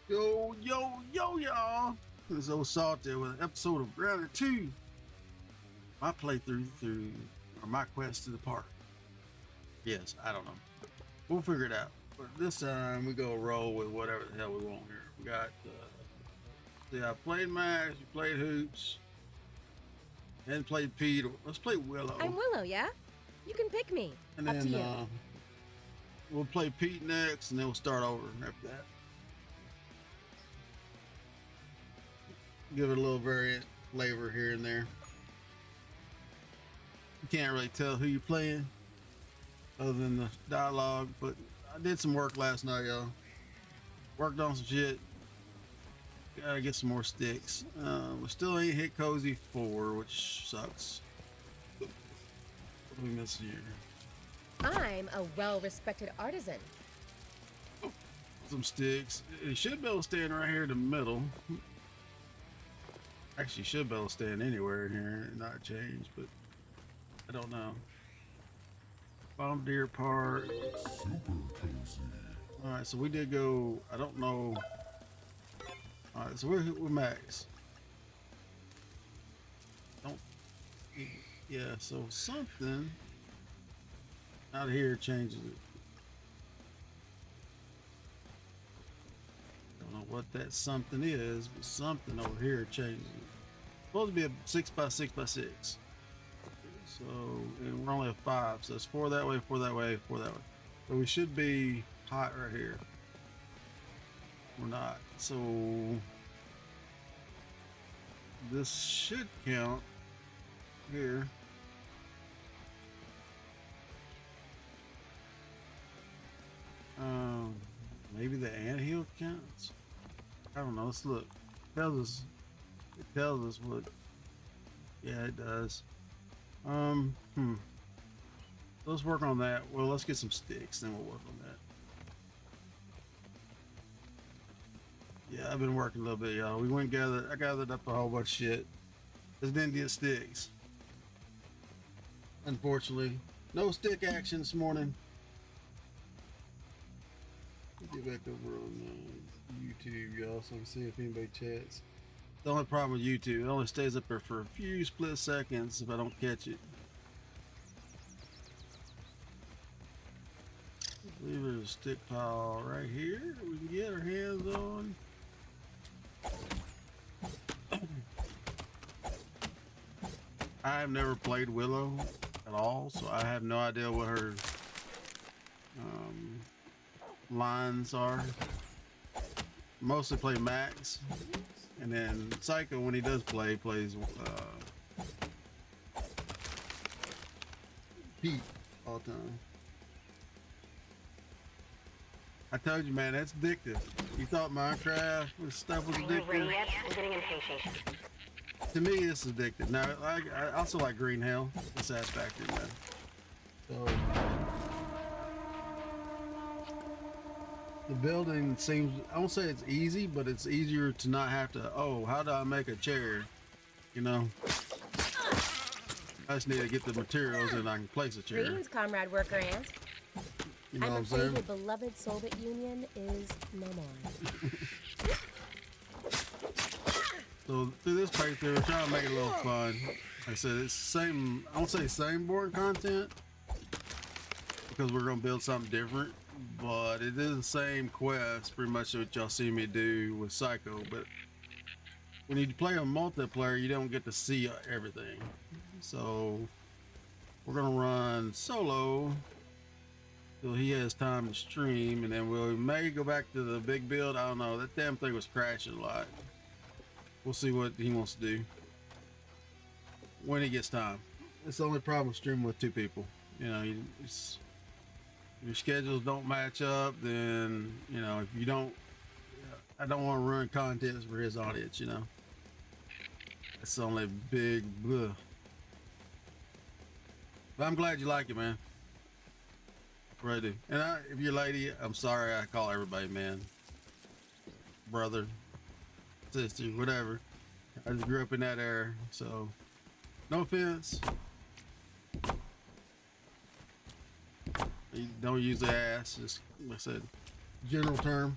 Yo, yo, yo, y'all. This is old Salty with an episode of Grounded 2. My playthrough or my quest to the park. Yes, I don't know. We'll figure it out. But this time we go roll with whatever the hell we want here. We got, see, I played Max, we played Hoops, and played Pete. Let's play Willow. I'm Willow, yeah? You can pick me. And Up to you. then we'll play Pete next, and then we'll start over after that. Give it a little variant flavor here and there. You can't really tell who you're playing other than the dialogue, but I did some work last night, y'all. Worked on some shit. Gotta get some more sticks. We still ain't hit Cozy 4, which sucks. What do we miss here? I'm a well-respected artisan. Some sticks. It should be able to stand right here in the middle. Actually, should be able to stand anywhere in here and not change, but I don't know. Bombardier Park. Super cozy. Alright, so we did go, I don't know. Alright, so we're Max. Don't, yeah, so something out here changes it. Don't know what that something is, but something over here changes it. Supposed to be a 6x6x6. So, and we're only a 5, so it's 4 that way, 4 that way, 4 that way. So we should be hot right here. We're not. So this should count here. Maybe the anthill counts. I don't know. Let's look. It tells us what. Yeah, it does. Let's work on that. Well, let's get some sticks, then we'll work on that. Yeah, I've been working a little bit, y'all. I gathered up a whole bunch of shit. Just didn't get sticks. Unfortunately. No stick action this morning. Get back over on YouTube, y'all, so I can see if anybody chats. The only problem with YouTube, it only stays up there for a few split seconds if I don't catch it. I believe there's a stick pile right here that we can get our hands on. I've never played Willow at all, so I have no idea what her lines are. Mostly play Max, and then Psycho, when he does play, plays Pete all the time. I told you, man, that's addictive. You thought Minecraft stuff was addictive? Are you ready yet? I'm getting impatient. To me, it's addictive. Now, I also like Green Hell. The satisfaction, man. So the building seems, I won't say it's easy, but it's easier to not have to, oh, how do I make a chair? You know? I just need to get the materials and I can place a chair. Greetings, comrade worker ant. You know I'm what I'm afraid saying? your beloved Soulbit Union is no more. So through this playthrough, we're trying to make it a little fun. Like I said, it's the same, I won't say same board content, because we're gonna build something different, but it is the same quest, pretty much what y'all see me do with Psycho. But when you play a multiplayer, you don't get to see everything. So we're gonna run solo till he has time to stream, and then we may go back to the big build. I don't know, that damn thing was crashing a lot. We'll see what he wants to do when he gets time. It's the only problem with streaming with 2 people. You know, your schedules don't match up, then, you know, if you don't, I don't want to ruin content for his audience, you know. It's the only big bleh. But I'm glad you like it, man. Really do. And if you're a lady, I'm sorry I call everybody man. Brother, sister, whatever. I just grew up in that era, so no offense. You don't use the ass, just like I said, general term.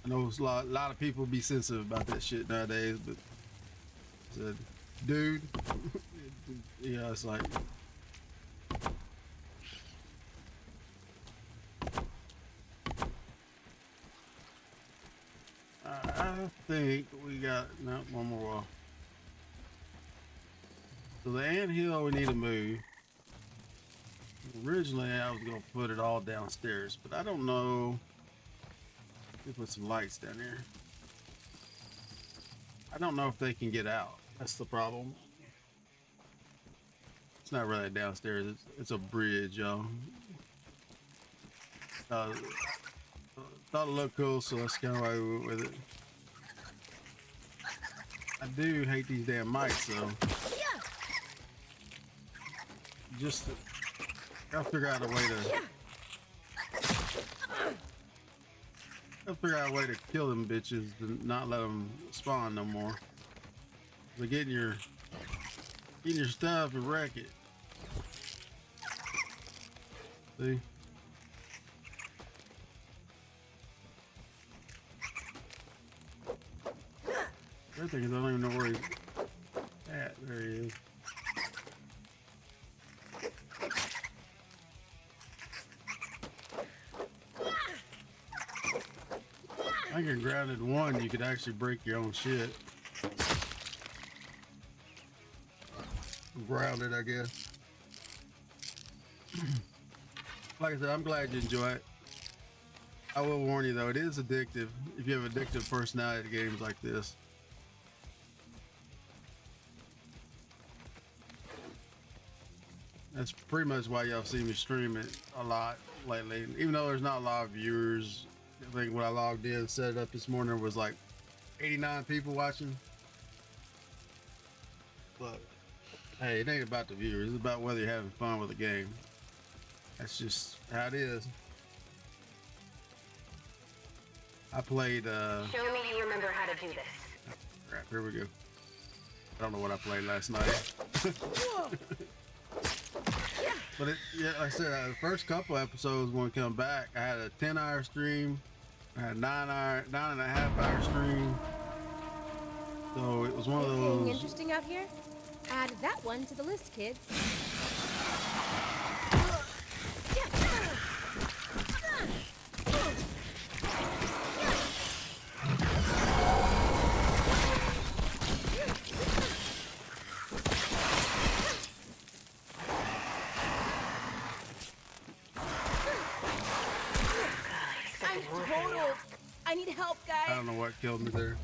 I know a lot of people be sensitive about that shit nowadays, but said, dude, yeah, it's like. I think we got one more wall. So the anthill we need to move. Originally I was gonna put it all downstairs, but I don't know. Let me put some lights down here. I don't know if they can get out. That's the problem. It's not really downstairs. It's a bridge, y'all. Thought it looked cool, so that's kind of why we went with it. I do hate these damn mics, though. Just gotta figure out a way to. Gotta figure out a way to kill them bitches and not let them spawn no more. They're getting your stuff and wreck it. See? The other thing is I don't even know where he's at. There he is. I think in Grounded 1 you could actually break your own shit. Grounded, I guess. Like I said, I'm glad you enjoy it. I will warn you though, it is addictive if you have addictive personality to games like this. That's pretty much why y'all see me stream it a lot lately. Even though there's not a lot of viewers, I think when I logged in, set it up this morning, there was like 89 people watching. But hey, it ain't about the viewers, it's about whether you're having fun with the game. That's just how it is. I played Show me you remember how to do this. Crap, here we go. I don't know what I played last night. But yeah, like I said, the first couple episodes when we come back, I had a 10-hour stream, I had a 9.5-hour stream. So it was one of those. Anything interesting out here? Add that one to the list, kids. I need help, guys. I don't know what killed me there.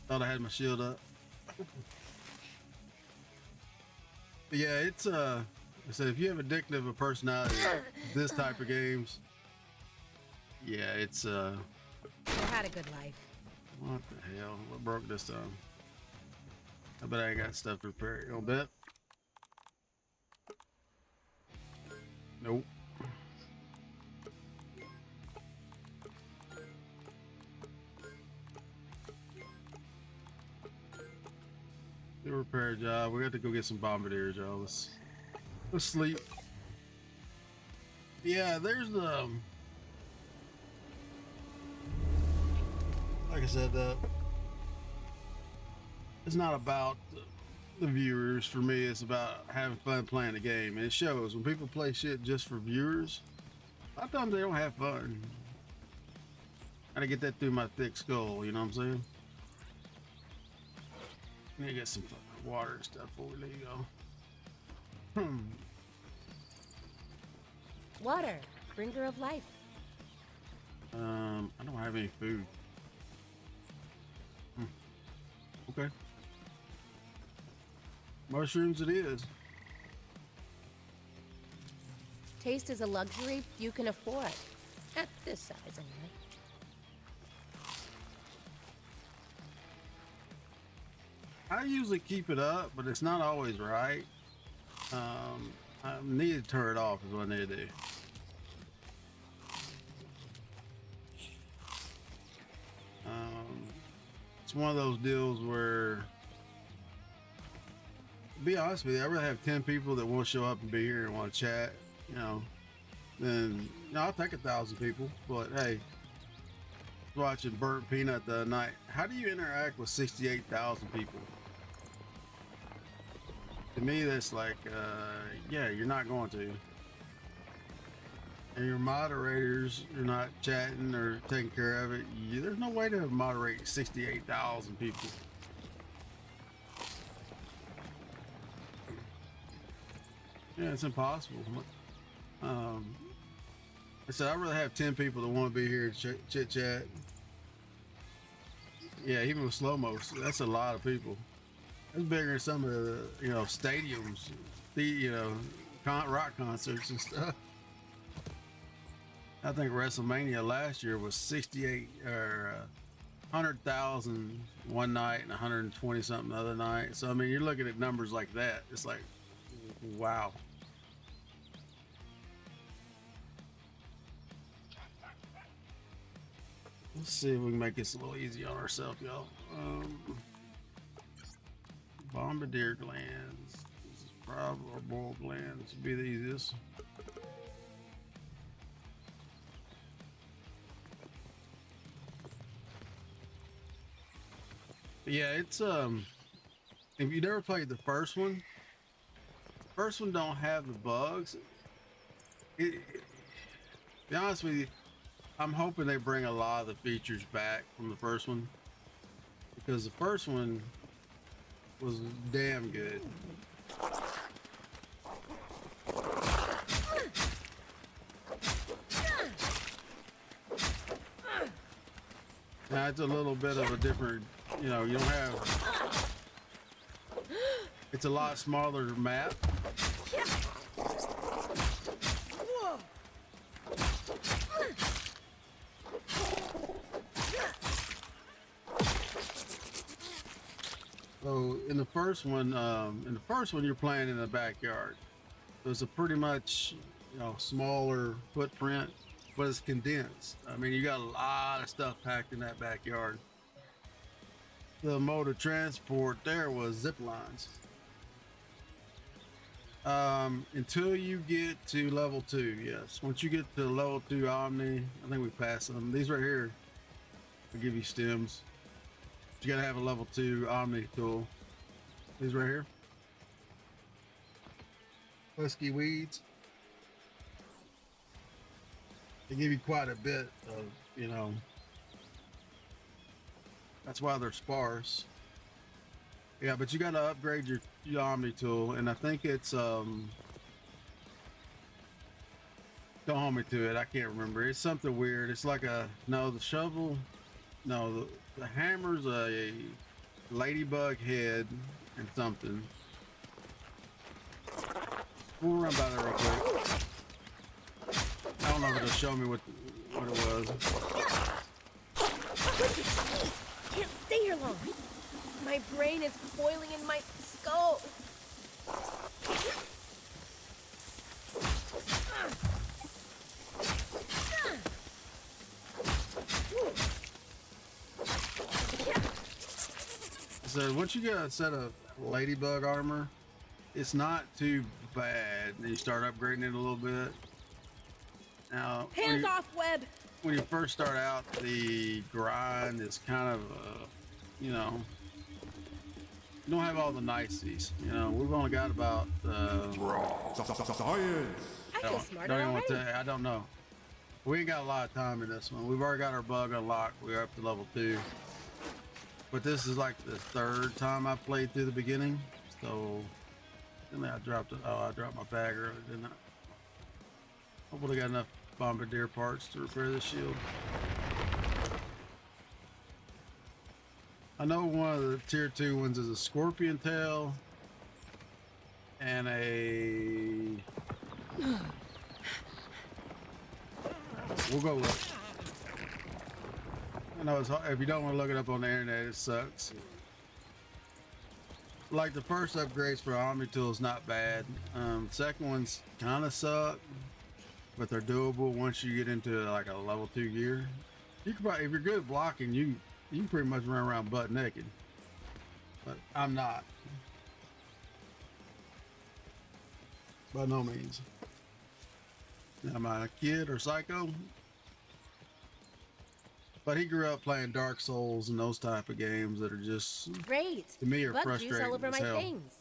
Thought I had my shield up. But yeah, it's I said if you have addictive a personality, this type of games, yeah, it's I had a good life. what the hell? What broke this time? I bet I ain't got stuff to repair it. You gonna bet? Nope. The repair job. We got to go get some bombardiers, y'all. Let's sleep. Yeah, there's like I said, it's not about the viewers for me. It's about having fun playing the game, and it shows when people play shit just for viewers. A lot of times they don't have fun. Gotta get that through my thick skull. You know what I'm saying? Let me get some fucking water and stuff before we leave, y'all. Water, bringer of life. I don't have any food. Okay. Mushrooms it is. Taste is a luxury you can afford. At this size, anyway. I usually keep it up, but it's not always right. I need to turn it off is what I need to do. It's one of those deals where, to be honest with you, I rather have 10 people that want to show up and be here and want to chat, you know, then I'll take 1,000 people, but hey, watching Burnt Peanut the other night. How do you interact with 68,000 people? To me, that's like, yeah, you're not going to. And your moderators are not chatting or taking care of it. There's no way to moderate 68,000 people. Yeah, it's impossible. I said I'd rather have 10 people that want to be here to chit chat. Yeah, even with slow mo, that's a lot of people. That's bigger than some of the stadiums, the rock concerts and stuff. I think WrestleMania last year was 68 or 100,000 one night and 120 something the other night. So I mean, you're looking at numbers like that. It's like, wow. Let's see if we can make this a little easy on ourselves, y'all. Bombardier glands. This is probably our boiled glands would be the easiest. Yeah, it's if you never played the first one don't have the bugs. To be honest with you, I'm hoping they bring a lot of the features back from the first one, because the first one was damn good. Now it's a little bit of a different, you don't have, it's a lot smaller map. So in the first one, you're playing in the backyard. So it's a pretty much, smaller footprint, but it's condensed. I mean, you got a lot of stuff packed in that backyard. The mode of transport there was zip lines. Until you get to level 2, yes. Once you get to level 2 Omni, I think we passed them. These right here will give you stems. You gotta have a level 2 Omni tool. These right here. Husky weeds. They give you quite a bit of, that's why they're sparse. Yeah, but you gotta upgrade your Omni tool, and I think it's don't hold me to it, I can't remember. It's something weird. It's like the shovel, the hammer's a ladybug head and something. We'll run by that real quick. I don't know if it'll show me what it was. Can't stay here long. My brain is boiling in my skull. So once you get a set of ladybug armor, it's not too bad. Then you start upgrading it a little bit. Now, Hands off, Webb! when you first start out, the grind is kind of, you don't have all the niceties. We've only got about. Science. I feel smarter already. I don't know. We ain't got a lot of time in this one. We've already got our bug unlocked. We're up to level 2. But this is like the 3rd time I played through the beginning. So, I dropped it. Oh, I dropped my bag earlier, didn't I? Hopefully, I got enough Bombardier parts to repair this shield. I know one of the tier 2 ones is a scorpion tail and a. We'll go look. I know if you don't want to look it up on the internet, it sucks. Like the first upgrades for Omni tool is not bad. Second ones kind of suck, but they're doable once you get into like a level 2 gear. You can probably, if you're good at blocking, you can pretty much run around butt naked. But I'm not. By no means. Am I a kid or psycho? But he grew up playing Dark Souls and those type of games that are just, Great. to me, are Bug juice frustrating all over as my hell. things.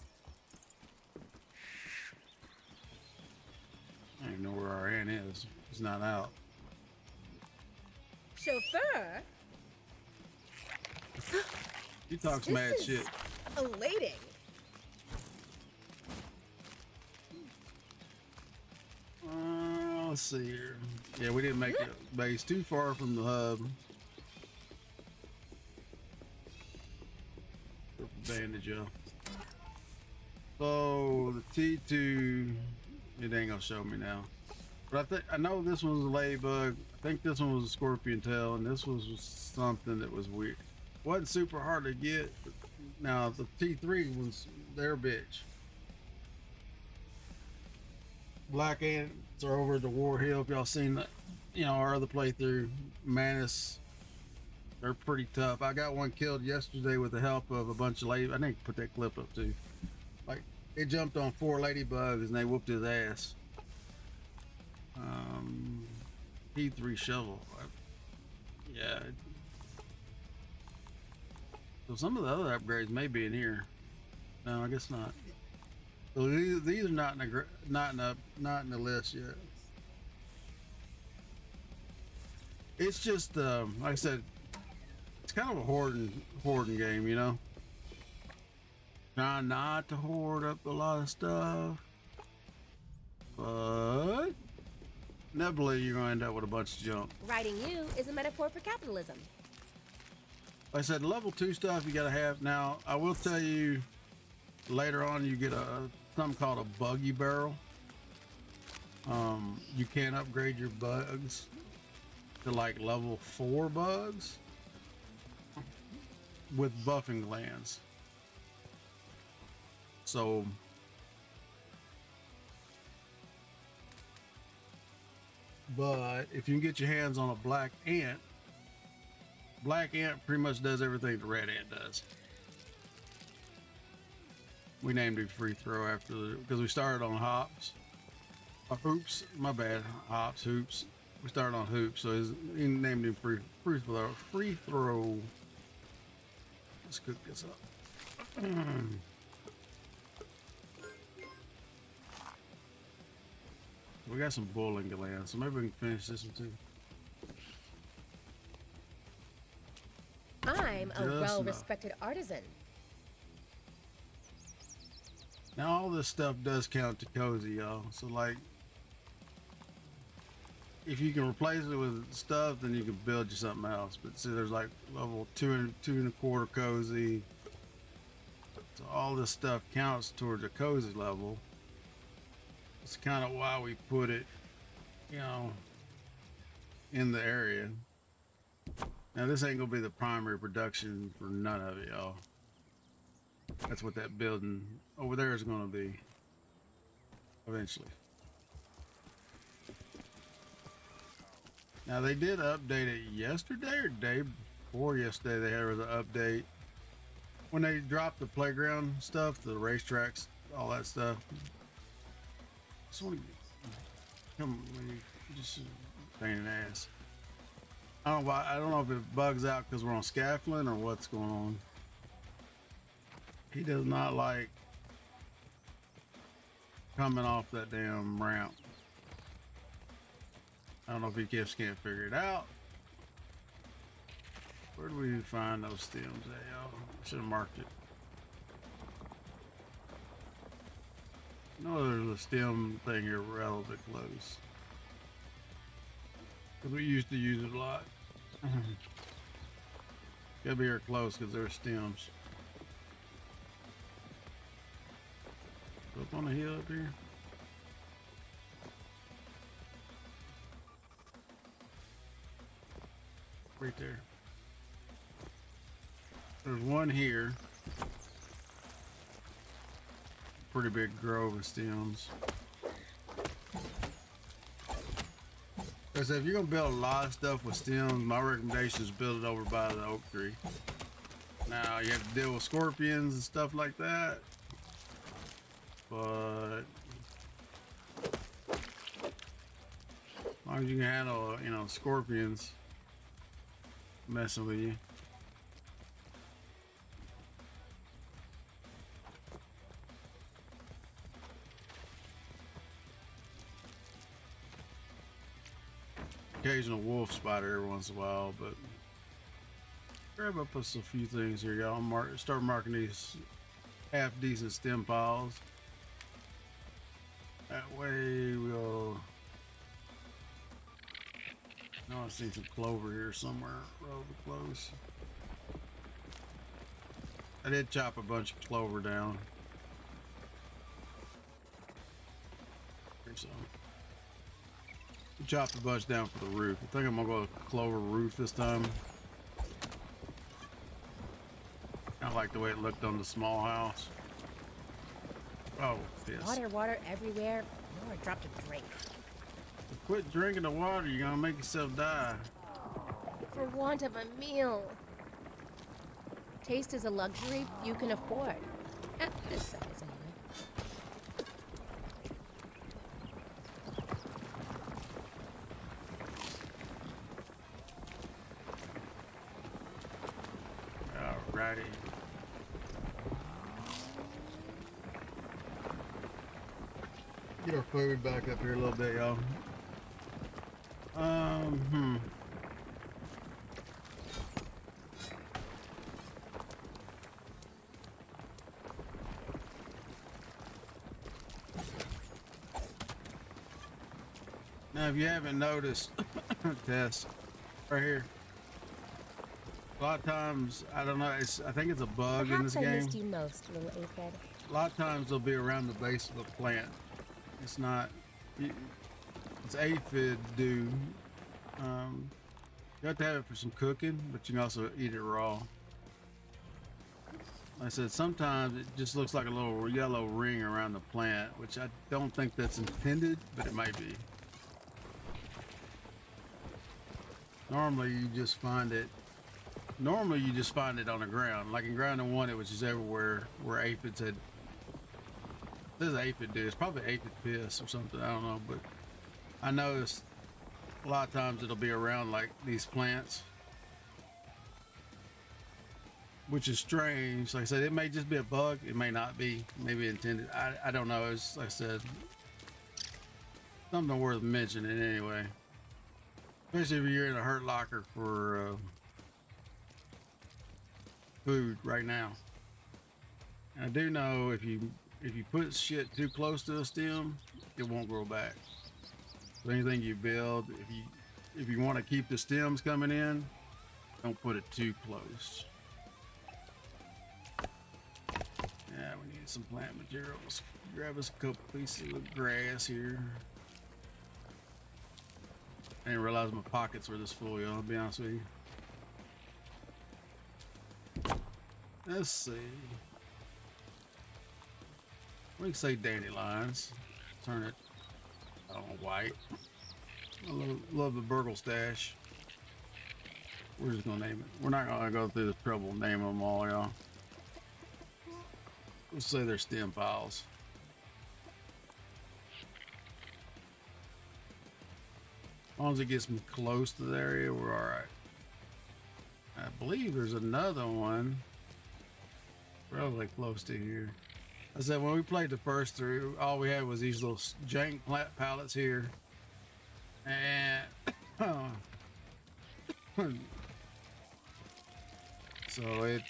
I don't even know where our aunt is. He's not out. Chauffeur. He talks This mad is shit. elating. Let's see here. Yeah, we didn't make it base too far from the hub. Put the bandage up. So the T2, it ain't gonna show me now. But I know this one was a ladybug. I think this one was a scorpion tail, and this was something that was weird. Wasn't super hard to get. Now the T3 was their bitch. Black ants are over at the War Hill. If y'all seen that, you know, our other playthrough, Manus, they're pretty tough. I got one killed yesterday with the help of a bunch of lady. I need to put that clip up too. Like, it jumped on 4 ladybugs and they whooped his ass. P3 shovel. Yeah. So some of the other upgrades may be in here. No, I guess not. So these are not in the list yet. It's just like I said, it's kind of a hoarding game, you know. Trying not to hoard up a lot of stuff, but inevitably you're gonna end up with a bunch of junk. Riding you is a metaphor for capitalism. Like I said, level 2 stuff you gotta have. Now, I will tell you, later on you get something called a buggy barrel. You can upgrade your bugs to like level 4 bugs with buffing glands. So but if you can get your hands on a black ant pretty much does everything the red ant does. We named it Free Throw because we started on hops. Hoops, my bad. Hops, hoops. We started on hoops, so he named him Free Throw. Let's cook this up. We got some boiling glands, so maybe we can finish this one too. I'm a Just well-respected artisan. Now all this stuff does count to cozy, y'all. So like, if you can replace it with stuff, then you can build you something else. But see, there's like level 2 and a quarter cozy. So all this stuff counts towards a cozy level. It's kind of why we put it, you know, in the area. Now this ain't gonna be the primary production for none of it, y'all. That's what that building over there is gonna be eventually. Now they did update it yesterday or day before yesterday. They had an update when they dropped the playground stuff, the racetracks, all that stuff. So come just pain in the ass. I don't know why. I don't know if it bugs out because we're on scaffolding or what's going on. He does not like coming off that damn ramp. I don't know if he just can't figure it out. Where do we find those stems at, y'all? Should have marked it. No, there's a stem thing here relatively close. Because we used to use it a lot. Gotta be here close because there's stems. Up on the hill up here. Right there. There's one here. Pretty big grove of stems. I said, if you're gonna build a lot of stuff with stems, my recommendation is build it over by the oak tree. Now you have to deal with scorpions and stuff like that, but as long as you can handle, you know, scorpions, messing with you. Occasional wolf spider every once in a while, but grab up us a few things here, y'all. Start marking these half decent stem piles. That way we'll. No, I see some clover here somewhere, rather close. I did chop a bunch of clover down. Here's some. Chopped a bunch down for the roof. I think I'm gonna go with clover roof this time. I like the way it looked on the small house. Oh, piss. Water everywhere. Oh, I dropped a drink. Quit drinking the water, you're gonna make yourself die. For want of a meal. Taste is a luxury you can afford. At this size, anyway. Alrighty. Get our food back up here a little bit, y'all. Now, if you haven't noticed, Tess, right here. A lot of times, I don't know. I think it's a bug in this Perhaps I game. missed you most, little aphid. A lot of times they'll be around the base of the plant. It's not. It's aphid dew. You have to have it for some cooking, but you can also eat it raw. Like I said, sometimes it just looks like a little yellow ring around the plant, which I don't think that's intended, but it might be. Normally you just find it. Normally you just find it on the ground, like in Ground and One, it was just everywhere where aphids had. This is aphid dew. It's probably aphid piss or something. I don't know, but I noticed a lot of times it'll be around like these plants, which is strange. Like I said, it may just be a bug. It may not be. Maybe intended. I don't know. It's like I said, something worth mentioning anyway. Especially if you're in a hurt locker for food right now. And I do know if you put shit too close to a stem, it won't grow back. So anything you build, if you want to keep the stems coming in, don't put it too close. Yeah, we need some plant materials. Grab us a couple pieces of grass here. I didn't realize my pockets were this full, y'all, I'll be honest with you. Let's see. We can say dandelions. Turn it, I don't know, white. I love the Burgle stash. We're just gonna name it. We're not gonna go through the trouble of naming them all, y'all. Let's say they're stem piles. As long as it gets me close to the area, we're alright. I believe there's another one probably close to here. I said when we played the first through, all we had was these little jank pallets here. And so it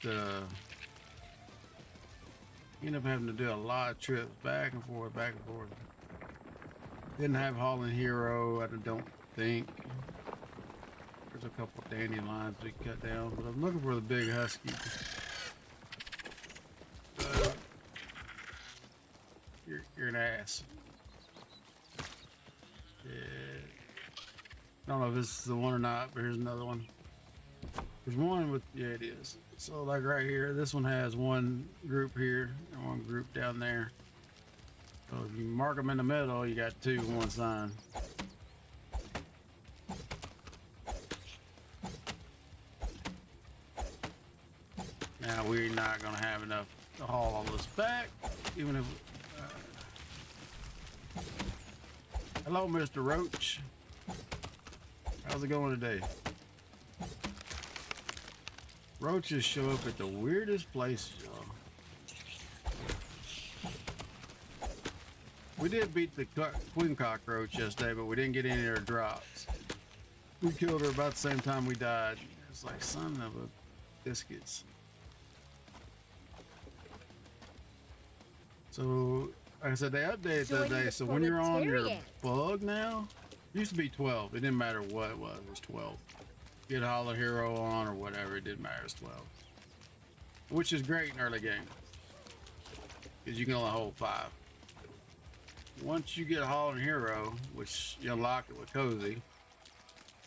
ended up having to do a lot of trips back and forth. Didn't have Hauling Hero, I don't think. There's a couple of dandelions we cut down, but I'm looking for the big husky. You're an ass. Yeah. I don't know if this is the one or not, but here's another one. There's one with, yeah, it is. So like right here, this one has one group here and one group down there. So if you mark them in the middle, you got two on one side. Now we're not gonna have enough to haul all this back, even if. Hello, Mr. Roach. How's it going today? Roaches show up at the weirdest places, y'all. We did beat the queen cockroach yesterday, but we didn't get any of her drops. We killed her about the same time we died. It's like, son of a biscuits. So, like I said, they updated the other day. So when you're on your bug now, it used to be 12. It didn't matter what it was 12. Get Hollow Hero on or whatever, it didn't matter, it's 12. Which is great in early game. Because you can only hold 5. Once you get Hollow Hero, which you unlock it with Cozy,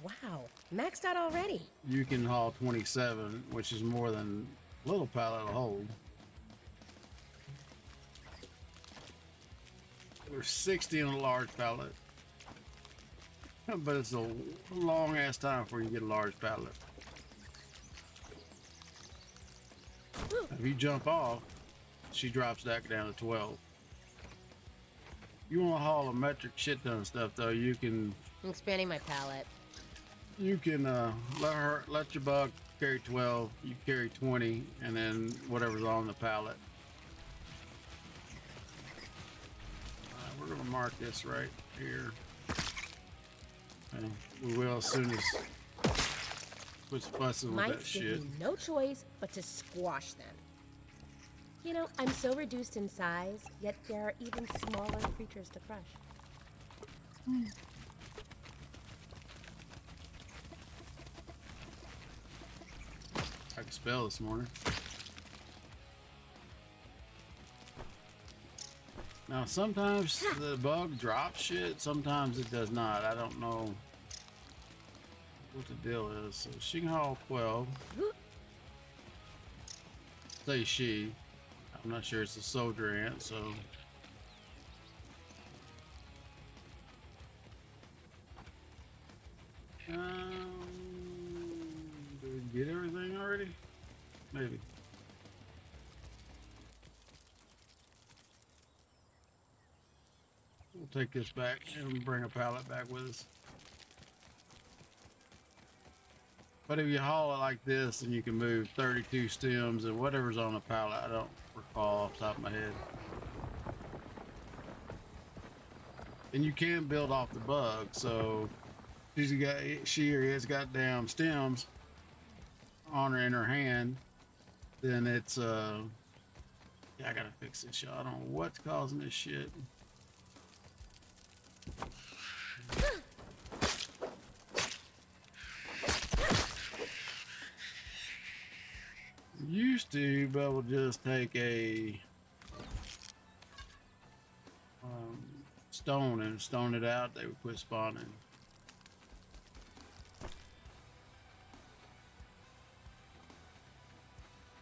Wow, maxed out already. you can haul 27, which is more than little pallet will hold. There's 60 in a large pallet. But it's a long ass time before you get a large pallet. If you jump off, she drops that down to 12. You want to haul a metric shit ton of stuff though, you can I'm expanding my palette. let your bug carry 12, you carry 20, and then whatever's on the pallet. We're gonna mark this right here. And we will as soon as quit fussing with that Mites give shit. me no choice but to squash them. You know, I'm so reduced in size, yet there are even smaller creatures to crush. I can spell this morning. Now sometimes the bug drops shit, sometimes it does not. I don't know what the deal is. So she can haul 12. Say she. I'm not sure it's a soldier ant, so. Did we get everything already? Maybe. We'll take this back and bring a pallet back with us. But if you haul it like this, then you can move 32 stems and whatever's on the pallet. I don't recall off the top of my head. And you can build off the bug, so she or he has got damn stems on her in her hand, then it's yeah, I gotta fix this shit. I don't know what's causing this shit. Used to be able to just take a stone and stone it out, they would quit spawning.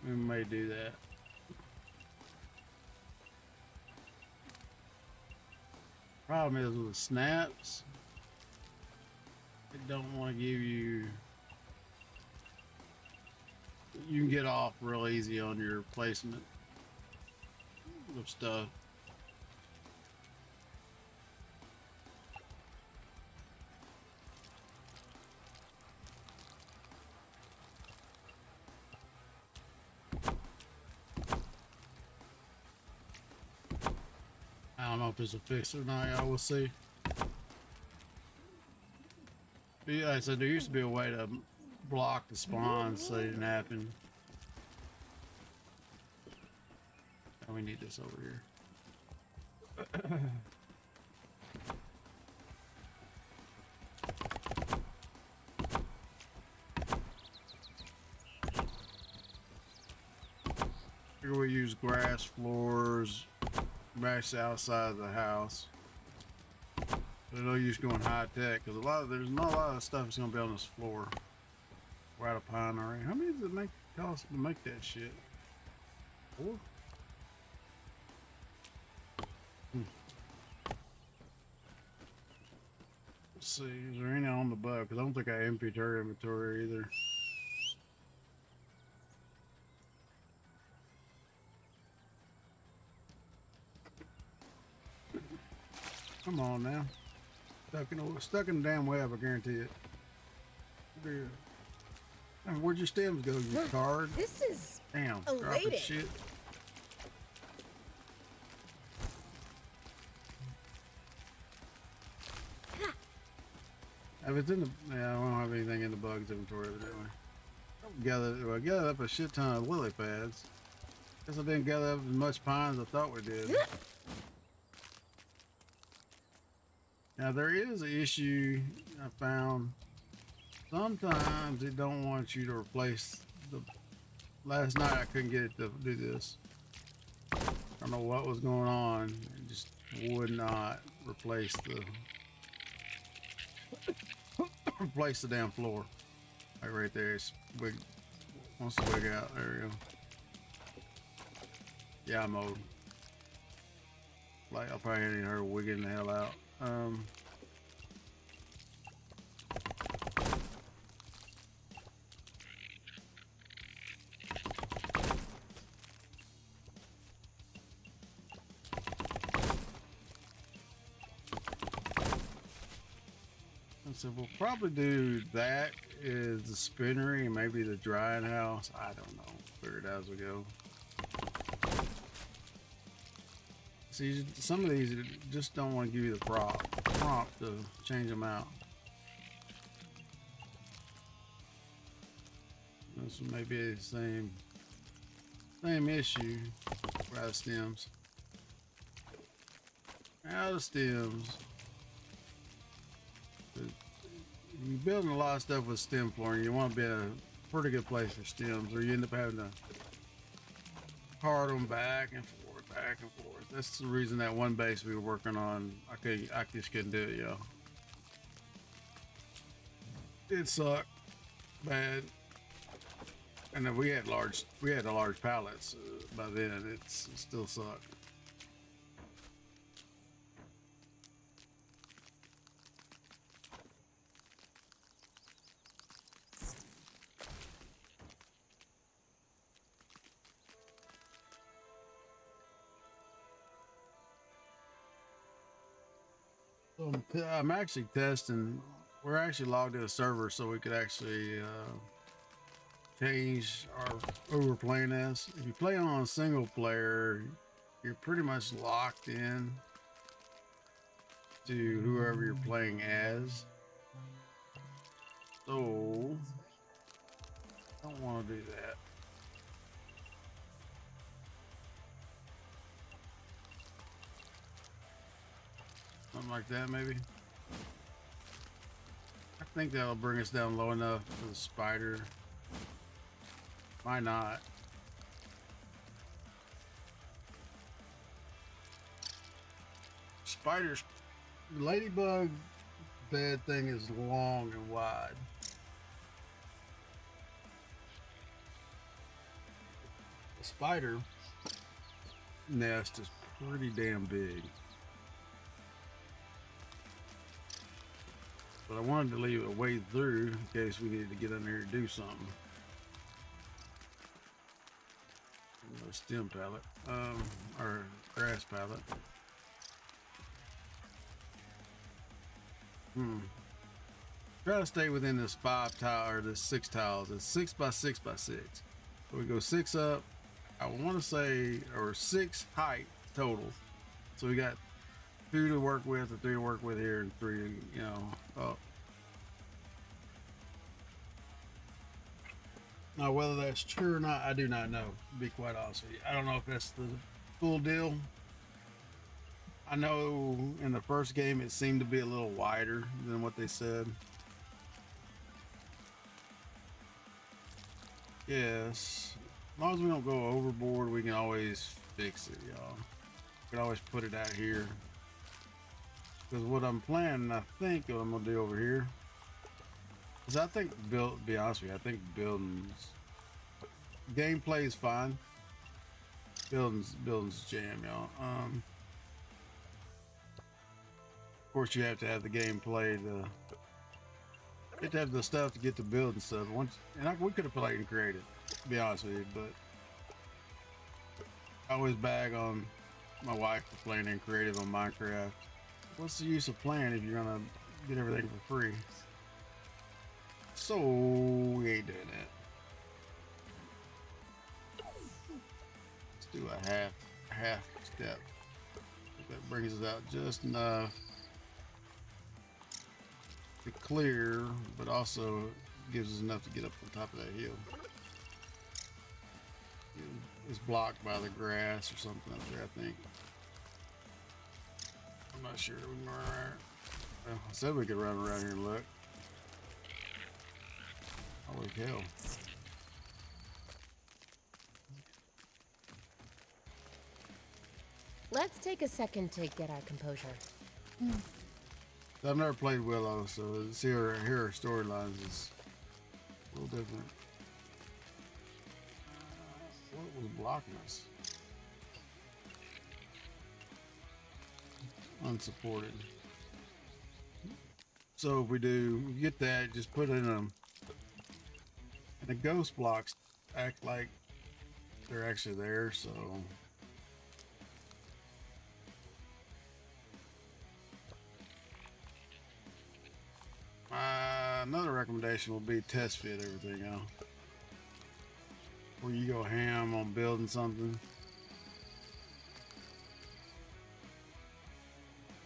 We may do that. Problem is with snaps, it don't want to give you. You can get off real easy on your placement of stuff. I don't know if it's a fix or not. I will see. But yeah, like I said, there used to be a way to block the spawn so it didn't happen. Oh, we need this over here. Here we use grass floors, match the outside of the house. There's no use going high tech because there's not a lot of stuff that's gonna be on this floor. We're out of pine already. How many does it cost to make that shit? 4? Let's see, is there any on the bug? Because I don't think I emptied her inventory either. Come on now. Stuck in the damn web, I guarantee it. Here. And where'd your stems go, you card? This is Damn, dropping elating. shit. If it's in the, yeah, I don't have anything in the bugs inventory evidently. Gather up a shit ton of lily pads. Guess I didn't gather up as much pine as I thought we did. Now there is an issue I found. Sometimes it don't want you to replace the. Last night I couldn't get it to do this. I don't know what was going on. It just would not replace the replace the damn floor. Like right there, it's wig. Wants to wig out. There we go. Yeah, I'm old. Like I'll probably need her wigging the hell out. So we'll probably do that is the spinnery and maybe the drying house. I don't know. Figure it out as we go. See, some of these just don't want to give you the prompt to change them out. This may be the same issue. Out of stems. Out of stems. You're building a lot of stuff with stem flooring. You want to be in a pretty good place for stems, or you end up having to cart them back and forth, back and forth. That's the reason that one base we were working on, I just couldn't do it, yo. It sucked bad, and then we had large pallets by then. It still sucked. So I'm actually testing. We're actually logged in a server so we could actually change who we're playing as. If you play on a single player, you're pretty much locked in to whoever you're playing as. So I don't want to do that. Something like that, maybe. I think that'll bring us down low enough for the spider. Why not? Spiders, the ladybug bed thing is long and wide. The spider nest is pretty damn big. But I wanted to leave a way through in case we needed to get in there to do something. A stem pallet, or grass pallet. Try to stay within this 5 tile or this 6 tiles. It's 6 by 6 by 6. So we go 6 up. I want to say, or 6 height total. So we got 2 to work with, or 3 to work with here, and 3, you know, up. Now, whether that's true or not, I do not know, to be quite honest with you. I don't know if that's the full deal. I know in the first game it seemed to be a little wider than what they said. Yes. As long as we don't go overboard, we can always fix it, y'all. We can always put it out here. Because what I'm planning, I think what I'm going to do over here, because I think, be honest with you, I think buildings, gameplay is fine. Buildings jam, y'all. Of course, you have to have the gameplay to, you have to have the stuff to get to building stuff. We could have played and created, to be honest with you, but I always bag on my wife for playing in creative on Minecraft. What's the use of playing if you're gonna get everything for free? So we ain't doing that. do a half step. That brings us out just enough to clear, but also gives us enough to get up on top of that hill. It's blocked by the grass or something up there, I think. I'm not sure. We can run around. Well, I said we could run around here and look. Holy hell. Let's take a second to get our composure. I've never played Willow, so see her storylines is a little different. What was blocking us? Unsupported. So if we get that, just put in them. And the ghost blocks act like they're actually there, so. Another recommendation will be test fit everything out. Where you go ham on building something.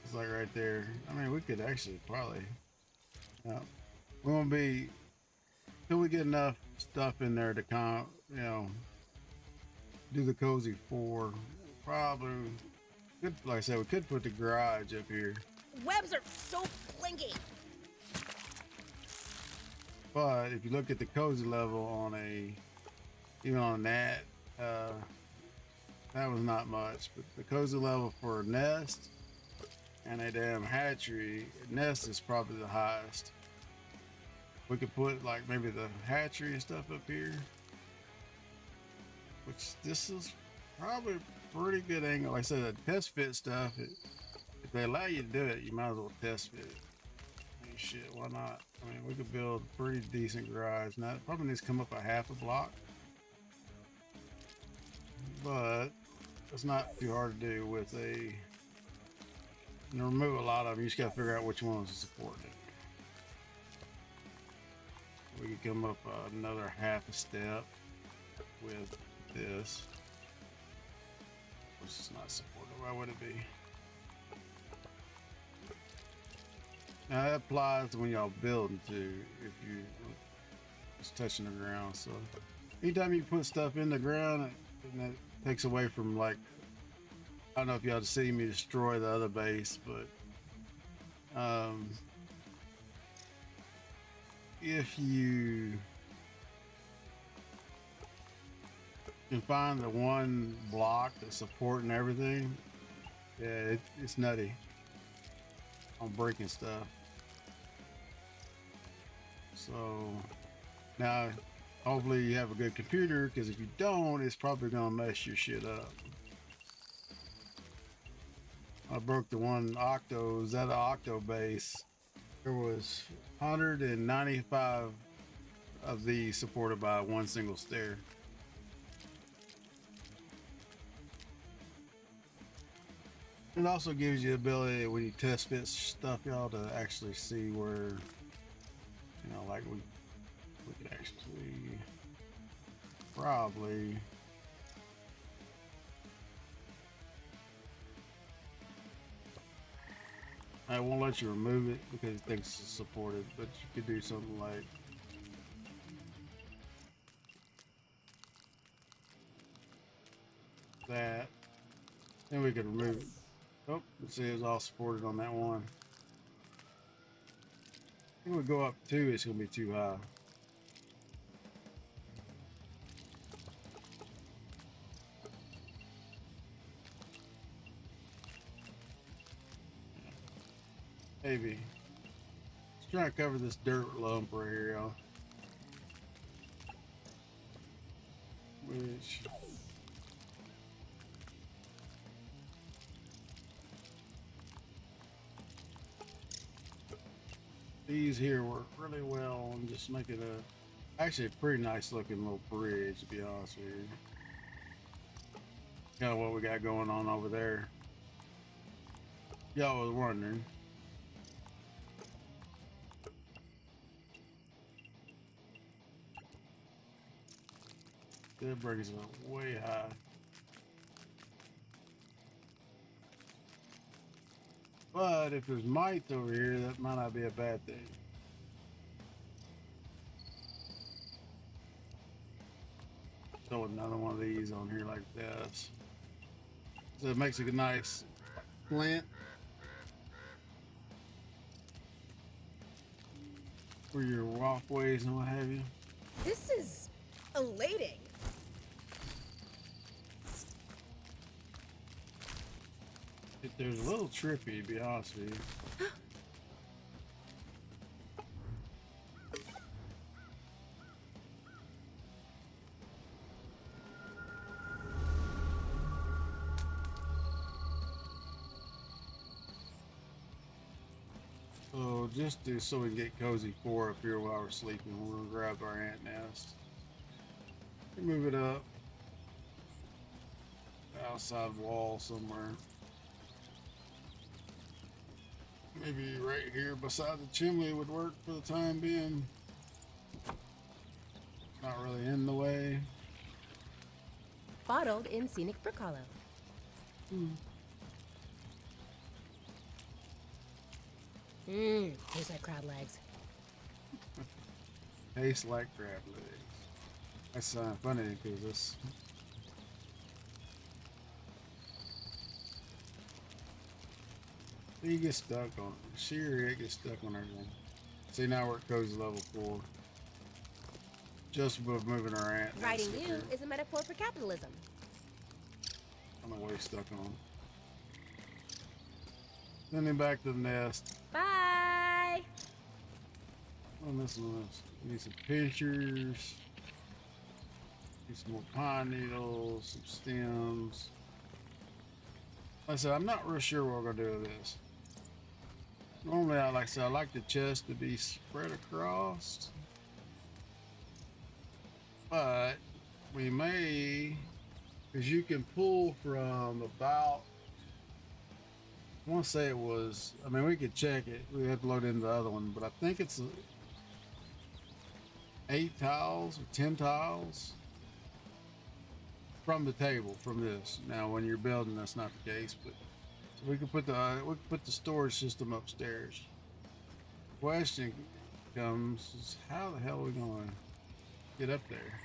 It's like right there. I mean, we could actually probably. We won't be till we get enough stuff in there to do the cozy 4. Probably could, like I said, we could put the garage up here. Webs are so clingy. But if you look at the cozy level on even on that, that was not much. But the cozy level for a nest and a damn hatchery, nest is probably the highest. We could put like maybe the hatchery and stuff up here, which this is probably a pretty good angle. Like I said, the test fit stuff, if they allow you to do it, you might as well test fit it. I mean, shit, why not? I mean, we could build a pretty decent garage. Now, it probably needs to come up a half a block, but it's not too hard to do with remove a lot of them. You just got to figure out which ones to support it. We could come up another half a step with this, which is not supported. Why would it be? Now that applies to when y'all building too, if you it's touching the ground. So anytime you put stuff in the ground, that takes away from, like, I don't know if y'all see me destroy the other base, but if you can find the one block that's supporting everything, yeah, it's nutty on breaking stuff. So now hopefully you have a good computer, because if you don't, it's probably gonna mess your shit up. I broke the one octo. Is that an octo base? There was 195 of these supported by one single stair. It also gives you the ability when you test fit stuff, y'all, to actually see where, like we could actually probably I won't let you remove it because it thinks it's supported, but you could do something like that. Then we could remove it. Oh, let's see, it's all supported on that one. I think we go up 2, it's gonna be too high. Maybe. Let's try to cover this dirt lump right here, y'all. Which these here work really well on just making actually a pretty nice looking little bridge, to be honest with you. Kind of what we got going on over there. Y'all was wondering. That brings it up way high. But if there's mites over here, that might not be a bad thing. Throw another one of these on here like this. So it makes a nice flint for your walkways and what have you. This is elating. There's a little trippy, to be honest with you. So so we can get cozy 4 up here while we're sleeping, we're gonna grab our ant nest. Move it up. Outside wall somewhere. Maybe right here beside the chimney would work for the time being. Not really in the way. Bottled in scenic Brook Hollow. Tastes like crab legs. Tastes like crab legs. That's funny because this. You get stuck on it. Sheer it gets stuck on everything. See, now we're at cozy level 4. Just above moving our ant. Riding you is a metaphor for capitalism. I don't know what he's stuck on. Sending back to the nest. Bye! Oh, this one. Need some pictures. Need some more pine needles, some stems. Like I said, I'm not real sure what we're gonna do with this. Normally, like I said, I like the chest to be spread across. But we may, because you can pull from about, I want to say it was, I mean, we could check it. We have to load in the other one, but I think it's 8 tiles or 10 tiles from the table from this. Now, when you're building, that's not the case, but so we could put the storage system upstairs. Question comes is how the hell are we going to get up there?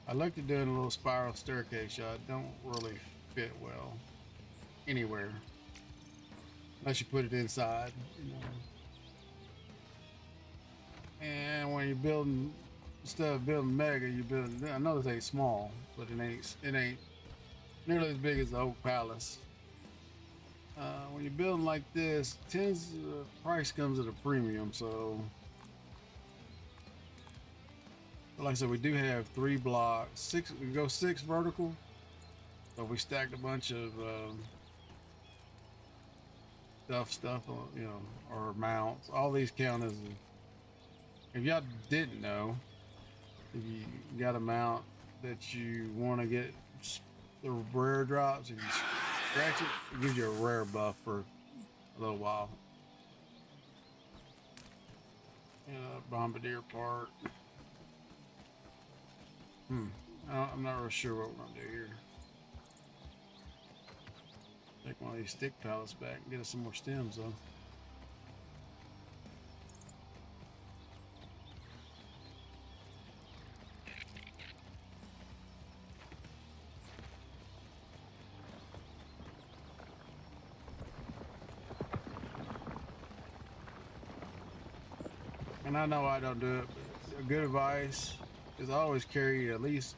I looked at doing a little spiral staircase shot. Don't really fit well anywhere unless you put it inside, you know. And when you're building, instead of building mega, you're building. I know this ain't small, but it ain't nearly as big as the Oak Palace. When you're building like this, price comes at a premium. So, like I said, we do have 3 blocks, 6. We go 6 vertical. So we stacked a bunch of stuff on, you know, or mounts. All these count as. If y'all didn't know, if you got a mount that you want to get the rare drops, if you scratch it, it gives you a rare buff for a little while. Bombardier part. I'm not real sure what we're gonna do here. Take one of these stick pallets back and get us some more stems though. And I know I don't do it, but a good advice is always carry at least,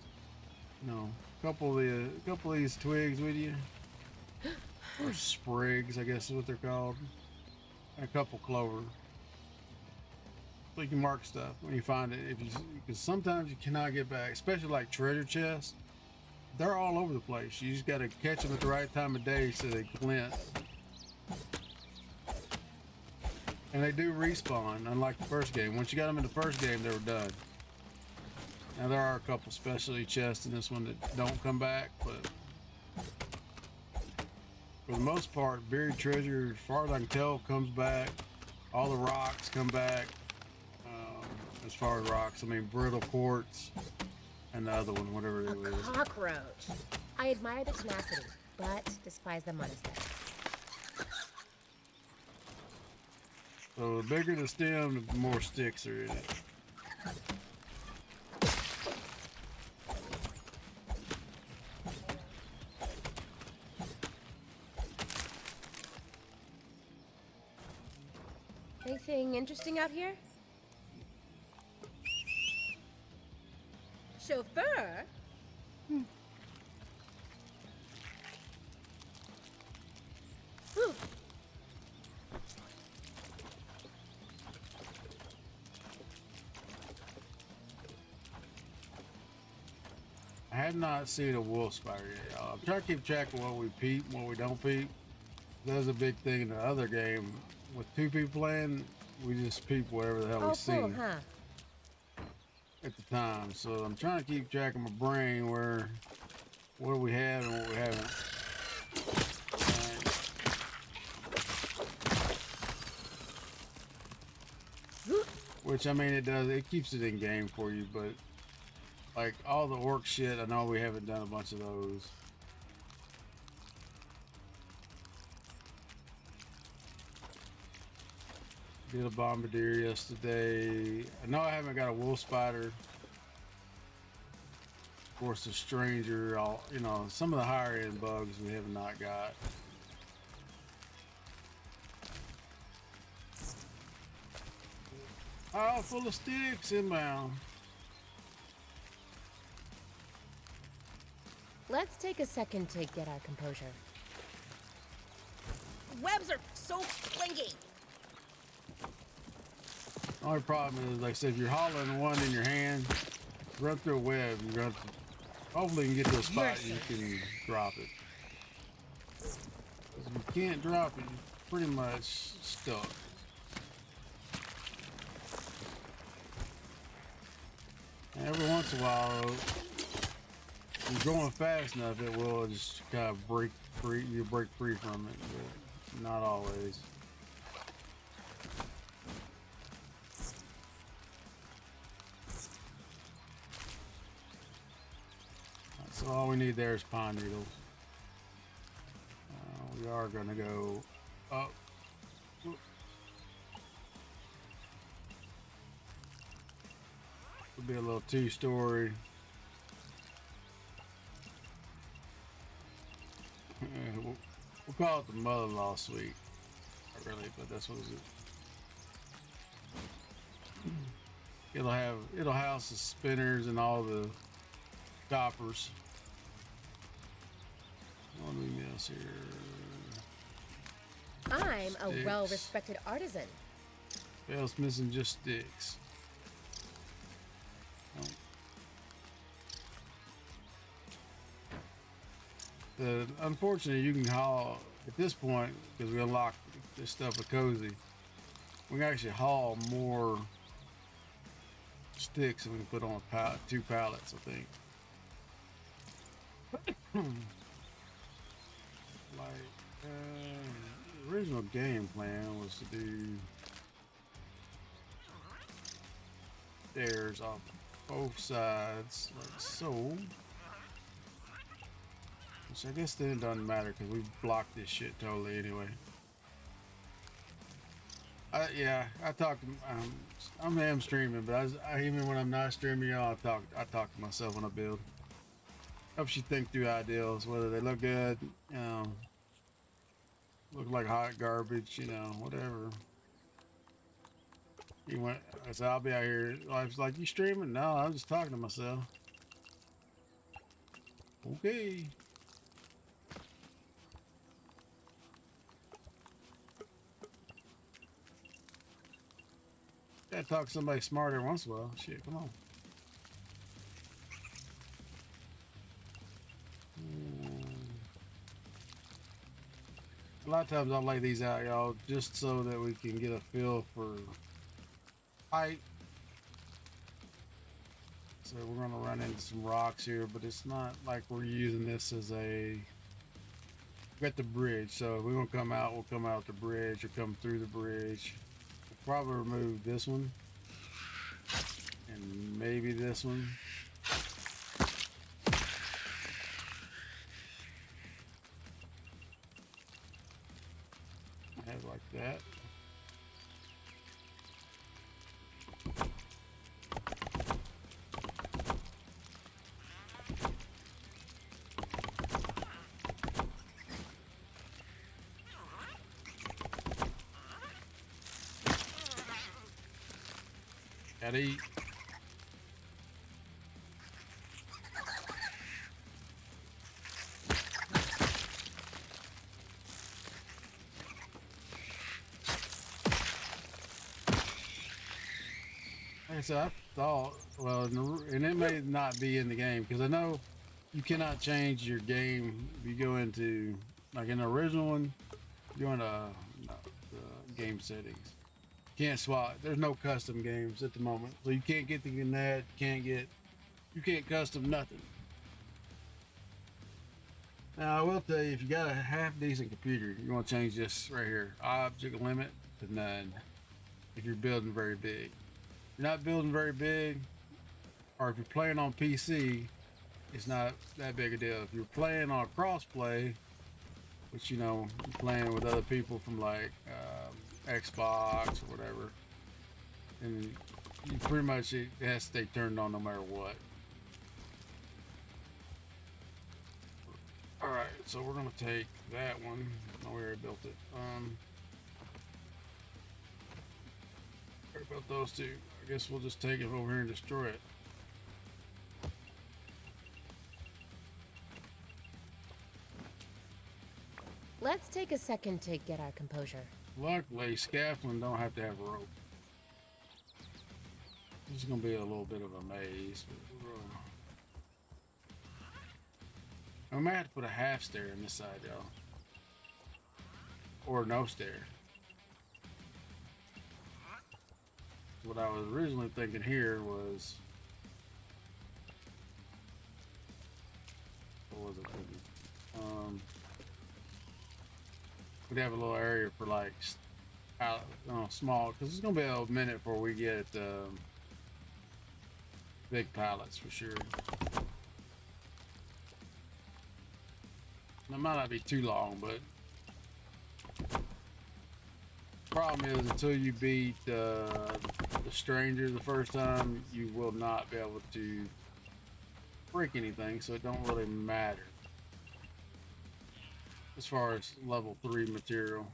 you know, a couple of these twigs with you, or sprigs, I guess is what they're called, and a couple clover, so you can mark stuff when you find it. Because sometimes you cannot get back, especially like treasure chests. They're all over the place. You just got to catch them at the right time of day so they glint. And they do respawn, unlike the first game. Once you got them in the first game, they were done. Now there are a couple specialty chests in this one that don't come back, but for the most part, buried treasure, as far as I can tell, comes back. All the rocks come back. As far as rocks, I mean brittle quartz, and the other one, whatever it is. A cockroach. I admire the tenacity. but despise the monastery. So the bigger the stem, the more sticks are in it. Anything interesting out here? Chauffeur? Whew. I have not seen a wolf spider yet, y'all. I'm trying to keep track of what we peep and what we don't peep. That was a big thing in the other game. With 2 people playing, we just peep whatever the hell we Oh, see cool, huh? at the time. So I'm trying to keep track of my brain where what we have and what we haven't. Which, I mean, it keeps it in game for you, but like all the orc shit, I know we haven't done a bunch of those. Did a bombardier yesterday. I know I haven't got a wolf spider. Of course, the stranger, you know, some of the higher end bugs we have not got. Oh, full of sticks inbound. Let's take a second to get our composure. Webs are so clingy. The only problem is, like I said, if you're hauling one in your hand, run through a web, you're going to hopefully you can get to a spot you can drop it. If you can't drop it, you're pretty much stuck. And every once in a while, if you're going fast enough, it will just kind of break free. You break free from it, but not always. So all we need there is pine needles. We are gonna go up. It'll be a little 2-story. We'll call it the mother-in-law suite. Not really, but that's what it. It'll house the spinners and all the choppers. What do we miss here? I'm Sticks. a well-respected artisan. Else missing just sticks. Unfortunately, you can haul at this point because we unlocked this stuff with Cozy. We can actually haul more sticks than we can put on a pallet, 2 pallets, I think. The original game plan was to do stairs off both sides, like so. Which I guess then it doesn't matter because we blocked this shit totally anyway. Yeah, I talk to I am streaming, but I even when I'm not streaming, I talk to myself when I build. Helps you think through ideas, whether they look good, you know, look like hot garbage, you know, whatever. You went, I said, I'll be out here. I was like, you streaming? No, I'm just talking to myself. Okay. Gotta talk to somebody smarter once in a while. Shit, come on. A lot of times I'll lay these out, y'all, just so that we can get a feel for height. So we're gonna run into some rocks here, but it's not like we're using this as a. We got the bridge, so if we're gonna come out, we'll come out the bridge or come through the bridge. We'll probably remove this one and maybe this one. that. Gotta eat. Like I said, I thought, well, and it may not be in the game because I know you cannot change your game if you go into, like in the original one, you go into the game settings. Can't swap. There's no custom games at the moment, so you can't get the net. You can't custom nothing. Now I will tell you, if you got a half decent computer, you want to change this right here, object limit to none. If you're building very big, if you're not building very big, or if you're playing on PC, it's not that big a deal. If you're playing on crossplay, which you know, you're playing with other people from like Xbox or whatever, and you pretty much it has to stay turned on no matter what. All right, so we're gonna take that one. Oh, we already built it. Already built those two. I guess we'll just take it over here and destroy it. Let's take a second to get our composure. Luckily, scaffolding don't have to have a rope. This is gonna be a little bit of a maze. I might have to put a half stair in this side, y'all. Or no stair. What I was originally thinking here was... What was it thinking? We'd have a little area for like small, because it's gonna be a minute before we get big pallets for sure. That might not be too long, but problem is until you beat the stranger the first time, you will not be able to break anything, so it don't really matter as far as level 3 material.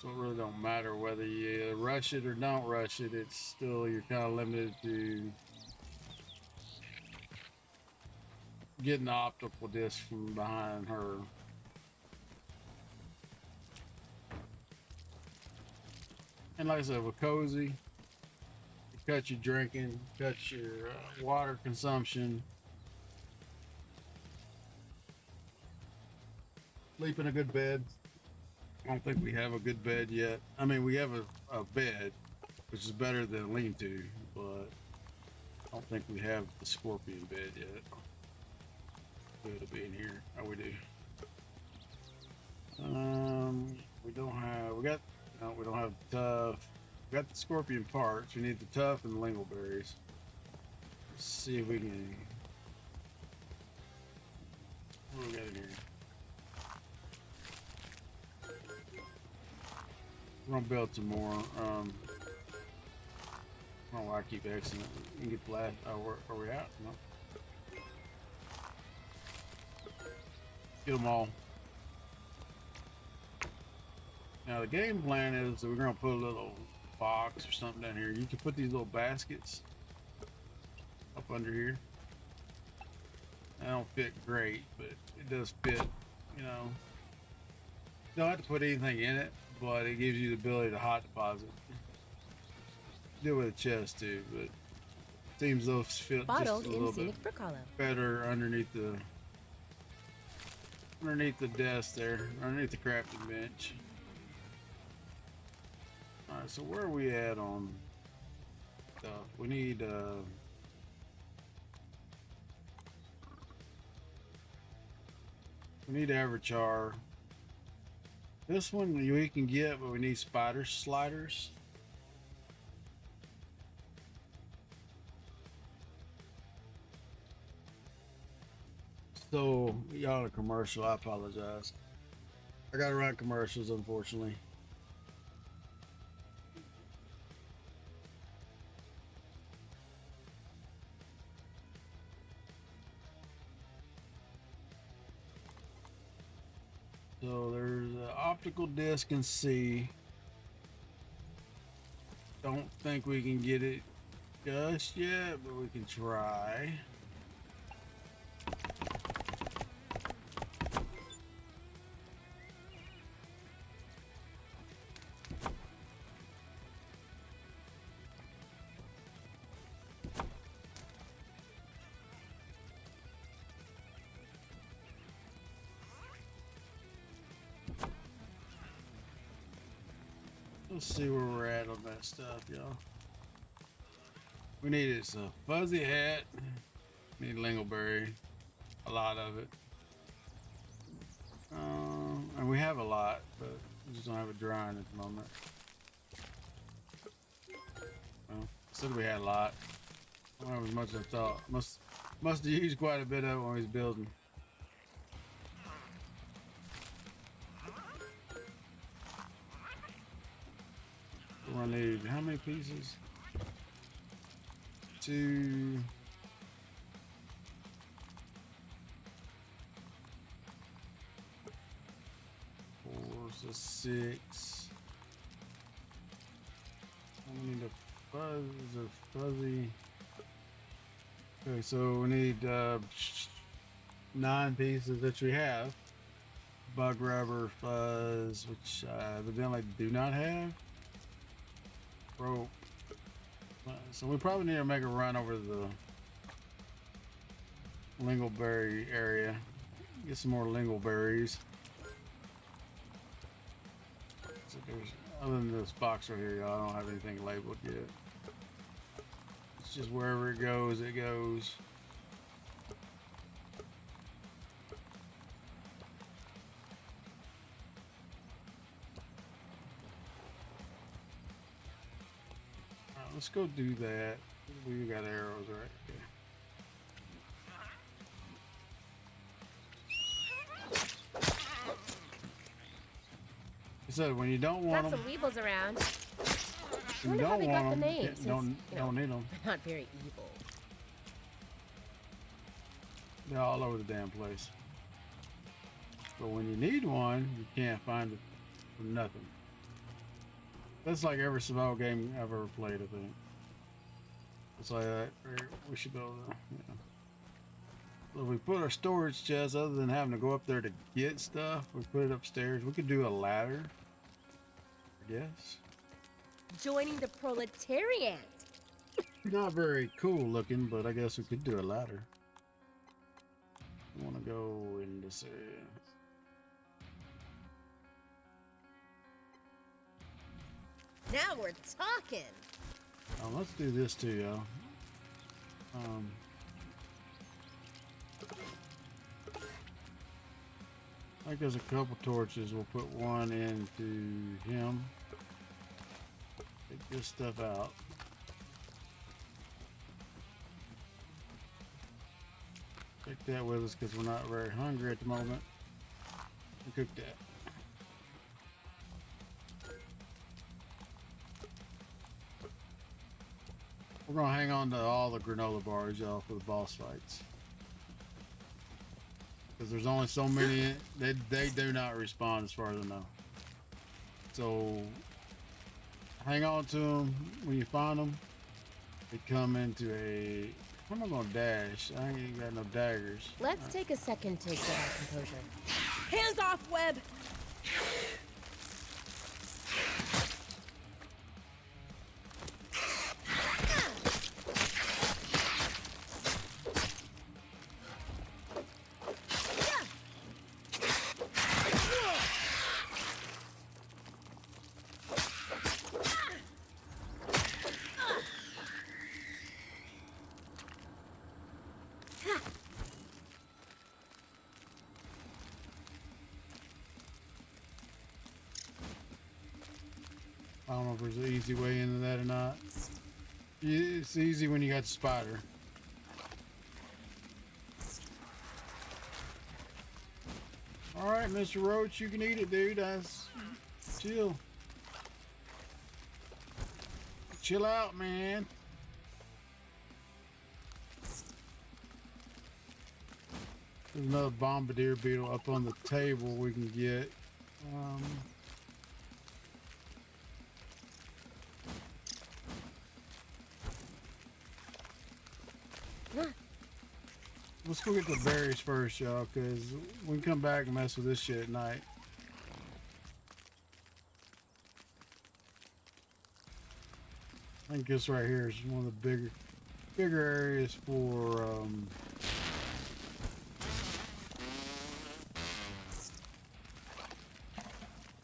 So it really don't matter whether you rush it or don't rush it, it's still, you're kind of limited to getting the optical disc from behind her. And like I said, with Cozy, it cuts your drinking, cuts your water consumption. Sleep in a good bed. I don't think we have a good bed yet. I mean, we have a bed, which is better than a lean-to, but I don't think we have the scorpion bed yet. It'll be in here. Oh, we do. We don't have. We don't have tough. We got the scorpion parts. We need the tough and the lingleberries. Let's see if we can. What do we got in here? We're gonna build some more. I don't know why I keep Xing it. You can get flat. Oh, are we out? No. Get them all. Now the game plan is that we're gonna put a little box or something down here. You can put these little baskets up under here. They don't fit great, but it does fit, you know. You don't have to put anything in it, but it gives you the ability to hot deposit. Do it with a chest too, but it seems those fit Bottled just a little in bit Scenic Brook Hollow. better underneath the desk there, underneath the crafting bench. Alright, so where are we at on stuff? We need Avatar. This one we can get, but we need spider sliders. So, y'all a commercial, I apologize. I gotta run commercials, unfortunately. So there's an optical disc in C. Don't think we can get it just yet, but we can try. Let's see where we're at on that stuff, y'all. We need is a fuzzy hat. Need Lingleberry, a lot of it. And we have a lot, but we just don't have it drying at the moment. Well, said we had a lot. I don't have as much as I thought. Must have used quite a bit of it when he was building. We're gonna need how many pieces? 2. 4, so 6. We need a fuzzy. Okay, so we need 9 pieces that we have. Bug rubber, fuzz, which I evidently do not have. Rope. So we probably need to make a run over to the Lingleberry area. Get some more Lingleberries. So other than this box right here, y'all, I don't have anything labeled yet. It's just wherever it goes, it goes. Let's go do that. We got arrows right there. He said when you don't want Got them, some weevils around. you Wonder how don't they got want the them, name, since, don't you know, need them. They're not very evil. They're all over the damn place. But when you need one, you can't find it for nothing. That's like every survival game I've ever played, I think. It's like that. We should be able to, yeah. So if we put our storage chest, other than having to go up there to get stuff, we put it upstairs. We could do a ladder, I guess. Joining the proletariat. Not very cool looking, but I guess we could do a ladder. I want to go in this area. Now we're talking. Let's do this too, y'all. I think there's a couple torches. We'll put one into him. Take this stuff out. Take that with us because we're not very hungry at the moment. And cook that. We're gonna hang on to all the granola bars, y'all, for the boss fights. Because there's only so many. They do not respond as far as I know. So hang on to them when you find them. They come into a. How am I gonna dash? I ain't got no daggers. Let's take a second to get our composure. Hands off, Webb! I don't know if there's an easy way into that or not. It's easy when you got the spider. All right, Mr. Roach, you can eat it, dude. That's chill. Chill out, man. There's another bombardier beetle up on the table we can get. Let's go get the berries first, y'all, because we can come back and mess with this shit at night. I think this right here is one of the bigger areas for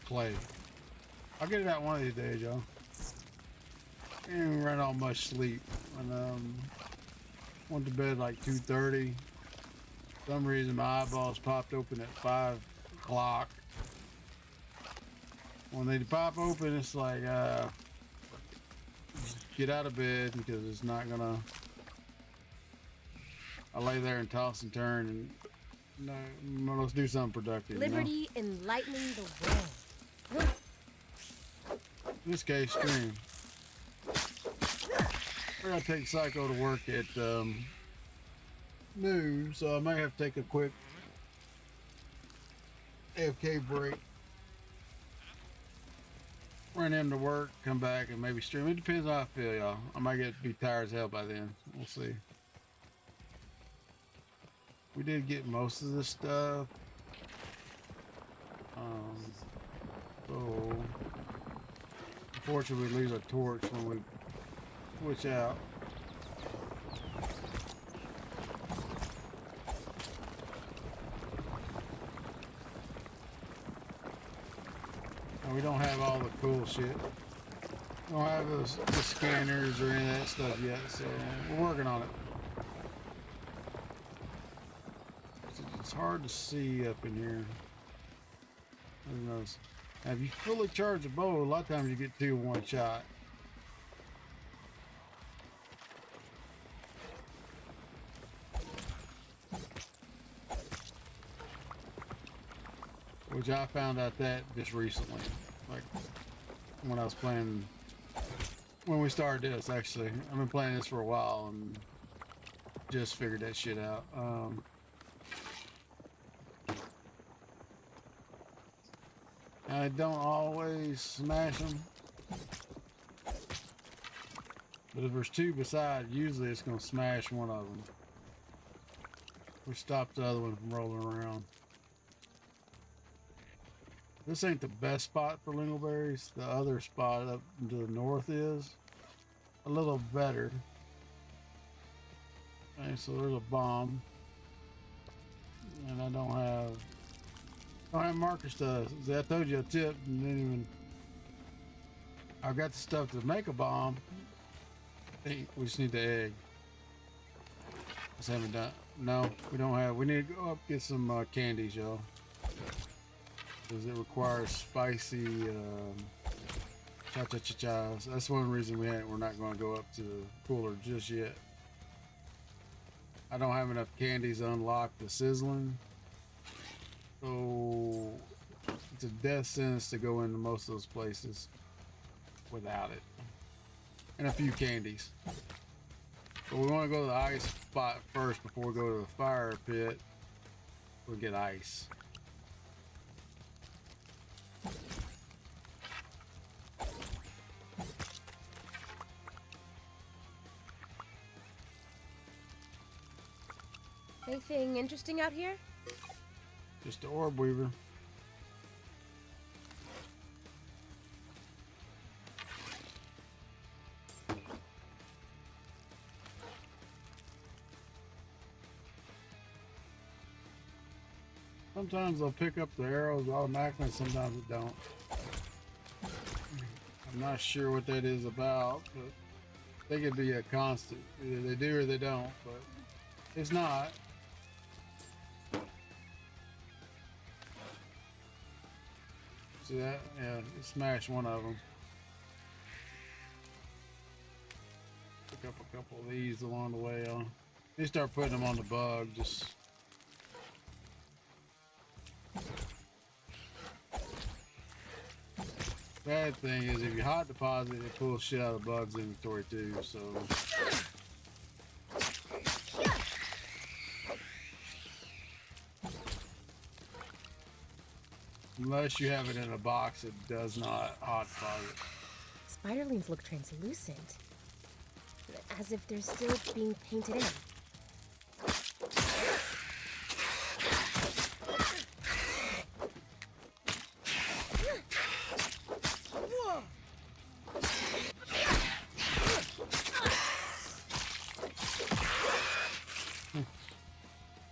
clay. I'll get it out one of these days, y'all. I didn't even run on much sleep. And went to bed like 2:30. For some reason my eyeballs popped open at 5 o'clock. When they pop open, it's like just get out of bed because it's not gonna. I lay there and toss and turn and no, let's do something productive. Liberty enlightening the world. In this case, stream. I gotta take Psycho to work at noon, so I might have to take a quick AFK break. Run him to work, come back, and maybe stream. It depends on how I feel, y'all. I might be tired as hell by then. We'll see. We did get most of this stuff. So unfortunately we lose our torch when we switch out. And we don't have all the cool shit. We don't have the scanners or any of that stuff yet, so we're working on it. It's hard to see up in here. Who knows? Now, if you fully charge a bow, a lot of times you get 2 in one shot. Which I found out that just recently, like when I was playing, when we started this. Actually, I've been playing this for a while and just figured that shit out. I don't always smash them, but if there's 2 beside, usually it's gonna smash one of them, which stops the other one from rolling around. This ain't the best spot for lingonberries. The other spot up to the north is a little better. Okay, so there's a bomb, and I don't have marker stuff. See, I told you a tip, and didn't even. I've got the stuff to make a bomb. Hey, we just need the egg. Just haven't done. No, we don't have. We need to go up get some candies, y'all. Because it requires spicy cha-cha-cha-chas. That's one reason we're not going to go up to the cooler just yet. I don't have enough candies to unlock the sizzling. So it's a death sentence to go into most of those places without it. And a few candies. But we want to go to the ice spot first before we go to the fire pit. We'll get ice. Anything interesting out here? Just the orb weaver. Sometimes they'll pick up the arrows automatically, sometimes it don't. I'm not sure what that is about, but they could be a constant. Either they do or they don't, but it's not. See that? Yeah, it smashed one of them. Pick up a couple of these along the way. You start putting them on the bug, just Bad thing is if you hot deposit, it pulls shit out of Bug's inventory too, so. Unless you have it in a box, it does not hot deposit. Spiderlings look translucent, as if they're still being painted in.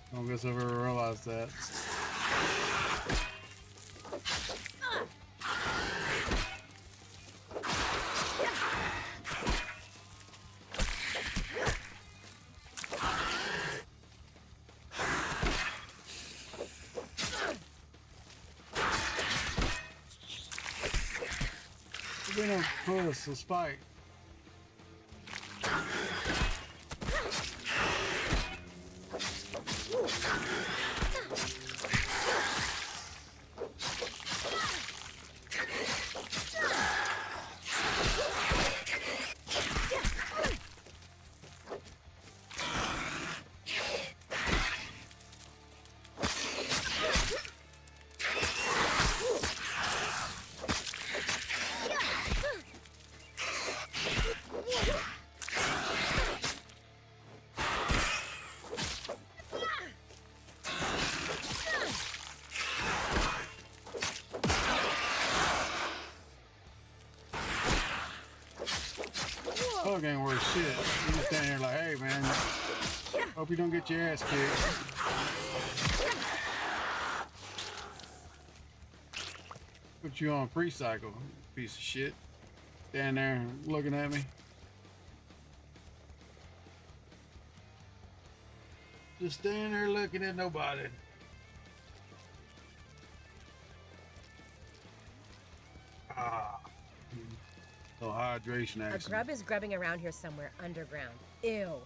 I don't guess I've ever realized that. They don't put us a spike. Bug ain't worth shit. You just stand here like, hey man, hope you don't get your ass kicked. Put you on pre-cycle, piece of shit. Stand there looking at me. Just stand there looking at nobody. Ah. So hydration A action. grub is grubbing around here somewhere underground. Ew.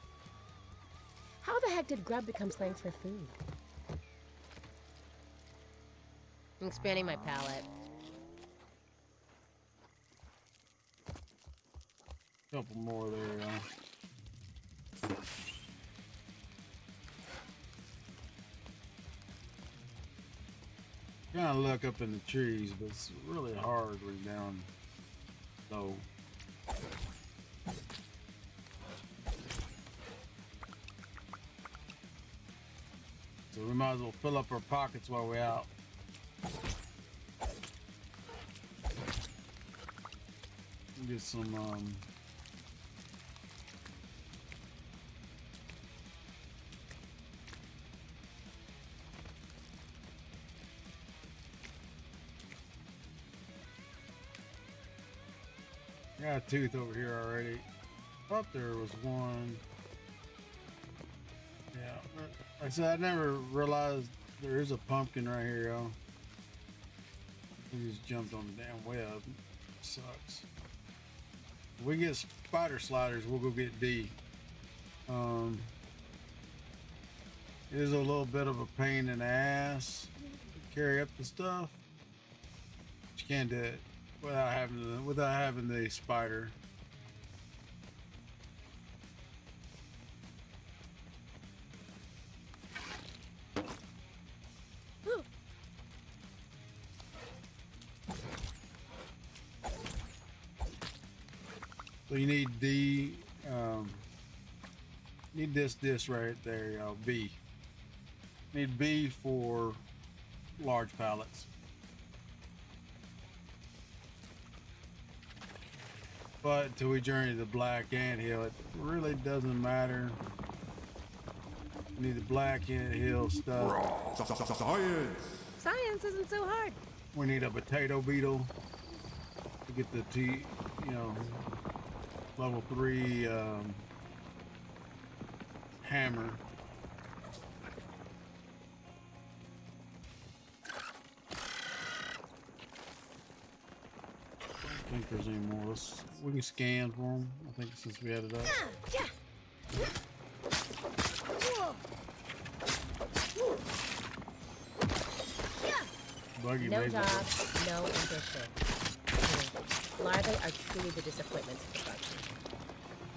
How the heck did grub become slang for food? I'm expanding my palette. Couple more there. Kind of look up in the trees, but it's really hard when you're down low. So we might as well fill up our pockets while we're out. Get some got a tooth over here already. Thought there was one. Yeah, like I said, I never realized there is a pumpkin right here, y'all. We just jumped on the damn web. Sucks. If we get spider sliders, we'll go get D. It is a little bit of a pain in the ass to carry up the stuff, but you can't do it without having the spider. So you need D, need this right there, y'all. B. Need B for large pallets. But until we journey to the black anthill, it really doesn't matter. We need the black anthill stuff. Science! Science isn't so hard. We need a potato beetle to get the level 3 hammer. I don't think there's any more. We can scan for them. I think since we had it up. Buggy No made job, it. no ambition. Larvae are truly the disappointments of the bug.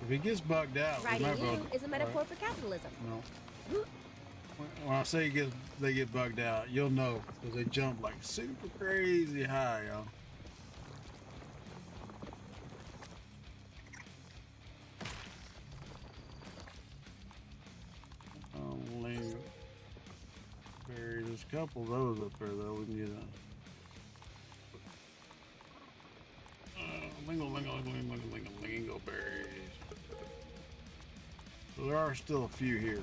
If he gets bugged out, Riding remember. you is a metaphor for capitalism. No. When I say they get bugged out, you'll know because they jump like super crazy high, y'all. Only there's a couple of those up there though. We can get lingo berries. So there are still a few here.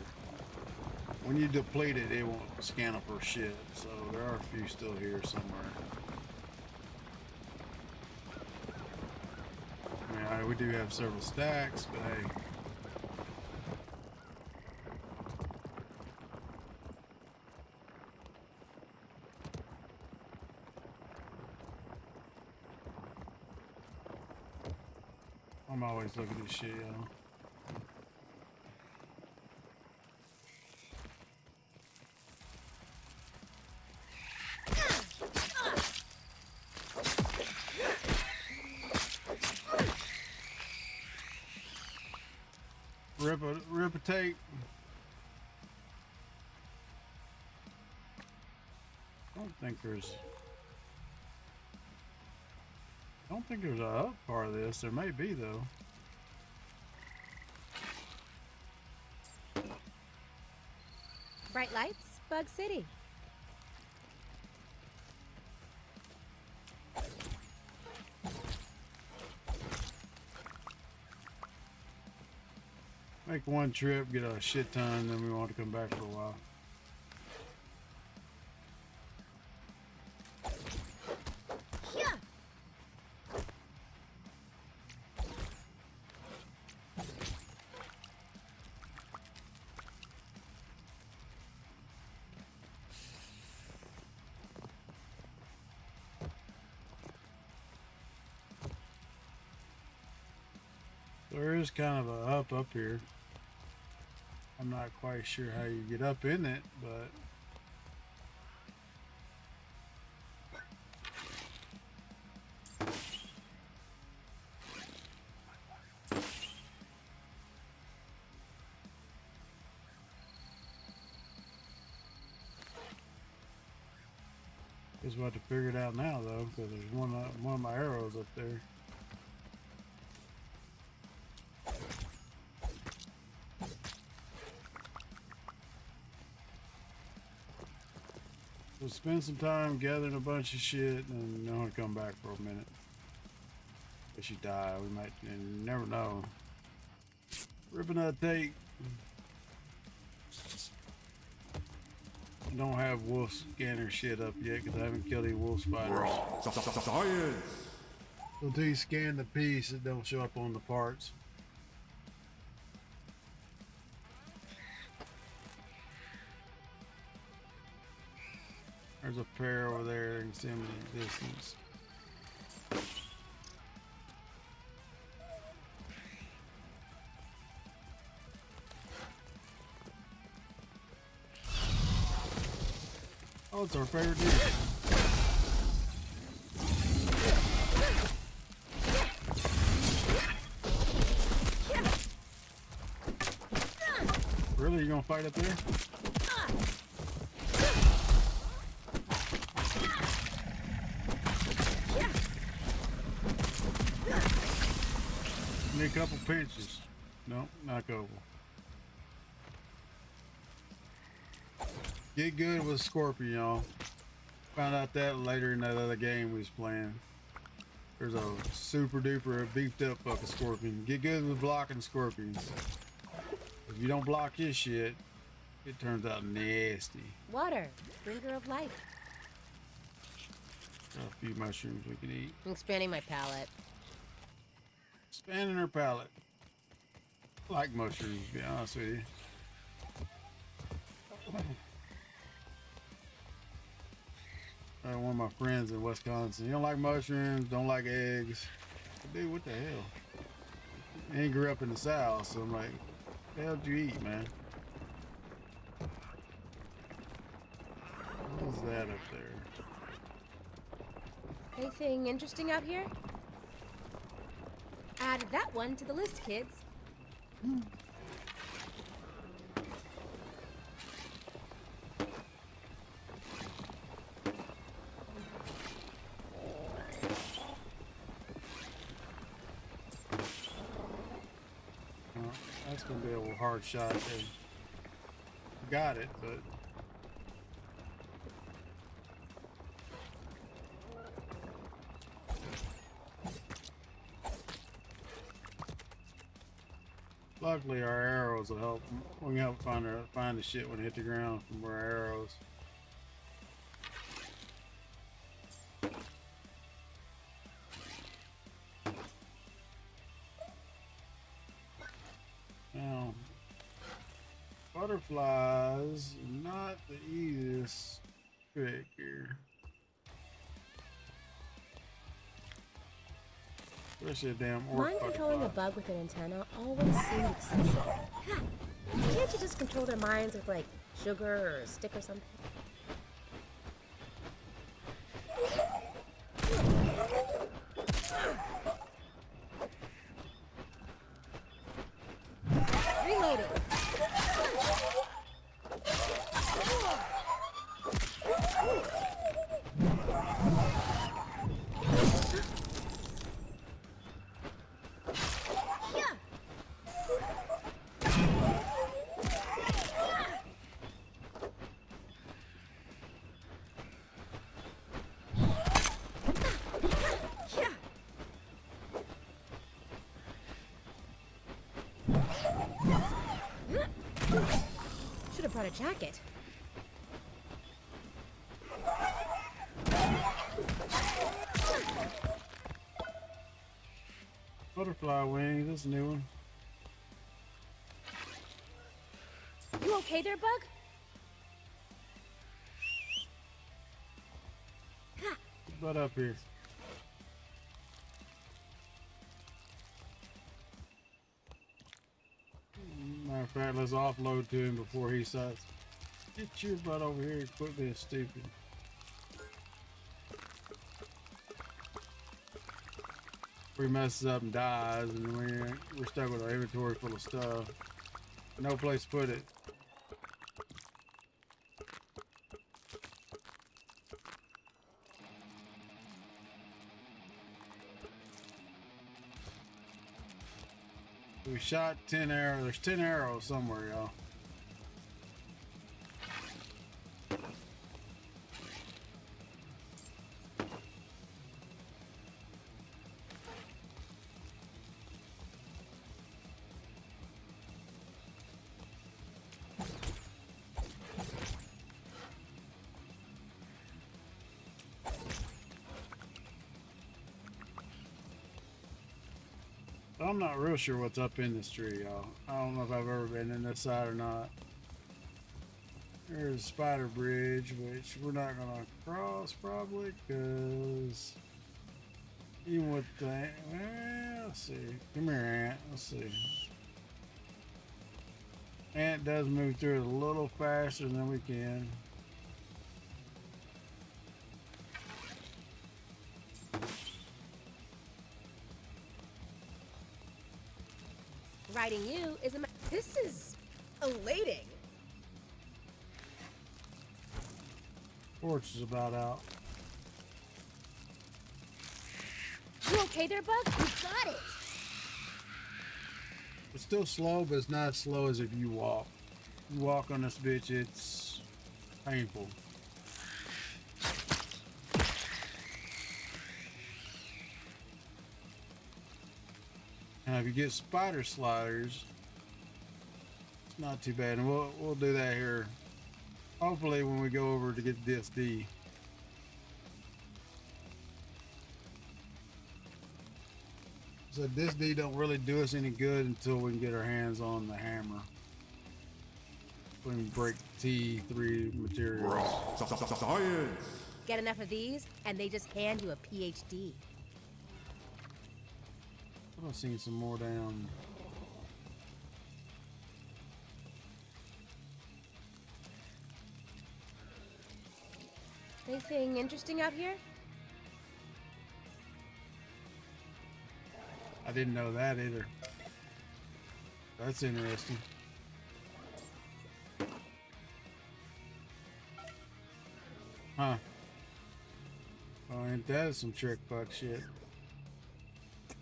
When you deplete it, it won't scan up for shit. So there are a few still here somewhere. I mean, we do have several stacks, but hey. I'm always looking at this shit, y'all. Rip a tape. I don't think there's a up part of this. There may be though. Bright lights, Bug City. Make one trip, get a shit ton, then we want to come back for a while. Yeah. There is kind of a up here. I'm not quite sure how you get up in it, but just about to figure it out now though, because there's one of my arrows up there. So spend some time gathering a bunch of shit and then want to come back for a minute. If you die, we might, and you never know. Ripping that tape. I don't have wolf scanner shit up yet because I haven't killed any wolf spiders. Science! Until you scan the piece, it don't show up on the parts. There's a pair over there. You can see them in the distance. Oh, it's our favorite dish. Really? You gonna fight up there? Need a couple pinches. Nope, knock over. Get good with Scorpion, y'all. Found out that later in that other game we was playing. There's a super duper beefed up fucking Scorpion. Get good with blocking Scorpions. If you don't block his shit, it turns out nasty. Water, bringer of life. Got a few mushrooms we can eat. I'm expanding my palate. Expanding her palate. I like mushrooms, to be honest with you. One of my friends in Wisconsin. You don't like mushrooms, don't like eggs. Dude, what the hell? And he grew up in the South, so I'm like, what the hell did you eat, man? What is that up there? Anything interesting out here? Add that one to the list, kids. That's gonna be a little hard shot. There. Got it, but luckily our arrows will help. We can help find the shit when it hit the ground from our arrows. Now, butterflies, not the easiest trick here. Especially a damn orc Mind controlling a butterfly. bug with an antenna always seemed excessive. Can't you just control their minds with, like, sugar or a stick or something? Reloading. Yeah. Yeah. Should have brought a jacket. Butterfly wings, that's a new one. You okay there, Bug? Butt up here. Matter of fact, let's offload to him before he starts. Get your butt over here and quit being stupid. If he messes up and dies, and we're stuck with our inventory full of stuff. No place to put it. We shot 10 arrows. There's 10 arrows somewhere, y'all. I'm not real sure what's up in this tree, y'all. I don't know if I've ever been in this side or not. There's a spider bridge, which we're not gonna cross probably, because even with the, well, let's see. Come here, Ant. Let's see. Ant does move through it a little faster than we can. Riding you is this is elating. Torch is about out. You okay there, Bug? You got it. It's still slow, but it's not as slow as if you walk. You walk on this bitch, it's painful. Now, if you get spider sliders, it's not too bad, and we'll do that here. Hopefully, when we go over to get the DSD. So this D don't really do us any good until we can get our hands on the hammer. We can break T3 materials. Science! Get enough of these, and they just hand you a PhD. I've seen some more down. Anything interesting out here? I didn't know that either. That's interesting. Huh. Oh, ain't that some trick fuck shit?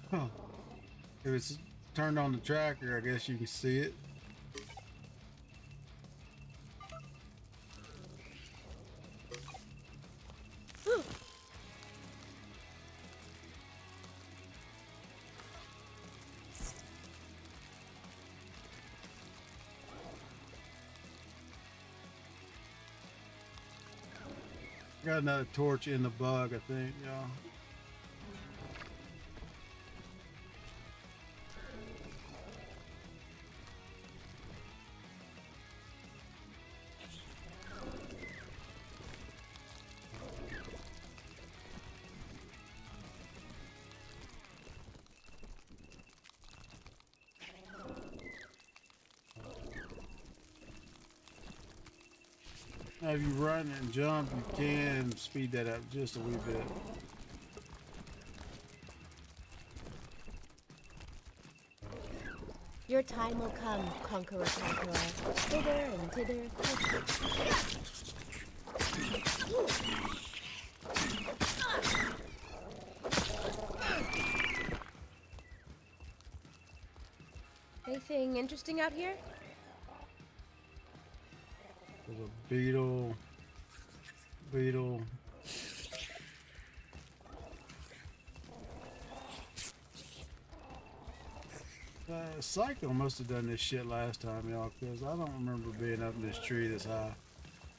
Huh. If it's turned on the tracker, I guess you can see it. Got another torch in the bug, I think, y'all. Now, if you run and jump, you can speed that up just a wee bit. Your time will come, conqueror, conqueror. Hither and thither. Anything interesting out here? There's a beetle. Psycho must have done this shit last time, y'all, because I don't remember being up in this tree this high,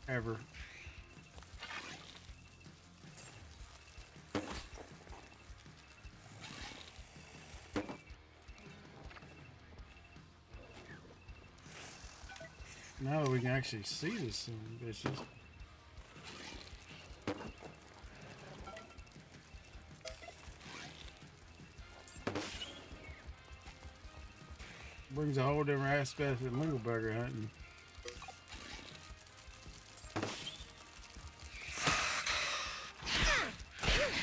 ever. Now we can actually see this son of a bitches. Brings a whole different aspect of Mingleburger hunting.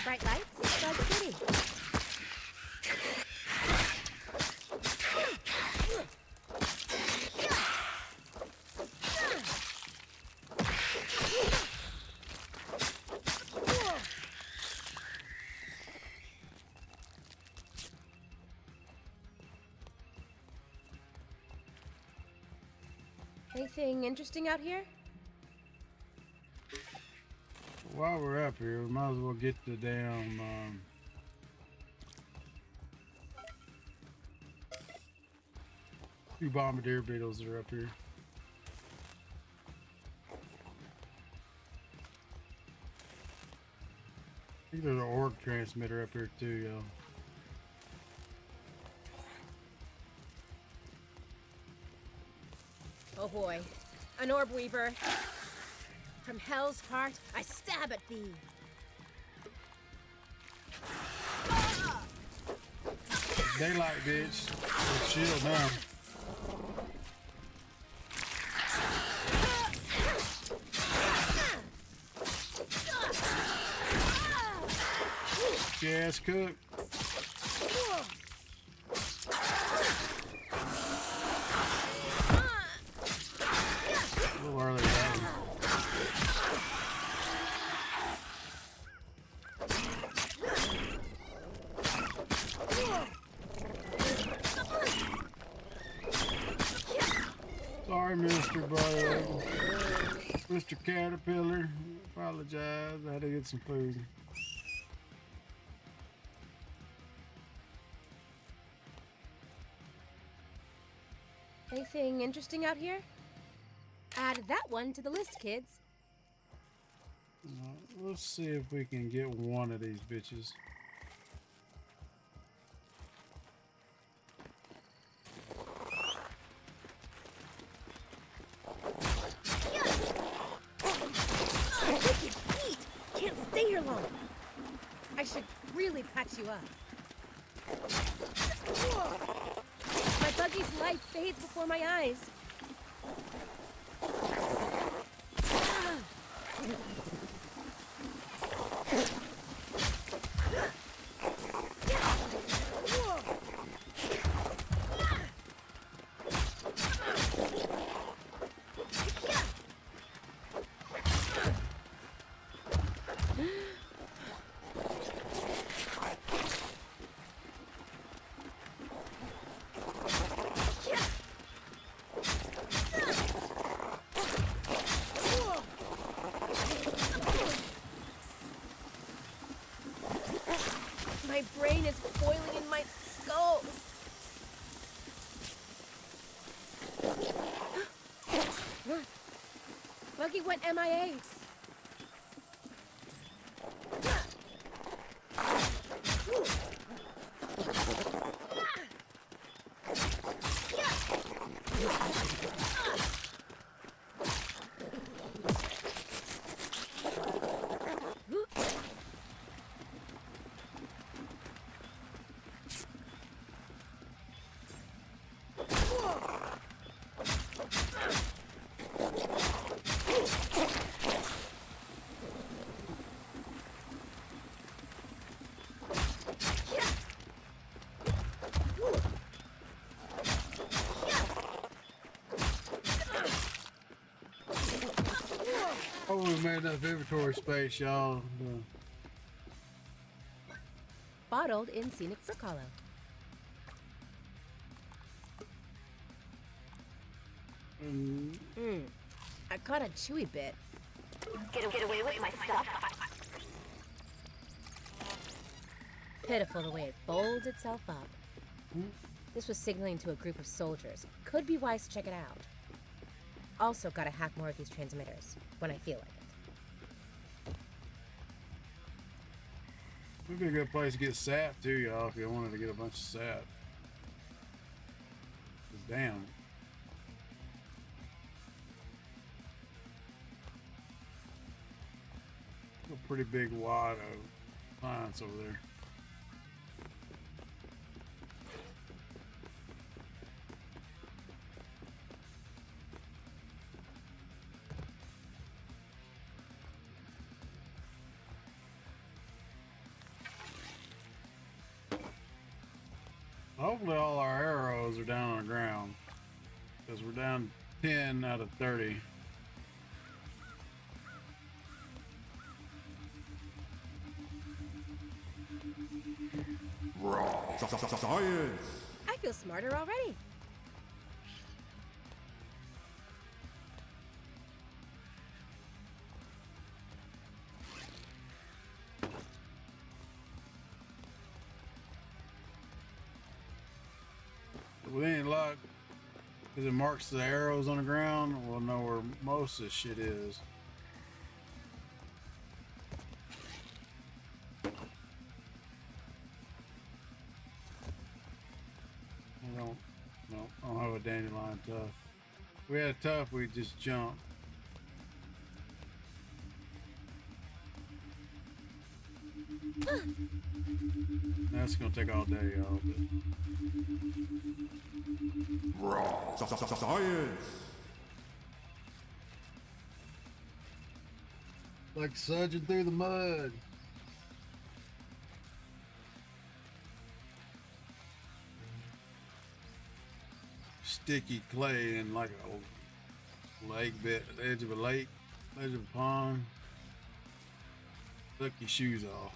Bright lights, Bug City. Anything interesting out here? While we're up here, we might as well get the damn few bombardier beetles that are up here. I think there's an orb transmitter up here too, y'all. Oh boy, an orb weaver. From hell's heart, I stab at thee. Daylight, bitch. With shield now. Yes, cook. A little early, that one. Sorry, Mr. Bug. Mr. Caterpillar. Apologize. I had to get some food. Anything interesting out here? Add that one to the list, kids. Let's see if we can get one of these bitches. Wicked feet! Can't stay here long. I should really patch you up. My buggy's life fades before my eyes. went MIA. Oh, we made enough inventory space, y'all. Bottled in scenic Frick Hollow. I caught a chewy bit. Get away with my stuff. Pitiful the way it folds itself up. This was signaling to a group of soldiers. Could be wise to check it out. Also gotta hack more of these transmitters, when I feel like it. Would be a good place to get sap too, y'all, if you wanted to get a bunch of sap. 'Cause damn. A pretty big wad of plants over there. Hopefully all our arrows are down on the ground, because we're down 10 out of 30. Science! I feel smarter already. With any luck, because it marks the arrows on the ground, we'll know where most of this shit is. I don't have a dandelion tough. If we had a tough, we'd just jump. That's gonna take all day, y'all. Science! Like surging through the mud. Sticky clay in like a lake bed, edge of a lake, edge of a pond. Took your shoes off.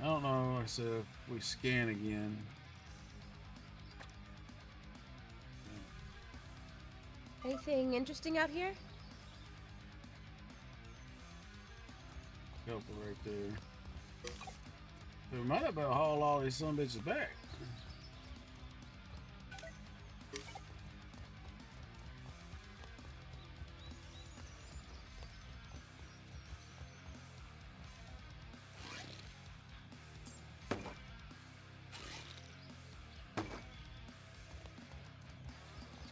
I don't know. Like I said, if we scan again. Anything interesting out here? Couple right there. We might have to haul all these son bitches back.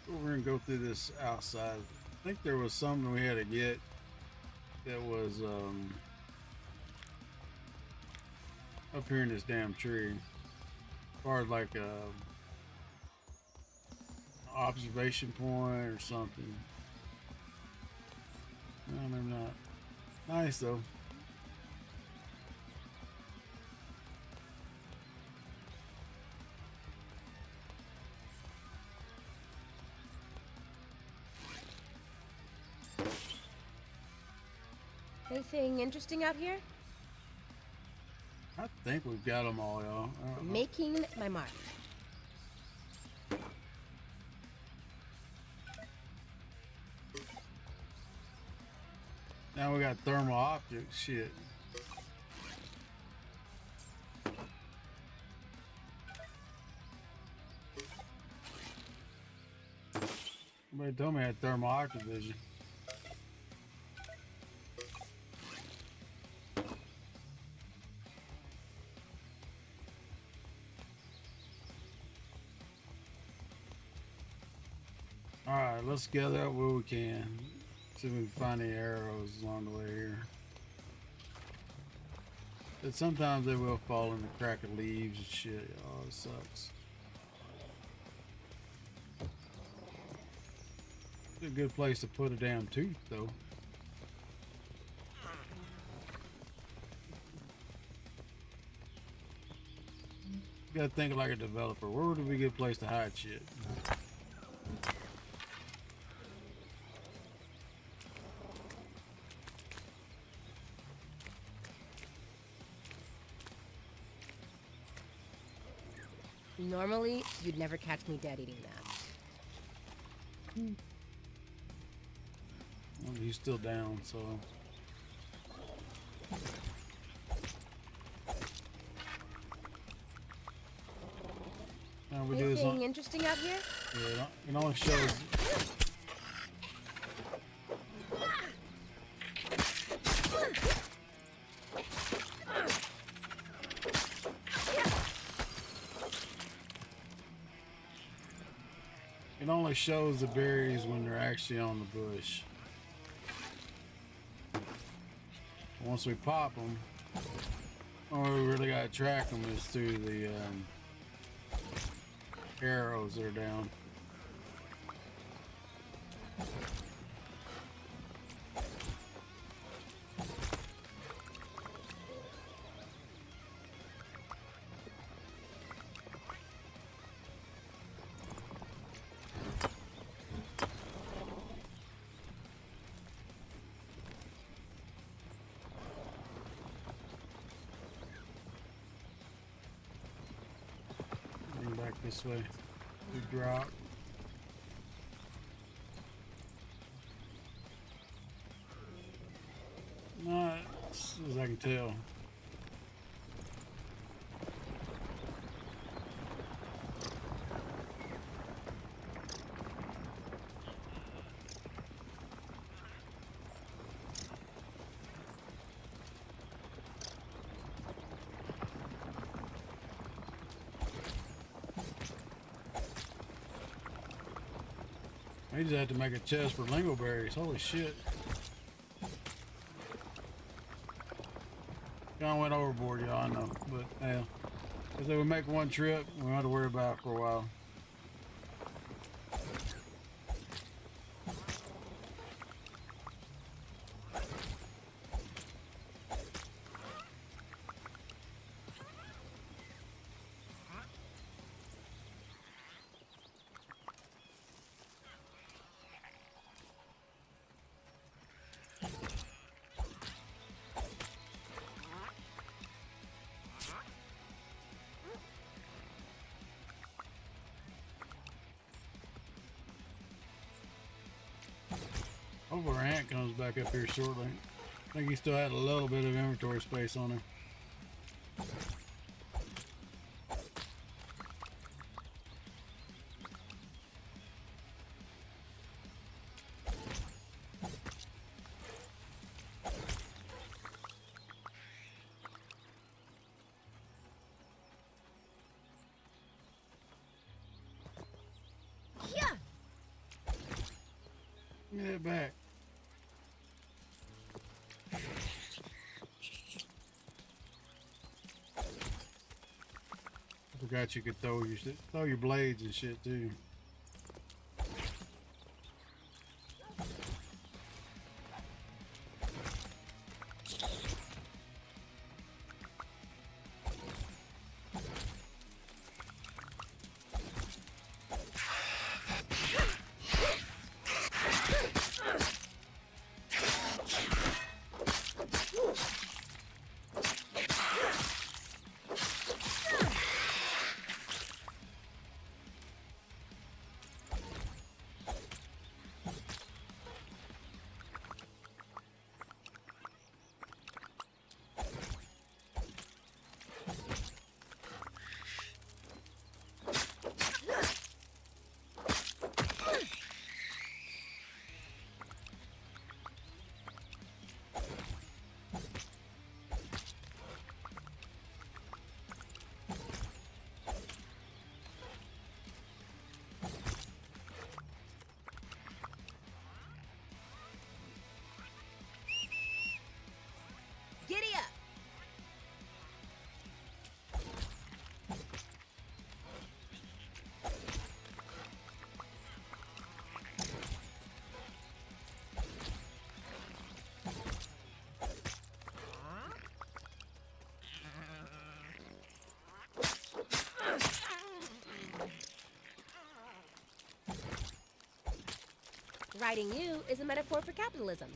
We're gonna go through this outside. I think there was something we had to get that was up here in this damn tree. As far as like a observation point or something. No, maybe not. Nice though. Anything interesting out here? I think we've got them all, y'all. Making my mark. Now we got thermal optics. Shit. Somebody told me I had thermal octavision. Alright, let's gather up what we can. See if we can find any arrows along the way here. But sometimes they will fall in the crack of leaves and shit. Oh, it sucks. It's a good place to put a damn tooth, though. You gotta think like a developer. Where would be a good place to hide shit? Normally, you'd never catch me dead eating that. Well, he's still down, so. Now we do this Anything on. interesting out here? Yeah, it only shows. It only shows the berries when they're actually on the bush. Once we pop them, all we really gotta track them is through the arrows that are down. Back this way. We drop. Not as I can tell. I just had to make a chest for lingoberries. Holy shit. Kinda went overboard, y'all, I know. But, yeah. If they would make one trip, we don't have to worry about it for a while. Hopefully our aunt comes back up here shortly. I think he still had a little bit of inventory space on him. Yeah. Give me that back. I forgot you could throw your blades and shit too. Fighting you is a metaphor for capitalism.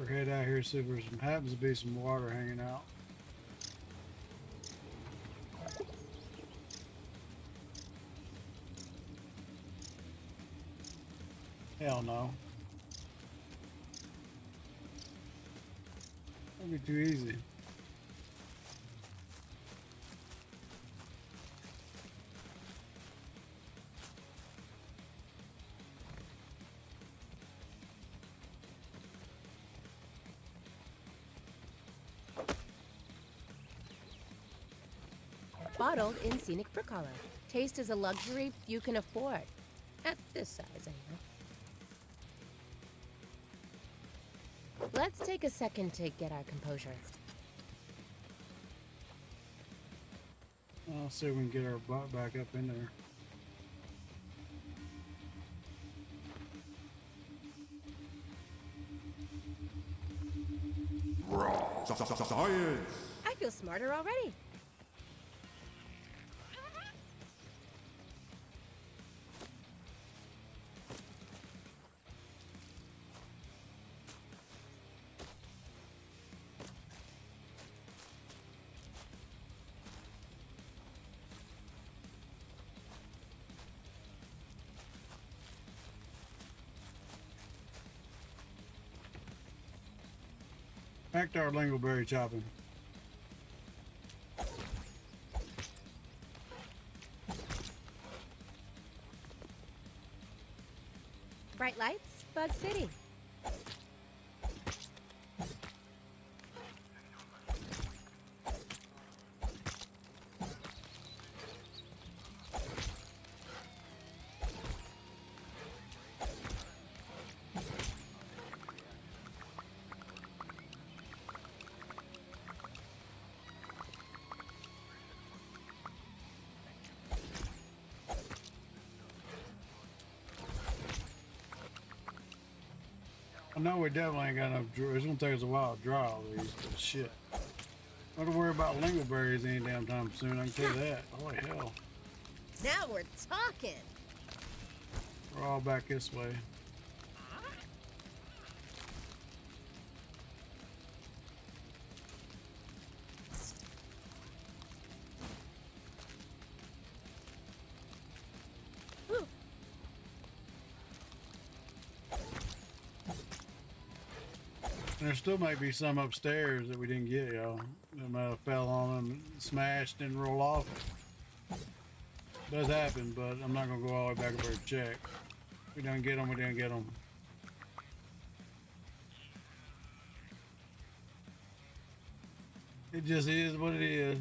Head out here, see if there's happens to be some water hanging out. Hell no. That'd be too easy. Bottled in scenic brook hollow. Taste is a luxury few can afford. At this size, anyway. Let's take a second to get our composure. I'll see if we can get our butt back up in there. Science! I feel smarter already. Back to our lingoberry chopping. Bright lights, Bug City. I know we definitely ain't got enough. It's gonna take us a while to dry all these, but shit. Not to worry about lingoberries any damn time soon. I can tell you that. Holy hell. Now we're talking. We're all back this way. Whew. And there still might be some upstairs that we didn't get, y'all. That might have fell on them, smashed, and roll off. Does happen, but I'm not gonna go all the way back over and check. We didn't get them. We didn't get them. It just is what it is.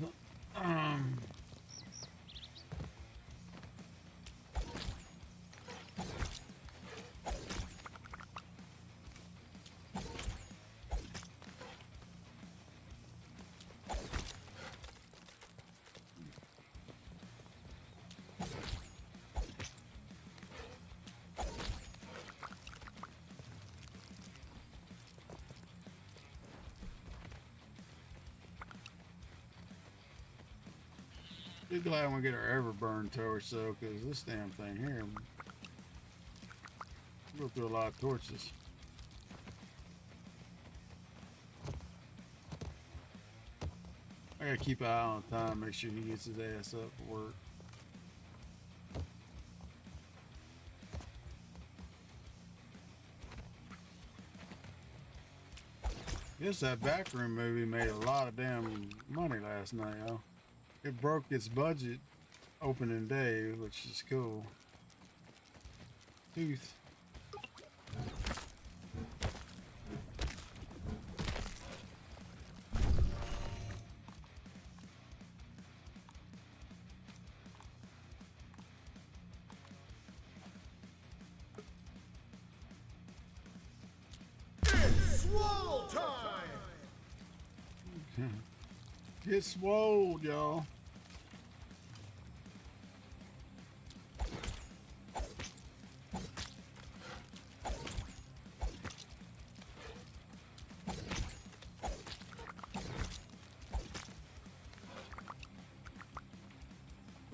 Be glad we get our Everburn torch though, because this damn thing here go through a lot of torches. I gotta keep an eye on time, make sure he gets his ass up for work. Guess that backroom movie made a lot of damn money last night, y'all. It broke its budget opening day, which is cool. Tooth. Swole time! Get swole, y'all.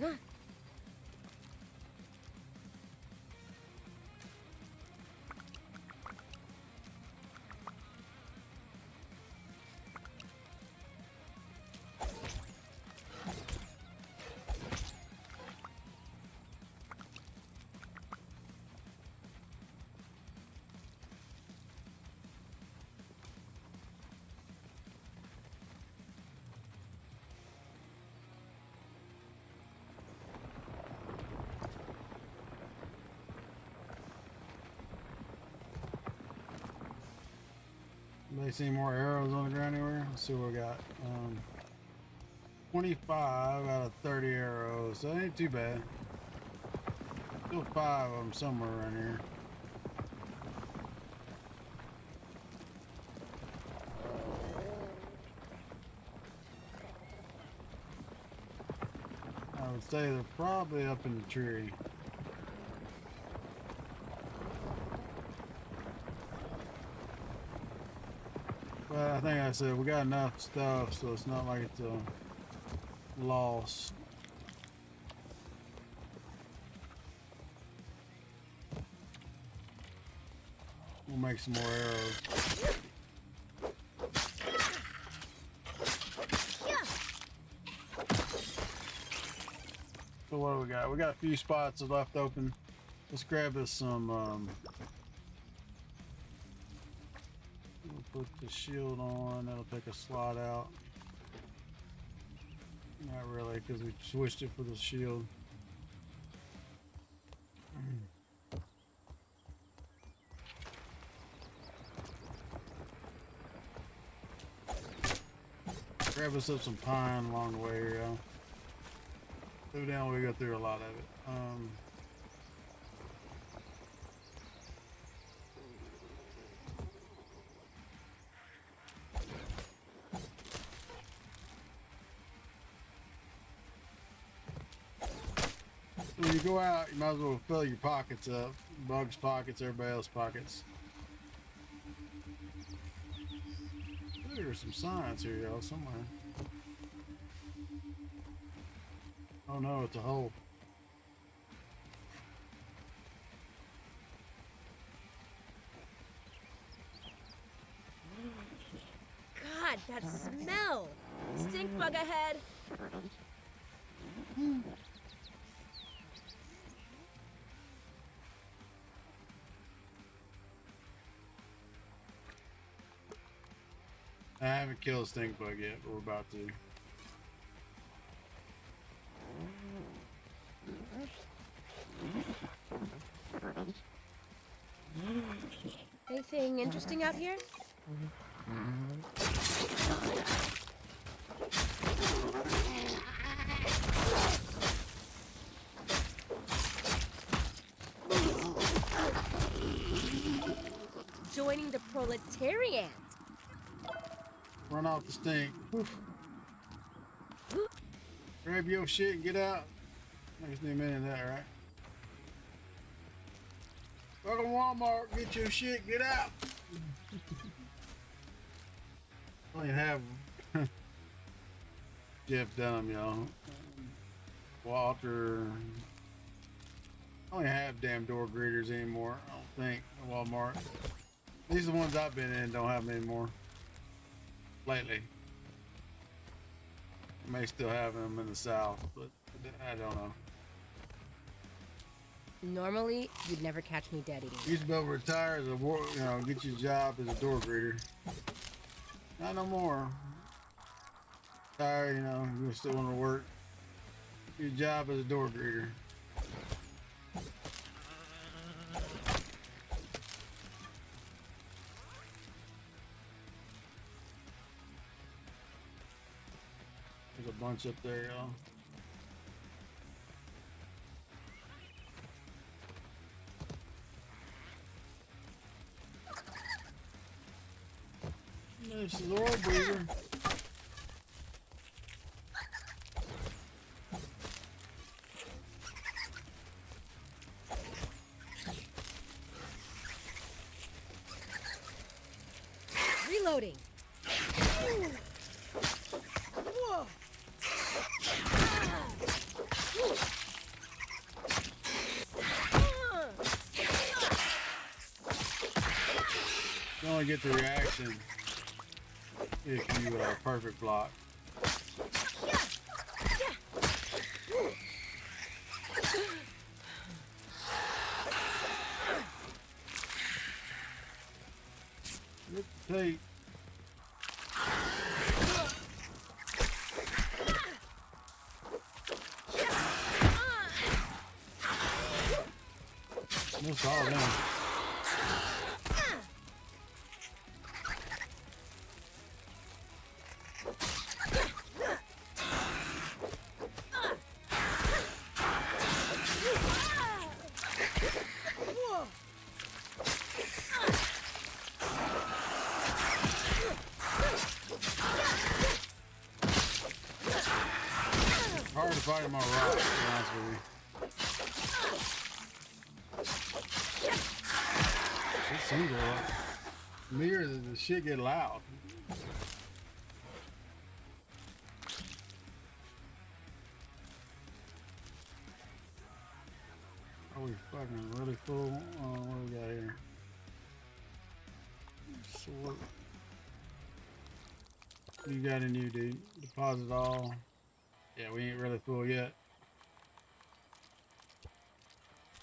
Ah. Anybody see more arrows on the ground anywhere? Let's see what we got. 25 out of 30 arrows. So that ain't too bad. Still 5 of them somewhere around here. I would say they're probably up in the tree. But I think I said we got enough stuff, so it's not like it's a loss. We'll make some more arrows. So what do we got? We got a few spots left open. Let's grab us some. We'll put the shield on. That'll take a slot out. Not really, because we switched it for the shield. Grab us up some pine along the way here, y'all. Evidently, we go through a lot of it. When you go out, you might as well fill your pockets up. Bugs' pockets, everybody else's pockets. There's some signs here, y'all, somewhere. Oh no, it's a hole. God, that smell! Stink bug ahead! I haven't killed a stink bug yet, but we're about to. Anything interesting out here? Joining the proletariat. Run off the stink. Grab your shit and get out. I just need a minute of that, right? Welcome to Walmart. Get your shit. Get out. I only have Jeff Dunham, y'all. Walter. I only have damn door greeters anymore. I don't think at Walmart. These are the ones I've been in. Don't have them anymore. Lately. I may still have them in the South, but I don't know. Normally, you'd never catch me dead eating. You used to be able to retire as a get your job as a door greeter. Not no more. Tired, you still want to work. Your job as a door greeter. There's a bunch up there, y'all. This is oil breather. Reloading. You only get the reaction if you perfect block. Rip the tape. That's all them. Hard to fight him on rock, to be honest with you. It seems like mirror the shit get loud. Are we fucking really full? What do we got here? Sort. You got in you, dude. Deposit all. Yeah, we ain't really full yet.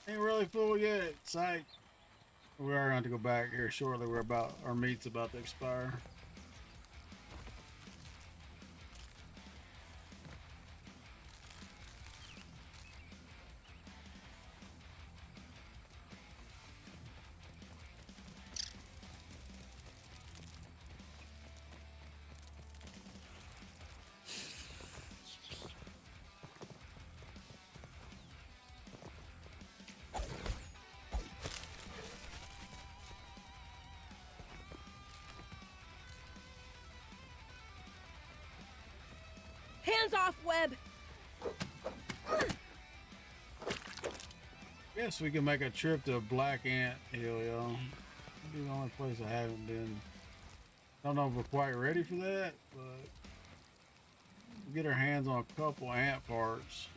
Ain't really full yet. Psych. We are going to go back here shortly. Our meat's about to expire. Hands off, Webb! Guess we can make a trip to Black Ant Hill, y'all. Be the only place I haven't been. Don't know if we're quite ready for that, but we'll get our hands on a couple ant parts.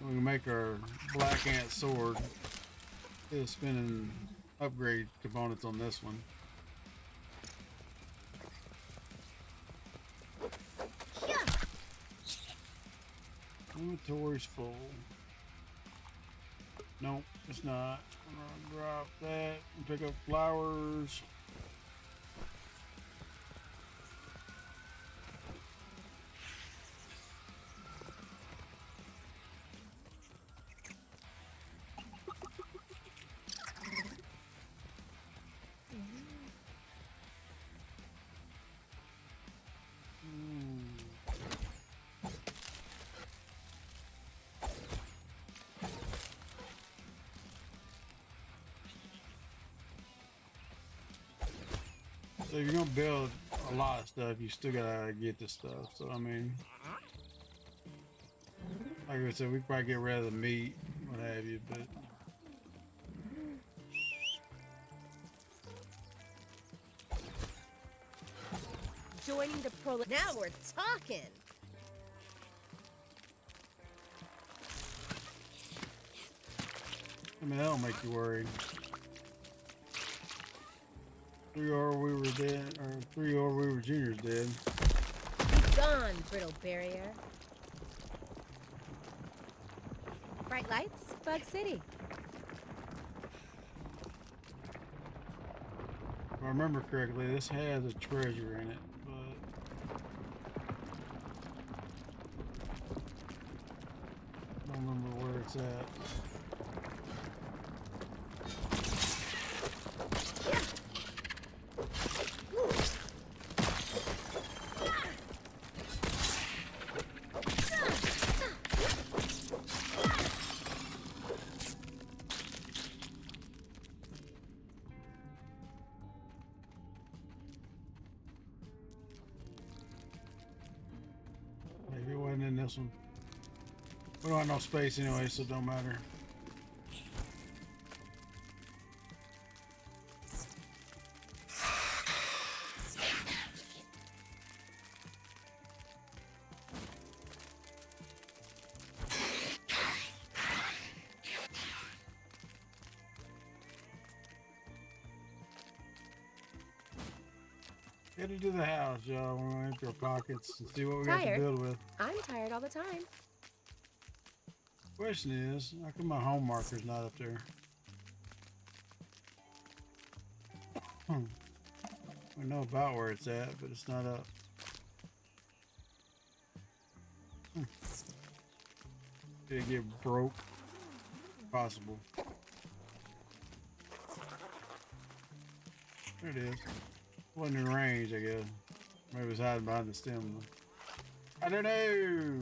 We can make our Black Ant sword. Still spending upgrade components on this one. Inventory's full. Nope, it's not. I'm gonna drop that and pick up flowers. So if you're gonna build a lot of stuff, you still gotta get the stuff. So I mean, like I said, we probably get rid of the meat, what have you, but Joining the Now we're talking! I mean, that'll make you worried. 3R we were dead, or 3R we were juniors dead. Be gone, brittle barrier. Bright lights, Bug City. If I remember correctly, this has a treasure in it, but I don't remember where it's at. this one. We don't have no space anyway, so it don't matter. Headed to the house, y'all. We're gonna empty our pockets and see what we got to Tired? build with. I'm tired all the time. Question is, how come my home marker's not up there? We know about where it's at, but it's not up. Did it get broke? Possible. There it is. Wasn't in range, I guess. Maybe it was hiding behind the stem. I don't know.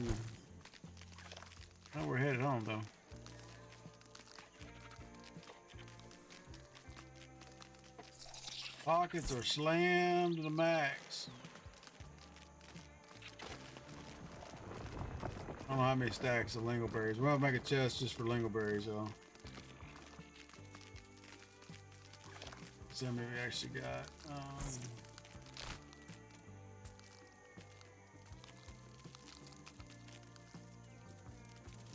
Now we're headed home, though. Pockets are slammed to the max. I don't know how many stacks of lingoberries. We'll make a chest just for lingoberries, though. See how many we actually got.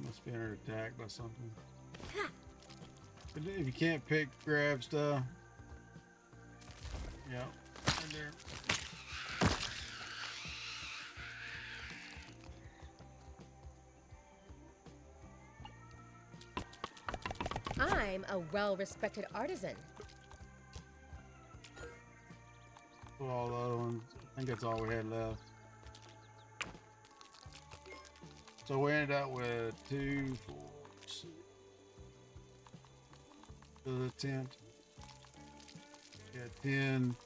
Must be under attack by something. But if you can't grab stuff. Yep, right there. I'm a well-respected artisan. Pull all the other ones. I think that's all we had left. So we ended up with 2, 4, 6. To the tent. Yeah, 10,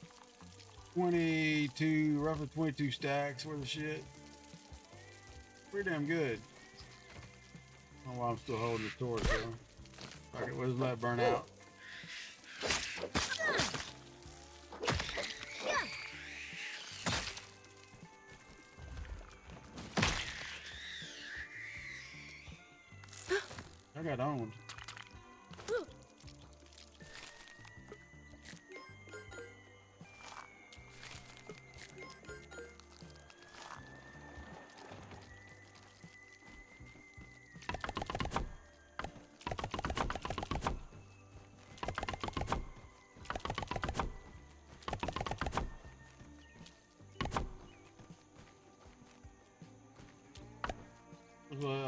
22, roughly 22 stacks worth of shit. Pretty damn good. I don't know why I'm still holding the torch though. Fuck it, we'll just let it burn out. I got owned.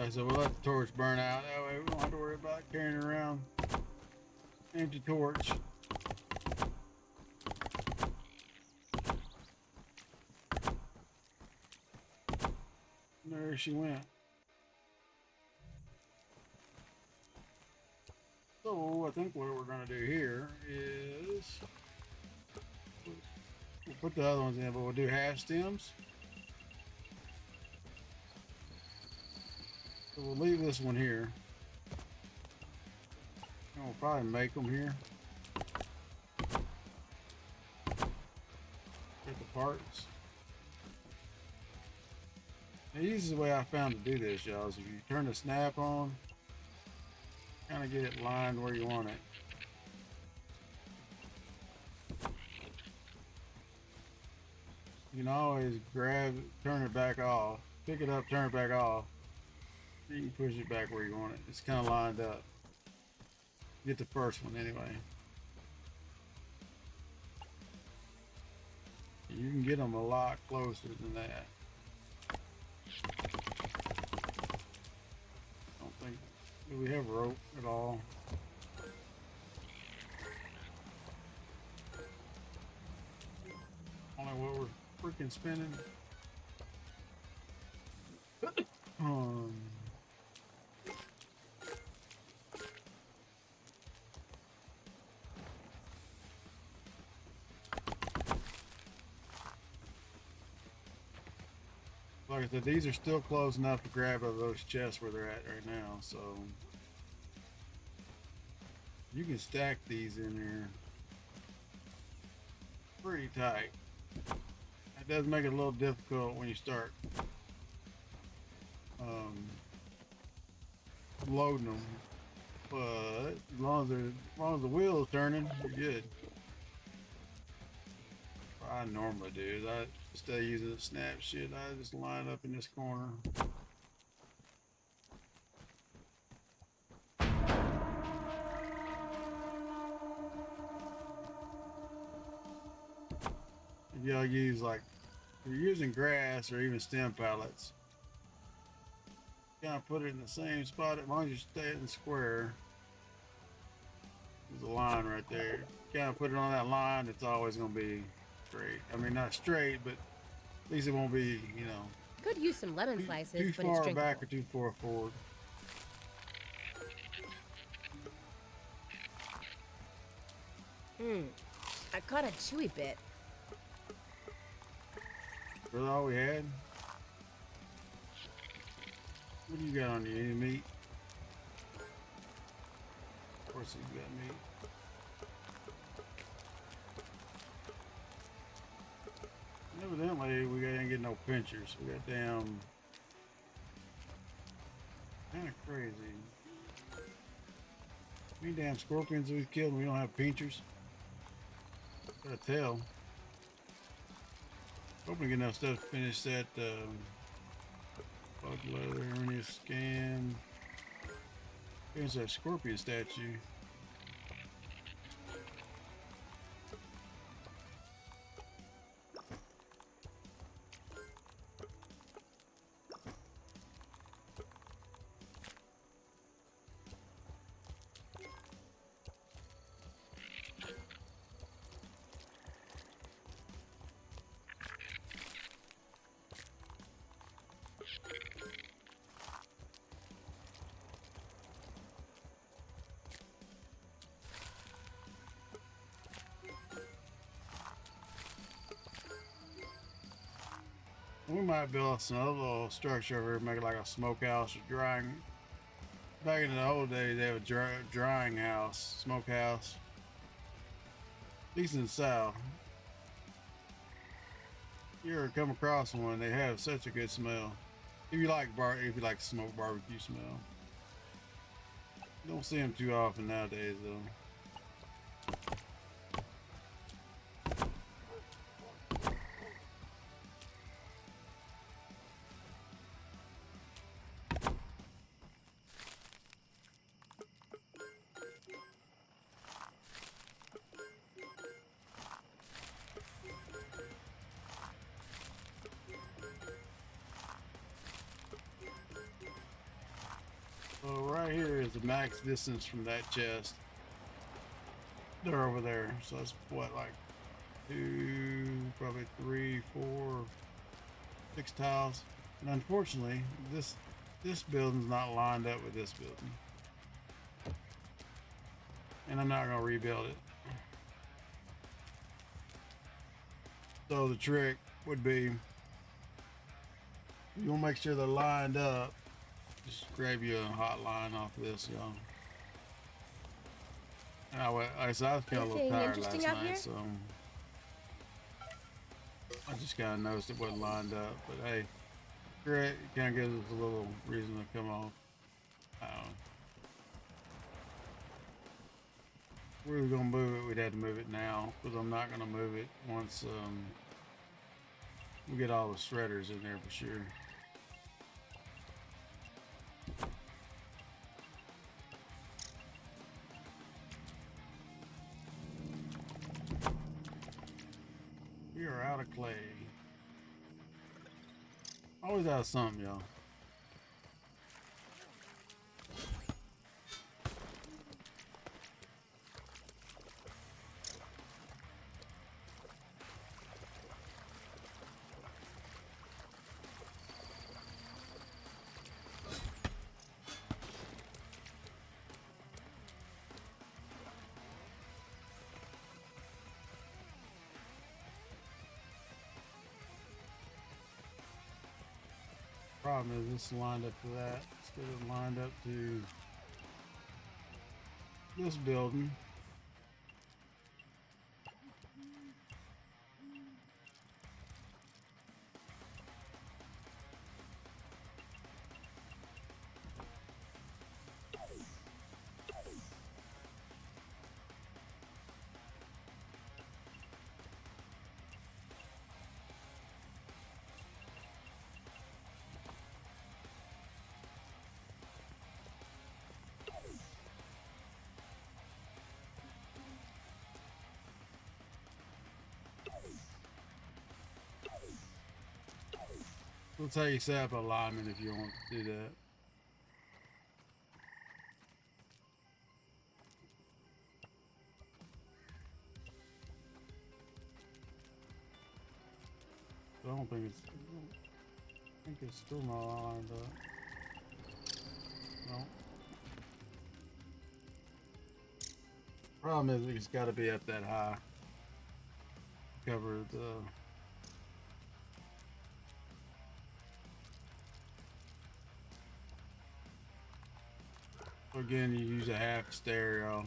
So we'll let the torch burn out. That way we don't have to worry about carrying around empty torch. There she went. So I think what we're gonna do here is we'll put the other ones in, but we'll do half stems. So we'll leave this one here. And we'll probably make them here. Get the parts. The easiest way I found to do this, y'all, is if you turn the snap on, kind of get it lined where you want it. You can always grab it, turn it back off, pick it up, turn it back off. You can push it back where you want it. It's kind of lined up. Get the first one anyway. You can get them a lot closer than that. I don't think, do we have rope at all? Only what we're freaking spinning. Like I said, these are still close enough to grab out of those chests where they're at right now, so you can stack these in there pretty tight. That does make it a little difficult when you start loading them. But as long as the wheel is turning, you're good. What I normally do is instead of using the snap shit, I just line up in this corner. You gotta use, like, if you're using grass or even stem pallets, you gotta put it in the same spot as long as you stay in the square. There's a line right there. You gotta put it on that line, it's always gonna be straight. I mean, not straight, but at least it won't be, you know, Could use some lemon slices, too but it's far drinkable. back or too far forward. I caught a chewy bit. That's all we had. What do you got on you? Any meat? Of course he's got meat. Evidently, we didn't get no pinchers. We got damn... kind of crazy. Any damn scorpions we've killed and we don't have pinchers? Gotta tell. Hoping to get enough stuff to finish that bug leather, hernia scan. Finish that scorpion statue. We might build us another little structure over here, make it like a smokehouse or drying. Back in the old days, they have a drying house, smokehouse. At least in the South. You ever come across one? They have such a good smell. If you like smoked barbecue smell. You don't see them too often nowadays, though. So right here is the max distance from that chest. They're over there. So that's what, like 2, probably 3, 4, 6 tiles. And unfortunately, this building's not lined up with this building. And I'm not gonna rebuild it. So the trick would be, you wanna make sure they're lined up. Just grab you a hot line off this, y'all. I was feeling a little Anything tired interesting last out night, here? so I just kind of noticed it wasn't lined up. But hey, great, it kind of gives us a little reason to come off. If we were gonna move it, we'd have to move it now, because I'm not gonna move it once we get all the shredders in there for sure. We are out of clay. Always out of something, y'all. Problem is this lined up to that instead of lined up to this building. We'll take you set up alignment if you want to do that. I don't think it's. I think it's still not lined up. No. Problem is, it's got to be up that high. Cover the. Again, you use a half stereo.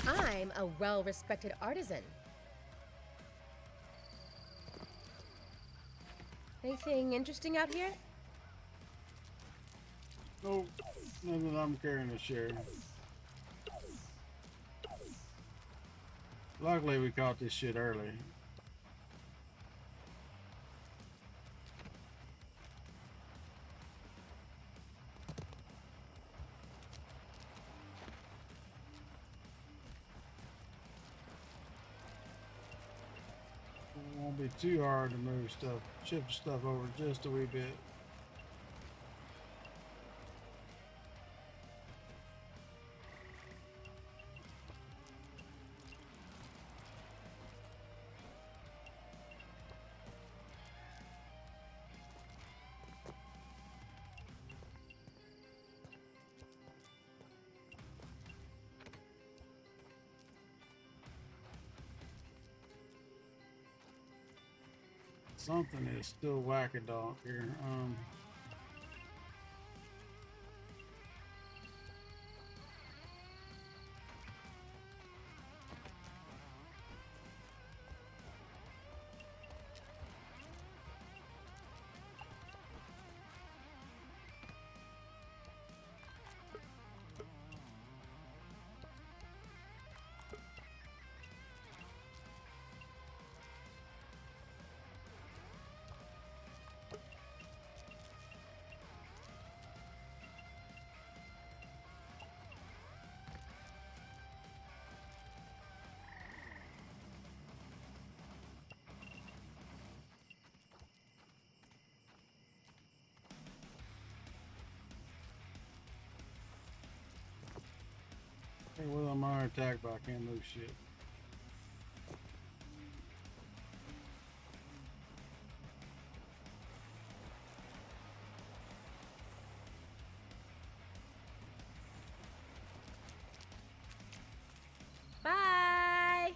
I'm a well-respected artisan. Anything interesting out here? Nope, nothing I'm carrying to share. Luckily, we caught this shit early. It won't be too hard to move stuff, shift stuff over just a wee bit. Something is still whack-a-donk here. Hey, well, I'm under attack, but I can't move shit. Bye!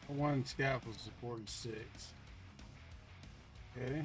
One scaffold supported 6. Okay.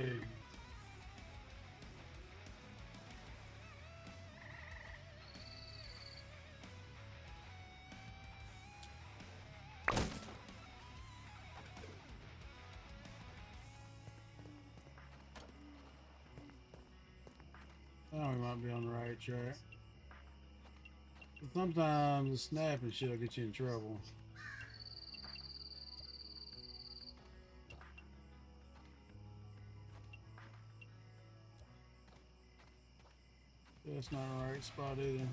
way. Oh, we might be on the right track. But sometimes the snapping shit will get you in trouble. That's not the right spot either.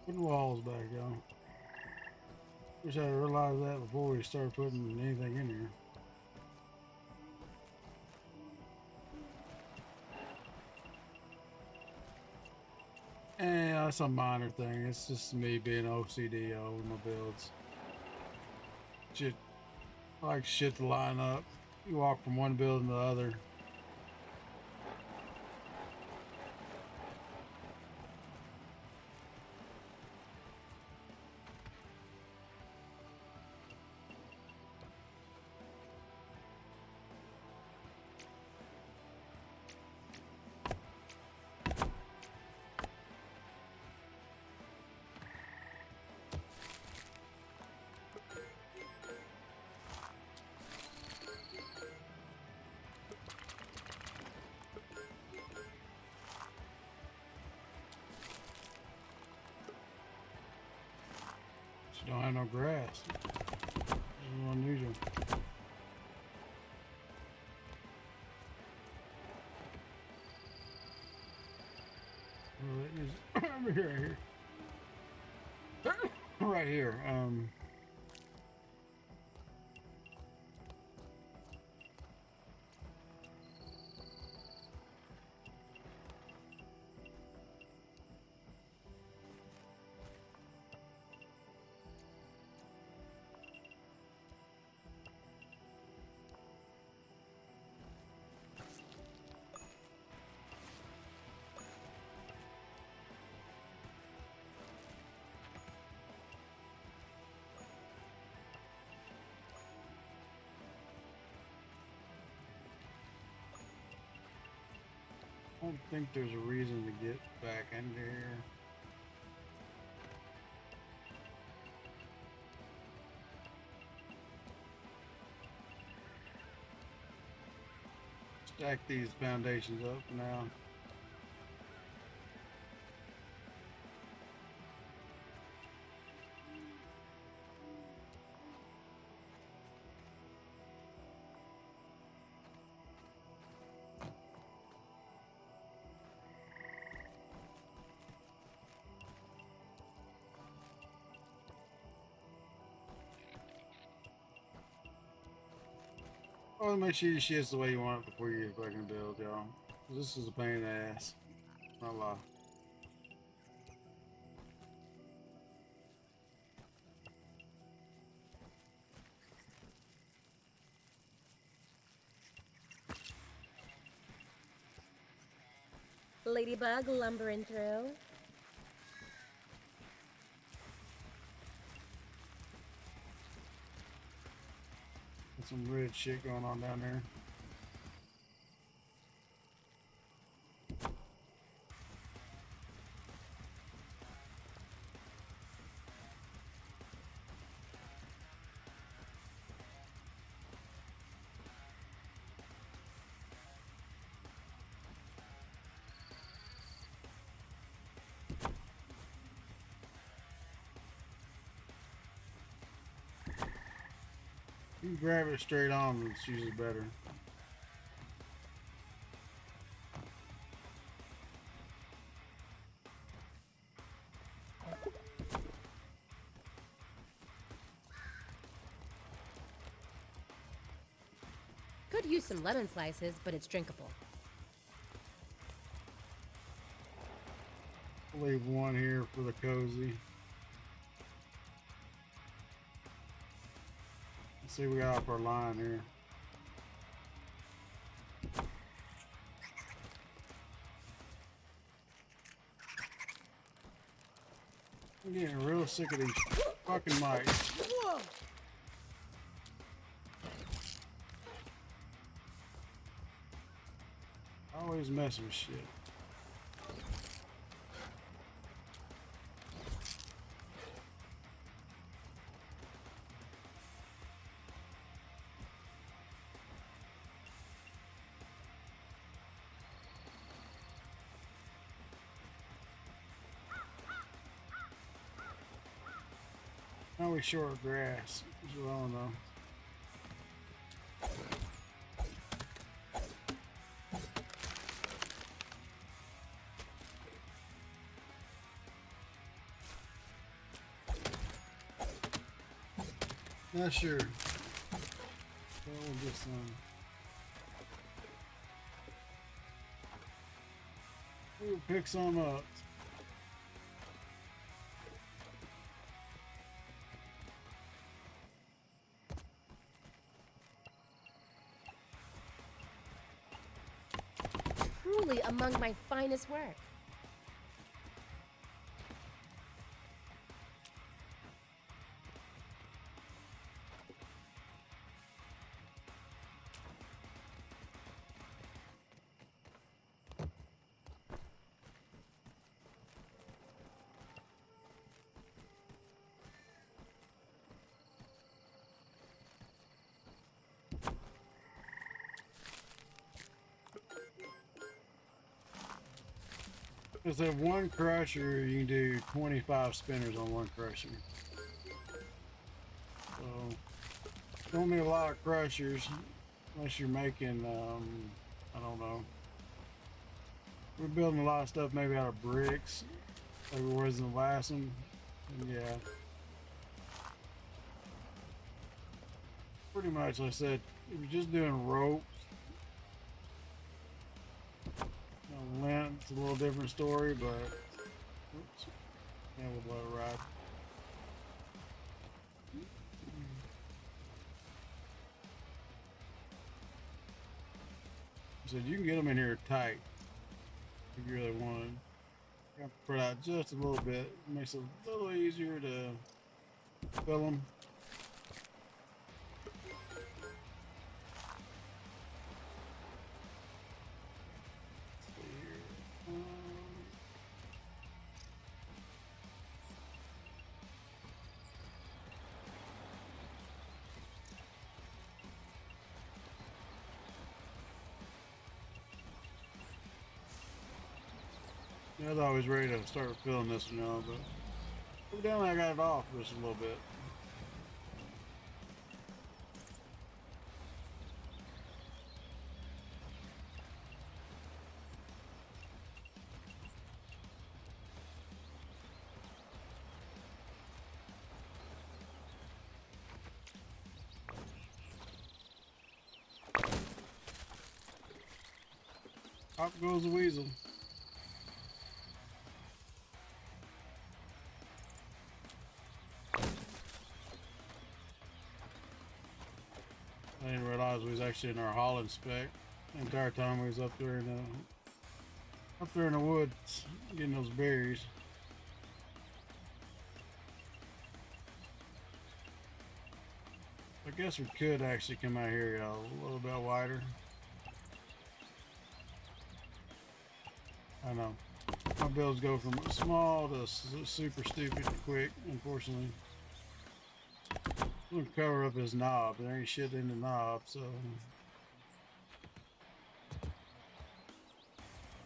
Put the walls back, y'all. Wish I'd realized that before we started putting anything in here. Yeah, that's a minor thing. It's just me being OCD with my builds. Shit, I like shit to line up. You walk from one building to the other. Don't have no grass. It's unusual. Well, it is over here, right here. I don't think there's a reason to get back into here. Stack these foundations up now. Oh, make sure your shit's the way you want it before you get back in the build, y'all. This is a pain in the ass. Not a lie. Ladybug lumbering through. There's some red shit going on down there. You can grab it straight on, it's usually better. Could use some lemon slices, but it's drinkable. Leave one here for the cozy. Let's see, we got off our line here. I'm getting real sick of these fucking mics. Always mess with shit. Now we short grass. Is what I don't know. Not sure. We'll get some. We'll pick some up. Truly among my finest work. Because at one crusher, you can do 25 spinners on one crusher. So, don't need a lot of crushers unless you're making, I don't know. We're building a lot of stuff maybe out of bricks, like we was in the last one. And yeah. Pretty much, like I said, if you're just doing ropes, lint, it's a little different story, but oops, yeah, we'll let it ride. So you can get them in here tight if you really want to. You have to put out just a little bit. It makes it a little easier to fill them. I was always ready to start filling this one out, but evidently I got it off just a little bit. Up goes the weasel. I didn't realize we was actually in our Holland spec the entire time we was up there in Up there in the woods, getting those berries. I guess we could actually come out here, y'all, a little bit wider. I know. My builds go from small to super stupid quick, unfortunately. I'm gonna cover up his knob. There ain't shit in the knob, so.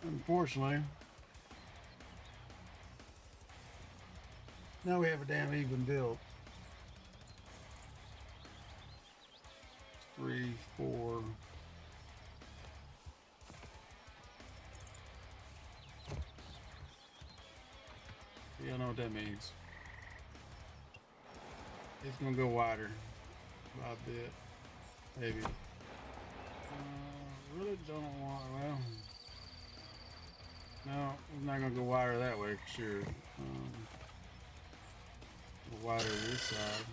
Unfortunately. Now we have a damn even build. 3, 4. You know what that means. It's gonna go wider by a bit, maybe. Really don't want, well, no, it's not gonna go wider that way for sure. Go wider this side.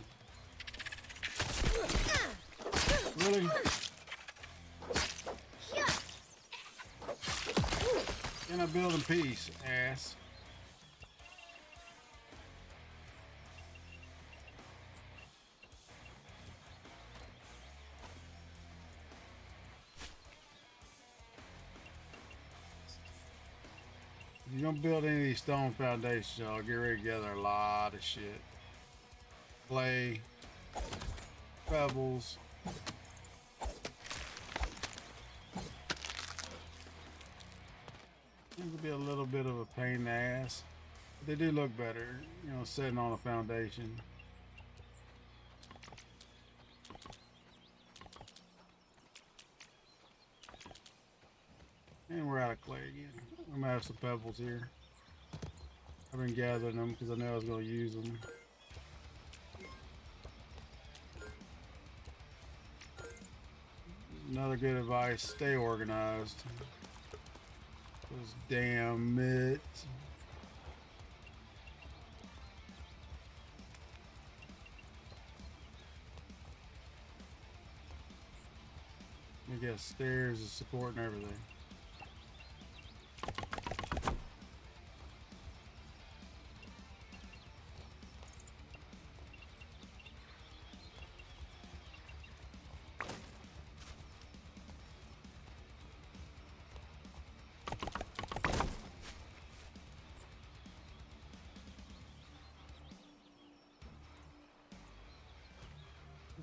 Really? Can I build in peace, ass? If you're gonna build any of these stone foundations, y'all get ready to gather a lot of shit. Clay, pebbles. Seems to be a little bit of a pain in the ass. But they do look better, you know, sitting on a foundation. And we're out of clay again. I'm gonna have some pebbles here. I've been gathering them because I know I was gonna use them. Another good advice, stay organized. Those damn mitts. We got stairs and support and everything.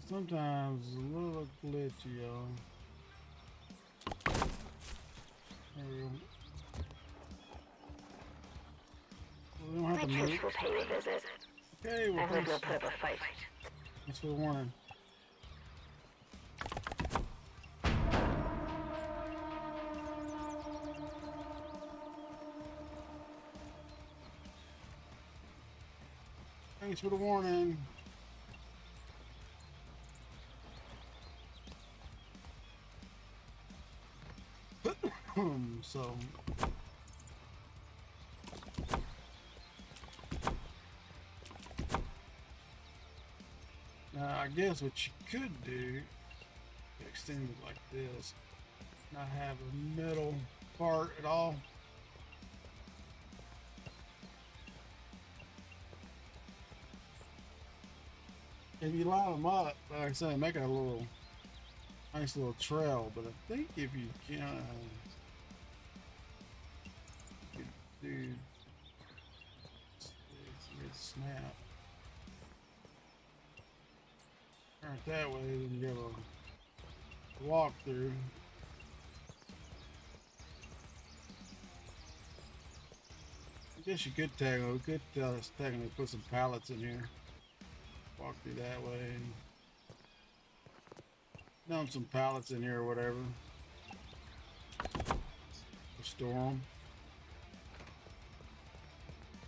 Sometimes a little glitchy, y'all. There we go. We don't have to My move. troops will pay you a visit. Okay, well, I hope thanks. you'll put up a fight. Thanks for the warning. Thanks for the warning. So now I guess what you could do, extend it like this, not have a middle part at all. If you line them up, like I say, make it a little nice little trail. But I think if you can, do snap. Turn it that way, then you have a walk through. I guess you could technically put some pallets in here. Walk through that way. Dump some pallets in here or whatever. Store them.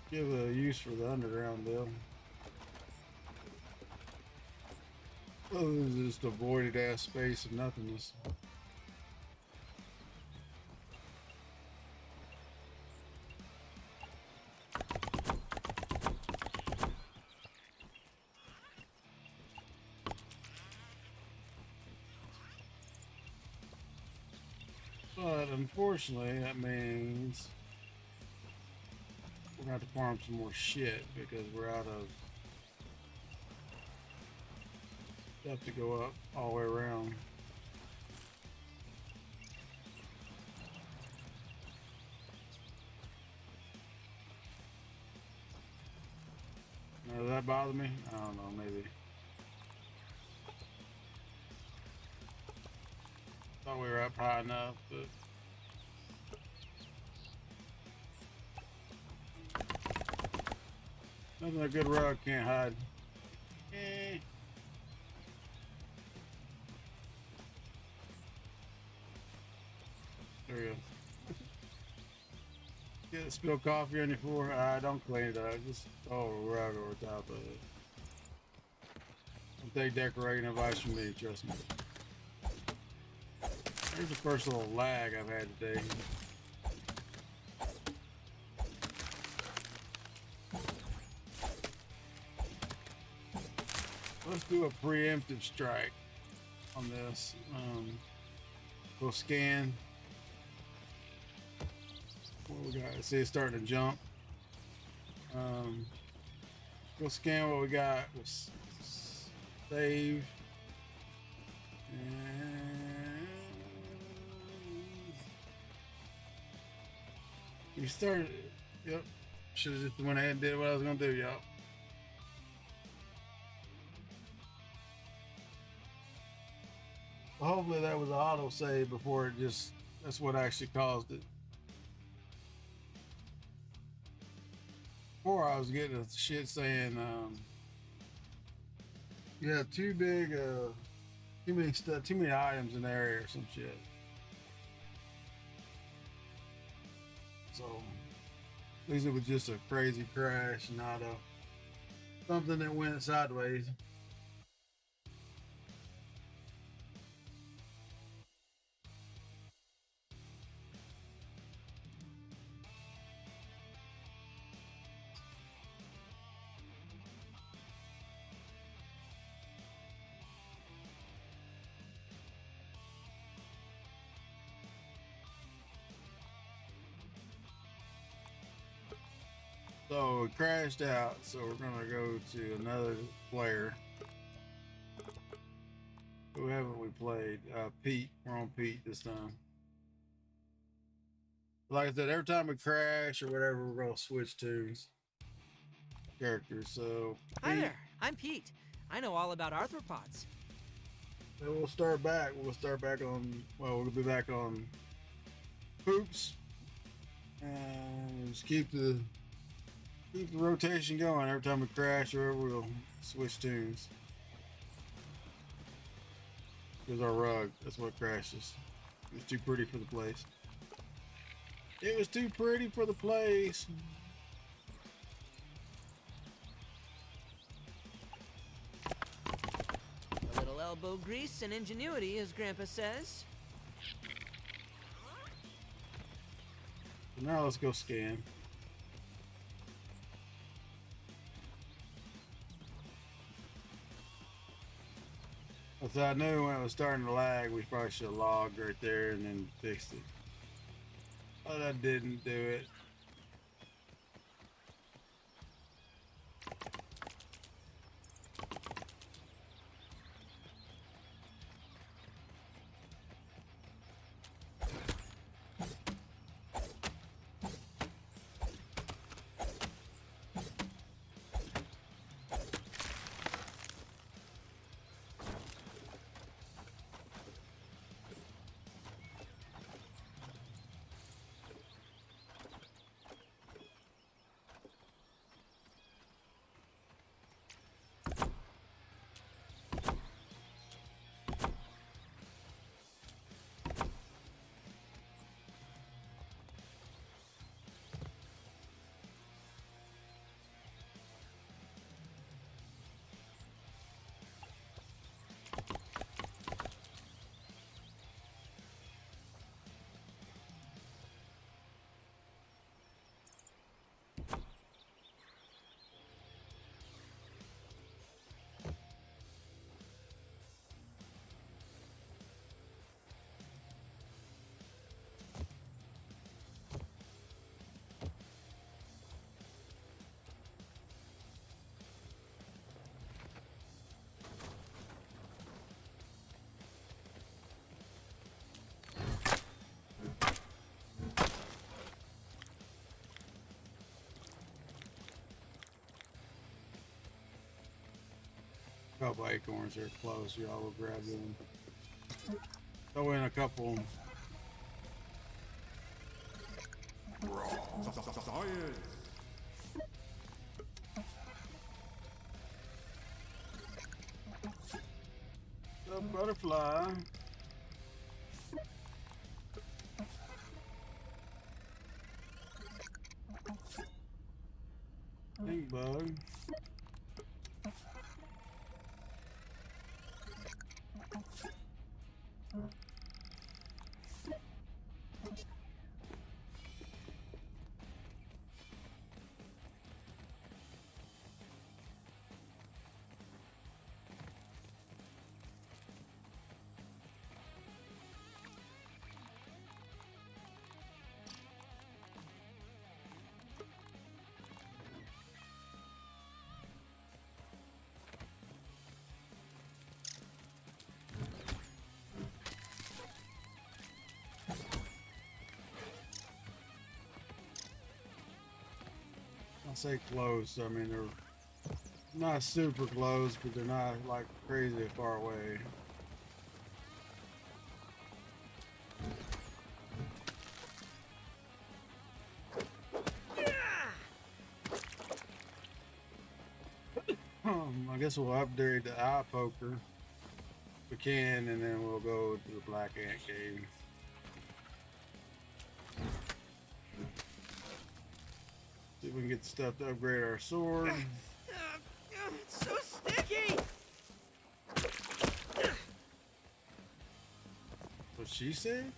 Give a use for the underground bill. Oh, this is just a voided ass space of nothingness. But unfortunately, that means we're gonna have to farm some more shit because we're out of stuff to go up all the way around. Now, does that bother me? I don't know, maybe. Thought we were up high enough, but nothing a good rug can't hide. Eh. There we go. Get spill coffee on your floor. Don't clean it up. Just throw a rug over top of it. Don't take decorating advice from me, trust me. Here's the first little lag I've had today. Let's do a preemptive strike on this. Go scan. What we got? See, it's starting to jump. Go scan what we got. We'll save. And you started. Yep. Should have just went ahead and did what I was gonna do, y'all. Hopefully that was an auto save before it just. That's what actually caused it. Before I was getting a shit saying, you have too big, too many stuff, too many items in the area or some shit. So, at least it was just a crazy crash, not something that went sideways. So it crashed out, so we're gonna go to another player. Who haven't we played? Pete. We're on Pete this time. Like I said, every time we crash or whatever, we're gonna switch to characters. So Hi Pete, there, I'm Pete. I know all about arthropods. and we'll start back. We'll start back on. Well, we'll be back on Poops, and just keep the rotation going. Every time we crash or whatever, we'll switch tunes. Here's our rug. That's what crashes. It was too pretty for the place. It was too pretty for the place. A little elbow grease and ingenuity, as Grandpa says. So now let's go scan. As I knew when it was starting to lag, we probably should have logged right there and then fixed it. But I didn't do it. couple acorns here close. Y'all will grab them. Throw in a couple. Science. The butterfly. Pink bug. I say close. I mean, they're not super close, but they're not like crazy far away. I guess we'll upgrade the eye poker if we can, and then we'll go to the black ant cave. See if we can get the stuff to upgrade our sword. It's so sticky! What she said?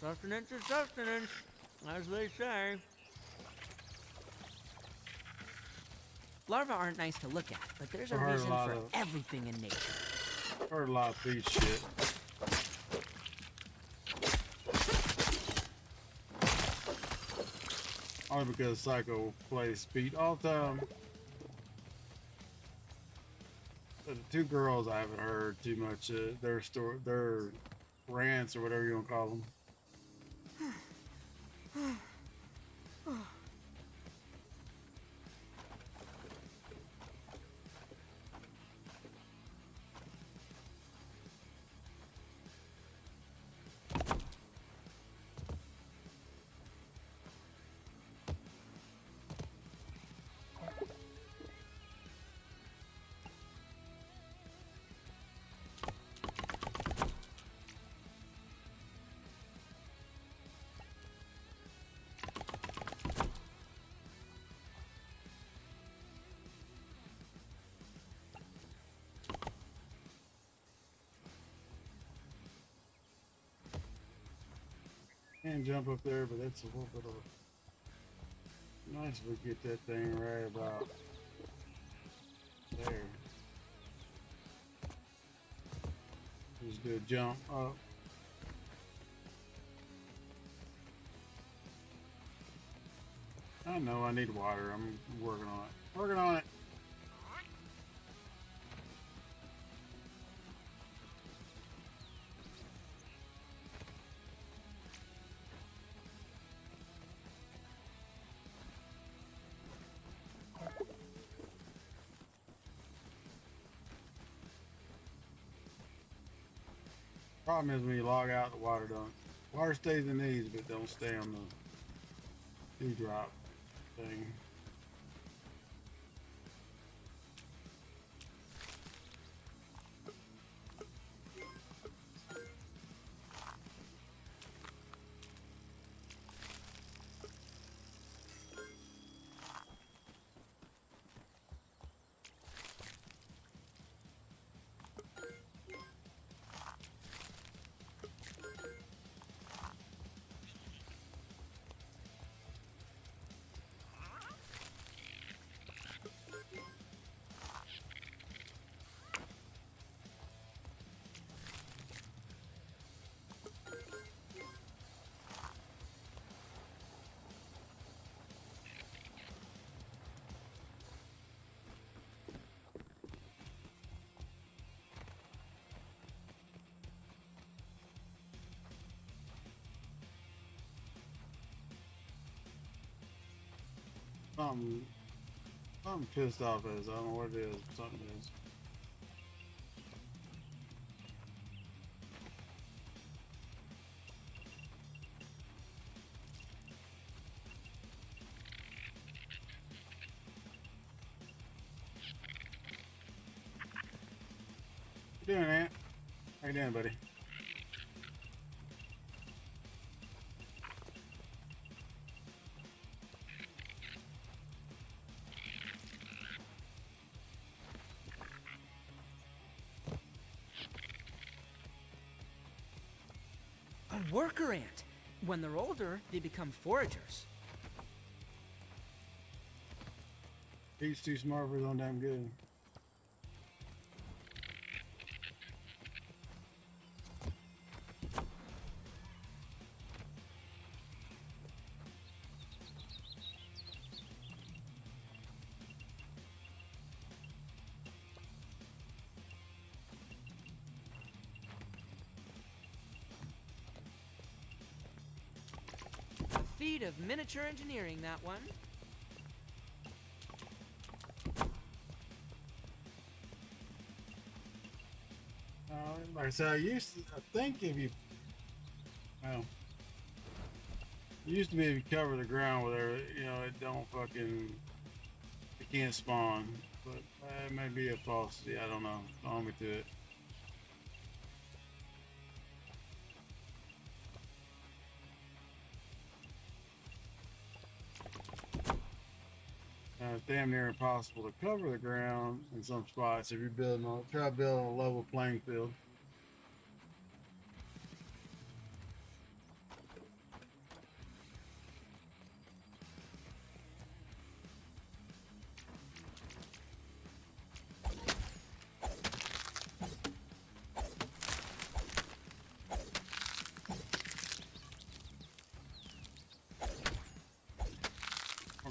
Sustenance is sustenance, as they say. Larvae aren't nice to look at, but there's a I heard a reason lot for of- everything in nature. Heard a lot of thief shit. Only because Psycho plays speed all the time. But the two girls I haven't heard too much their rants or whatever you want to call them. Can't jump up there, but that's a little bit of nice if we get that thing right about there. Just do a jump up. I know I need water. I'm working on it. Working on it. Problem is when you log out, the water don't. Water stays in these, but don't stay on the dewdrop thing. Something, something pissed off at us. I don't know what it is. Something is. What you doing, Ant? How you doing, buddy? A worker ant. When they're older, they become foragers. He's too smart for his own damn good. A feat of miniature engineering, that one. Like I said, I think if you, well, it used to be if you cover the ground with it, you know, it don't fucking, it can't spawn. But it may be a falsity, I don't know. Don't hold me to it. It's damn near impossible to cover the ground in some spots if you're building on, try building a level playing field.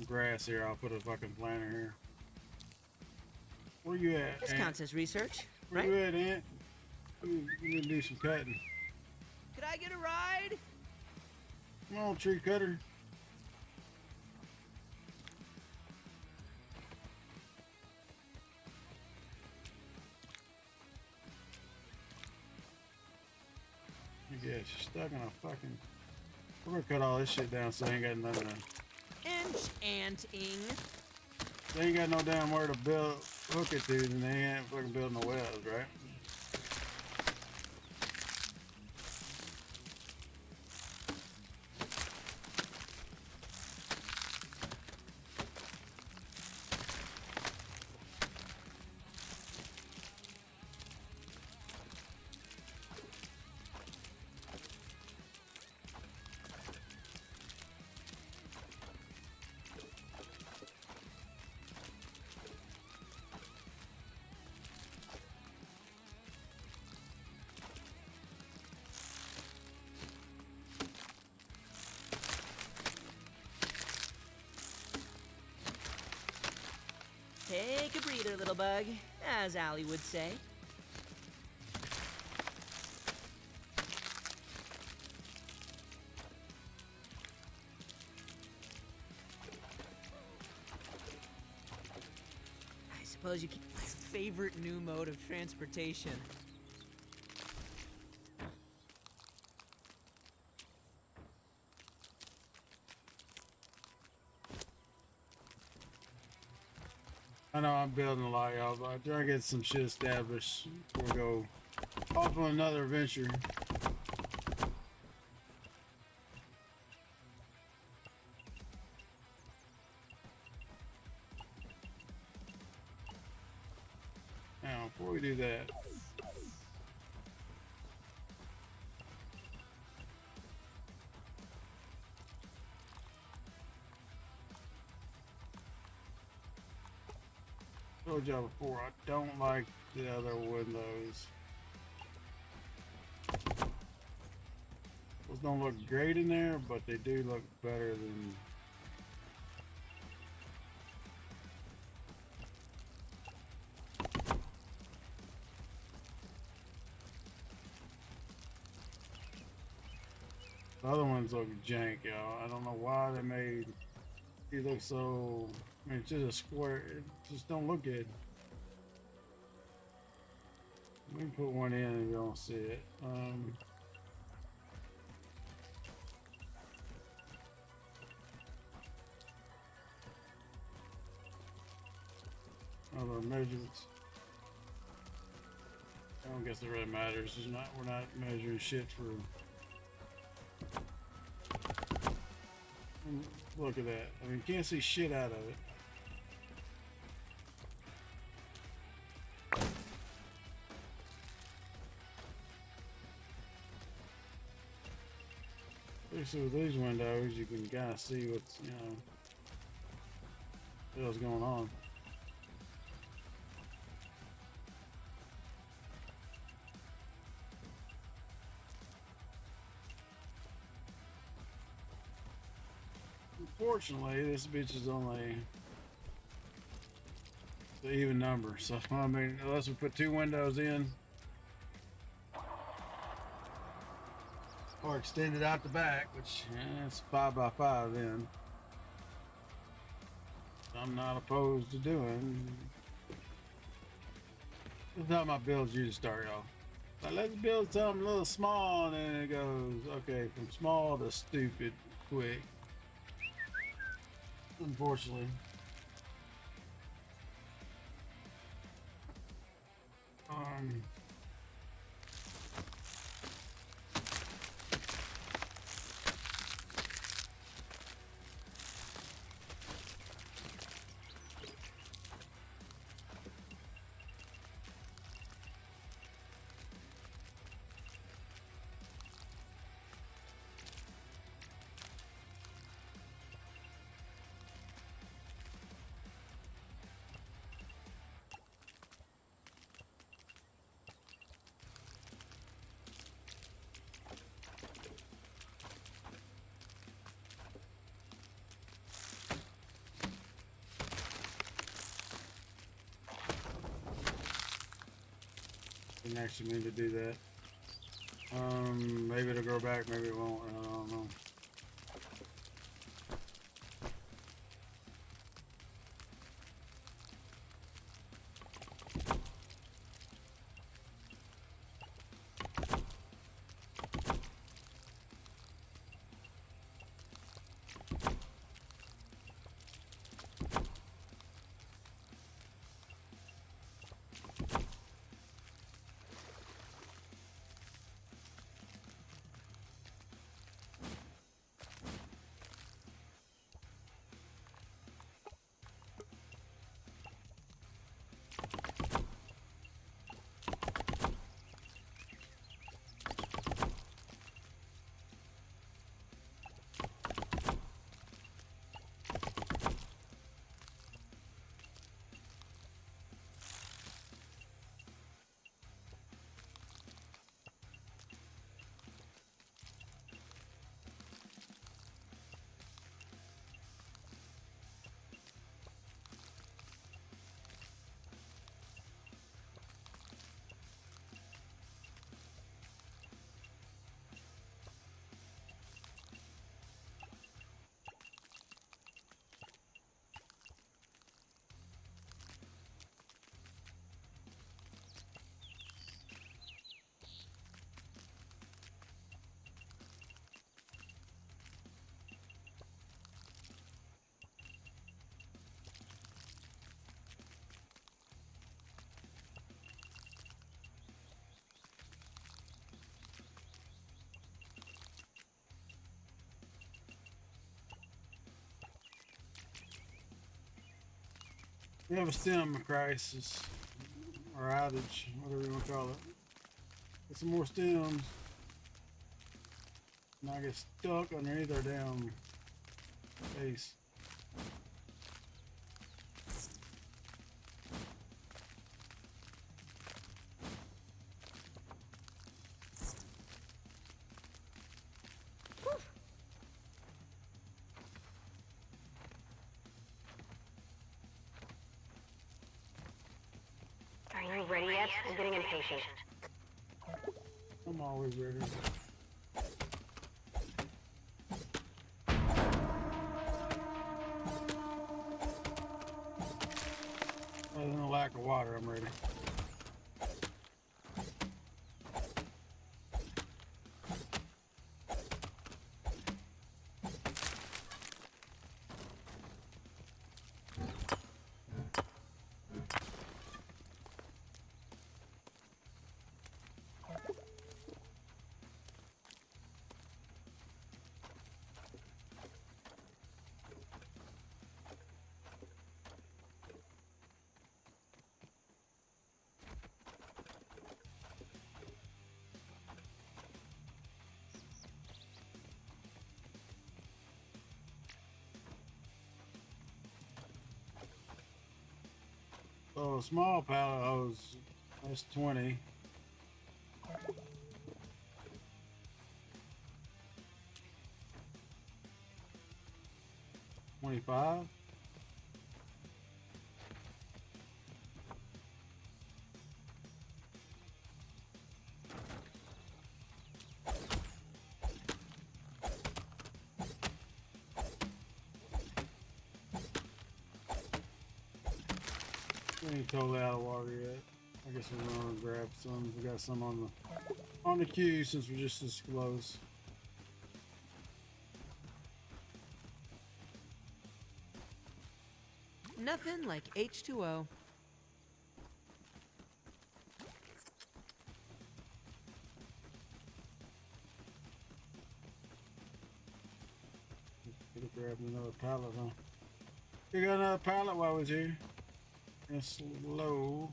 Grass here, I'll put a fucking planter here. Where you at, This Ant? counts as research, Where right? you at, Ant? We need to do some cutting. Could I get a ride? Come on, tree cutter. I guess you're stuck in a fucking... We're gonna cut all this shit down so I ain't got nothing to... Enchanting. They ain't got no damn where to build, hook it to, then they ain't fucking building the wells, right? Take a breather, little bug, as Allie would say. I suppose you keep my favorite new mode of transportation. I know I'm building a lot, y'all, but I try to get some shit established. We'll go off on another adventure. Now, before we do that, I told y'all before, I don't like the other windows. Those don't look great in there, but they do look better than... The other ones look jank, y'all. I don't know why they made He looks so. I mean, it's just a square. It just don't look good. We can put one in and you don't see it. Other measurements. I don't guess it really matters. It's not. We're not measuring shit for. Look at that. I mean, you can't see shit out of it. Especially with these windows, you can kind of see what's, what's going on. Unfortunately, this bitch is only the even number. So, I mean, unless we put two windows in or extend it out the back, which it's 5 by 5 then. I'm not opposed to doing. That's how my builds usually start off. Like, let's build something a little small, and then it goes, okay, from small to stupid quick. Unfortunately. Didn't actually mean to do that. Maybe it'll grow back, maybe it won't. I don't know. We have a stem crisis or outage, whatever you want to call it. Get some more stems. And I get stuck underneath our damn base. Are you ready yet? I'm getting impatient. I'm always ready. water, I'm ready. So a small pallet hose, that's 20. $25. We ain't totally out of water yet. I guess we're gonna grab some. We got some on the queue since we're just this close. Nothing like H2O. Could have grabbed another pallet, huh? You got another pallet while I was here. It's low.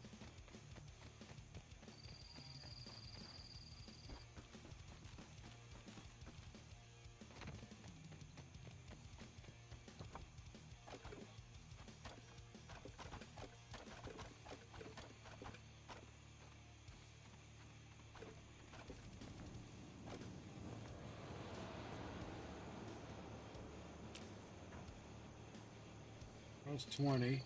That's 20.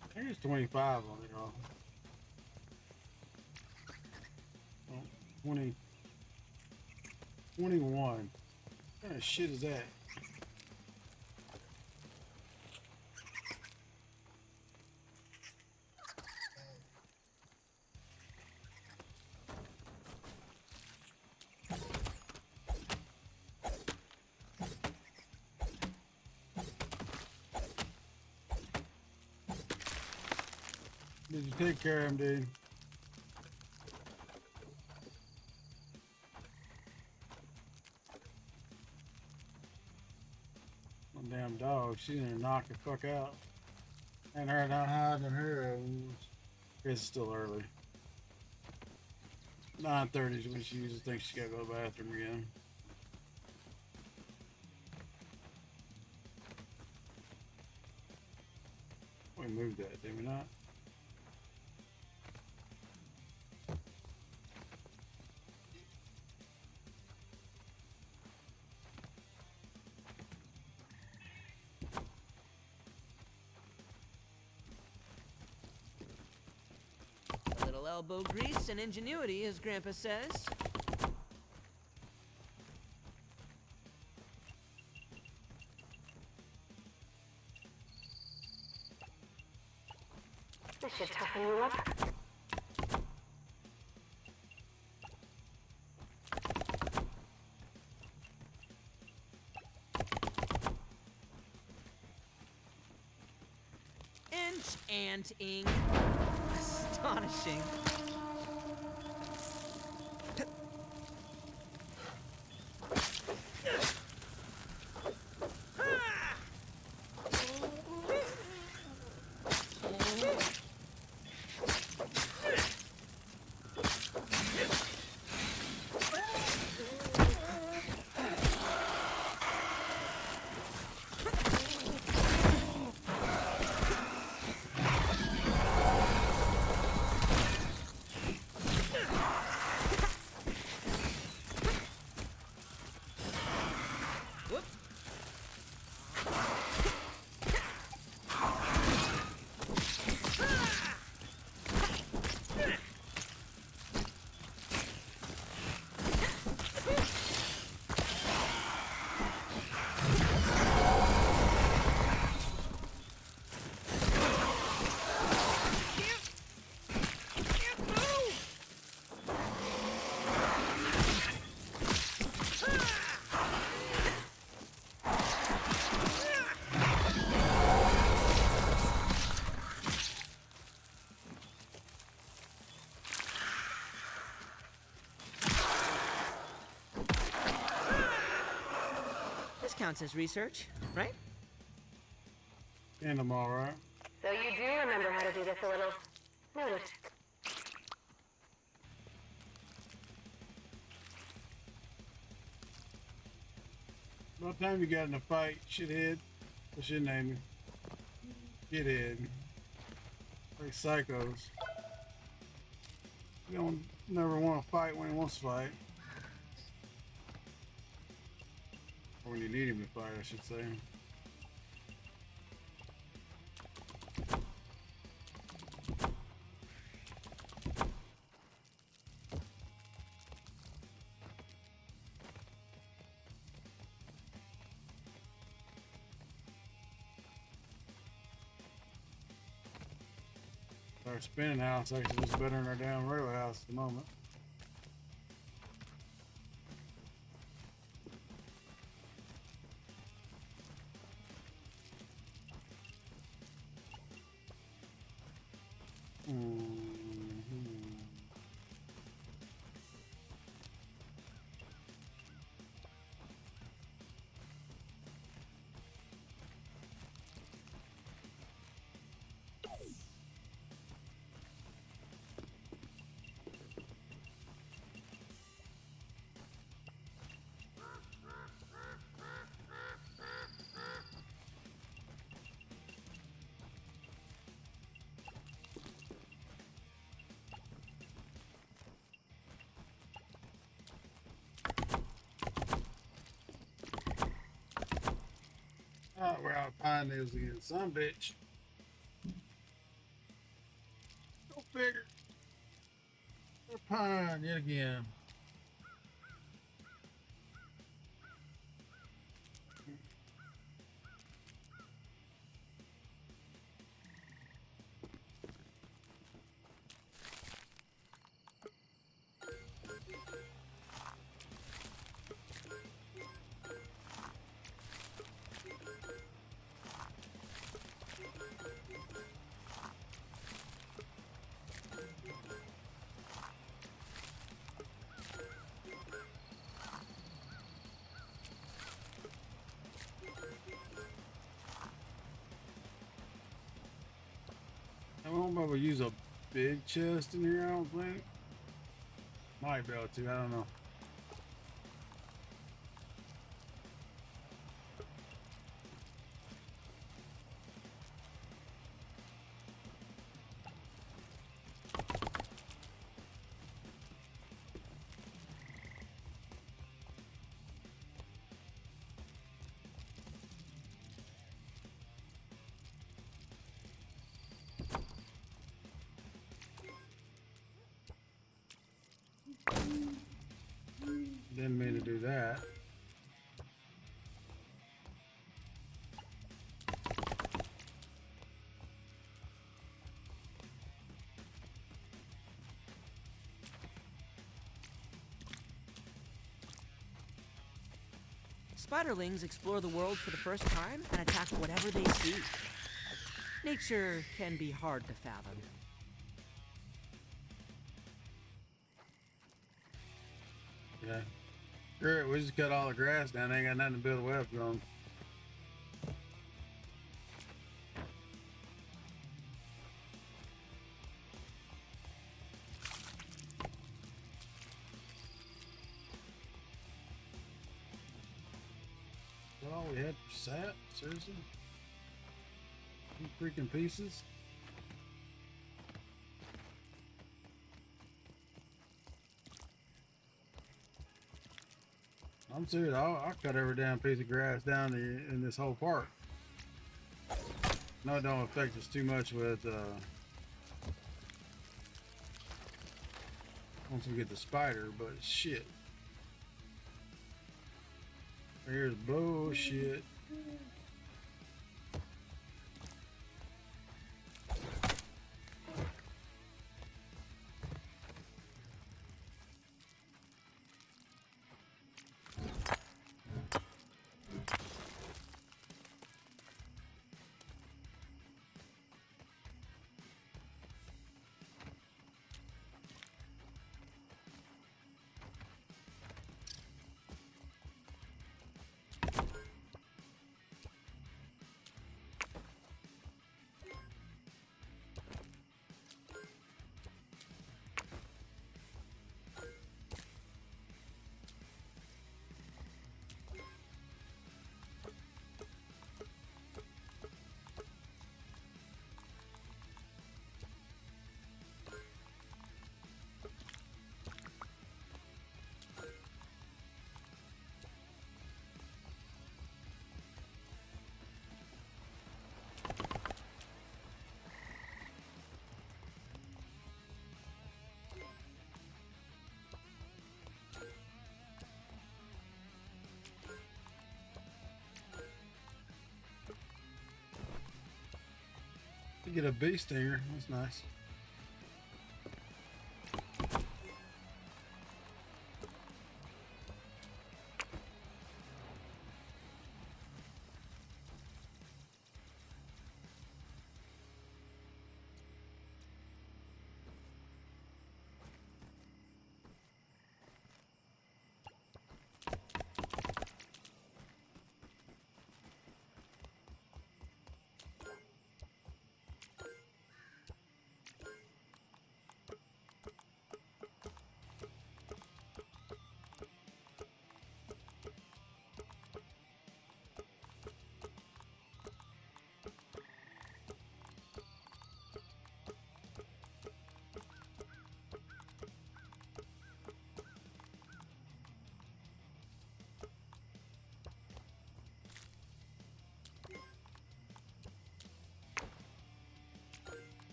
I think it's 25 on it all. Oh, 20. 21. What kind of shit is that? Did you take care of him, dude? One damn dog. She's gonna knock the fuck out. And her not hiding her. Guess it's still early. 9:30 is when she usually thinks she gotta go to the bathroom again. We moved that, did we not? A little elbow grease and ingenuity, as Grandpa says. This should toughen you up. Enchanting. Astonishing. counts as research, right? And I'm all right. So you do remember how to do this a little. Noted. By the time you got in a fight, shithead, what's your name? Shithead. Like psychos. You don't never want to fight when he wants to fight. Or when you need him to fight, I should say. Our spinning house actually is better than our damn regular house at the moment. Oh, we're out of pine needles again. Some bitch. Go figure. We're pine yet again. I won't be able to use a big chest in here, I don't think. Might be able to, I don't know. Didn't mean to do that. Spiderlings explore the world for the first time and attack whatever they see. Nature can be hard to fathom. Yeah. Great, we just cut all the grass down. Ain't got nothing to build a web from. Is that all we had for sap? Seriously? 2 freaking pieces? I'm serious. I'll cut every damn piece of grass down in this whole park. No, it don't affect us too much with once we get the spider, but shit. Here's bullshit. get a bee stinger. That's nice.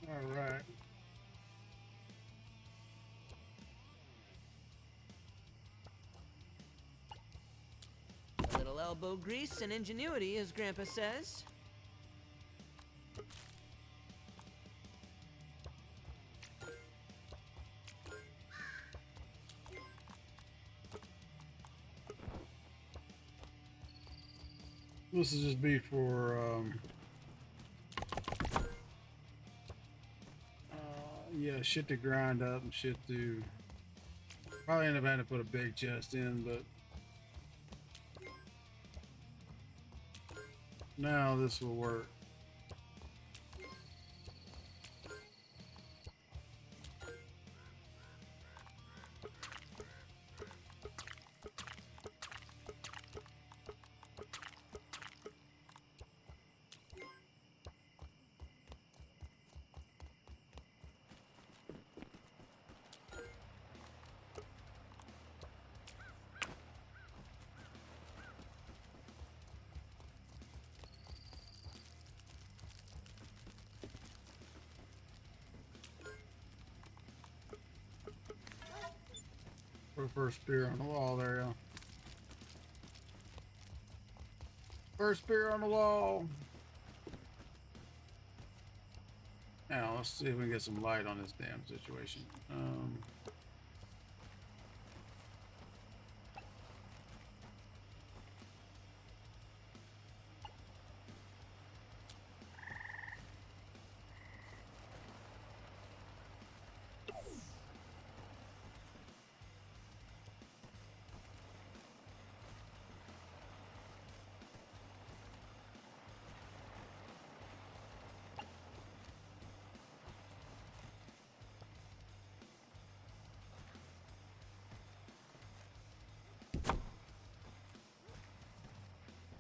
All right. A little elbow grease and ingenuity, as Grandpa says. This will just be for yeah, shit to grind up and shit to probably end up having to put a big chest in, but now this will work. Put a first spear on the wall there, yeah. First spear on the wall. Now let's see if we can get some light on this damn situation.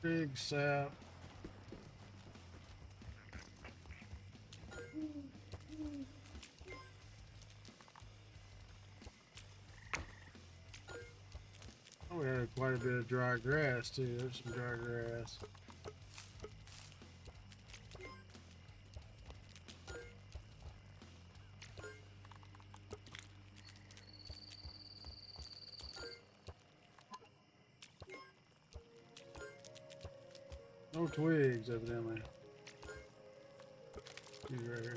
Big sap. Oh, we had quite a bit of dry grass too. There's some dry grass. No twigs, evidently. These right here.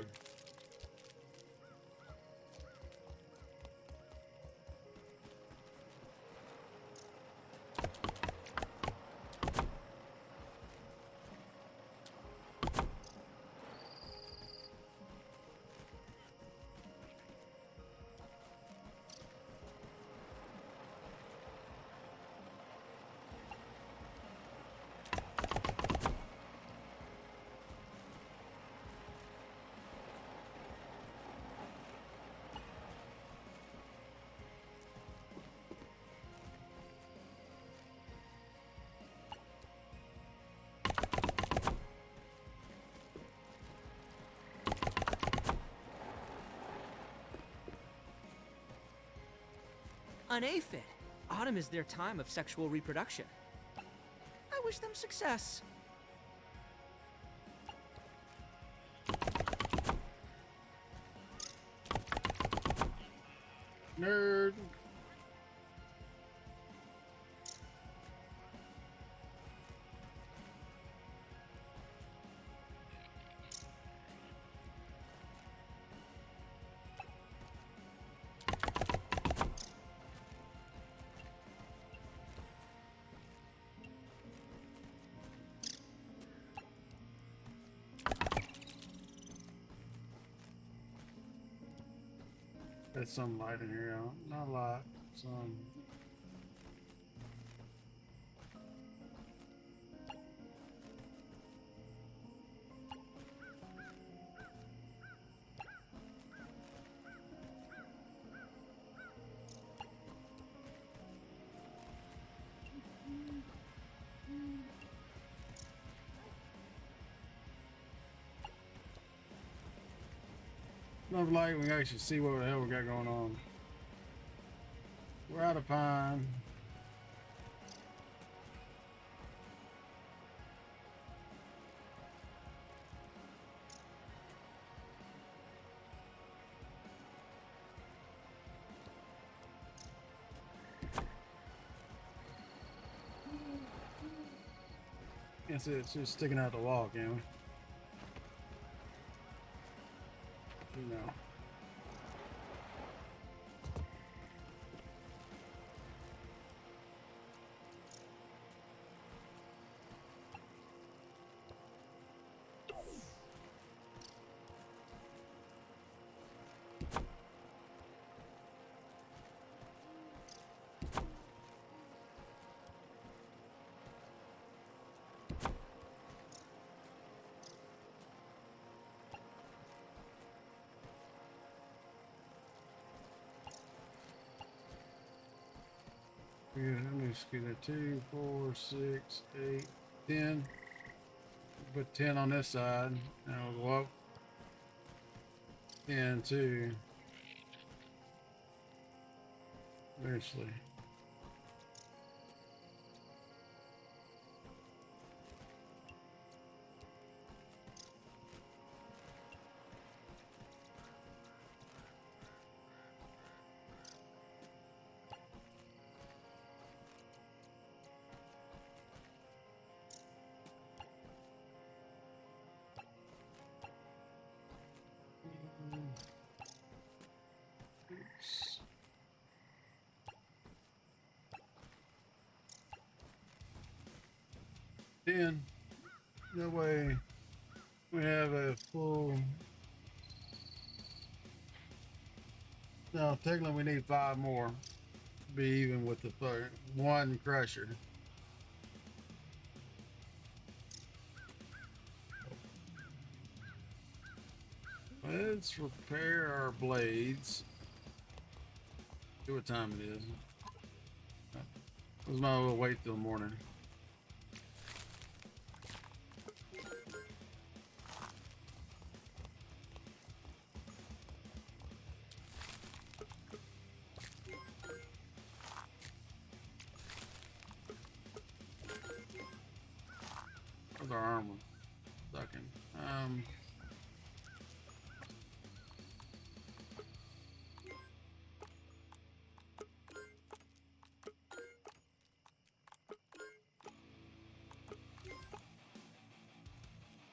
An aphid. Autumn is their time of sexual reproduction. I wish them success. Nerd. There's some light in here. Not a lot. Some. Enough light, we can actually see what the hell we got going on. We're out of pine. Guess it's just sticking out the wall, can we? No. Yeah, let me just get a 2, 4, 6, 8, 10. Put 10 on this side. Now we'll go up 10, 2. Eventually. Oops. Ten. That way we have a full. Now, technically, we need 5 more to be even with the one crusher. Let's repair our blades. See what time it is. We might as well wait till morning. Where's our armor? Sucking.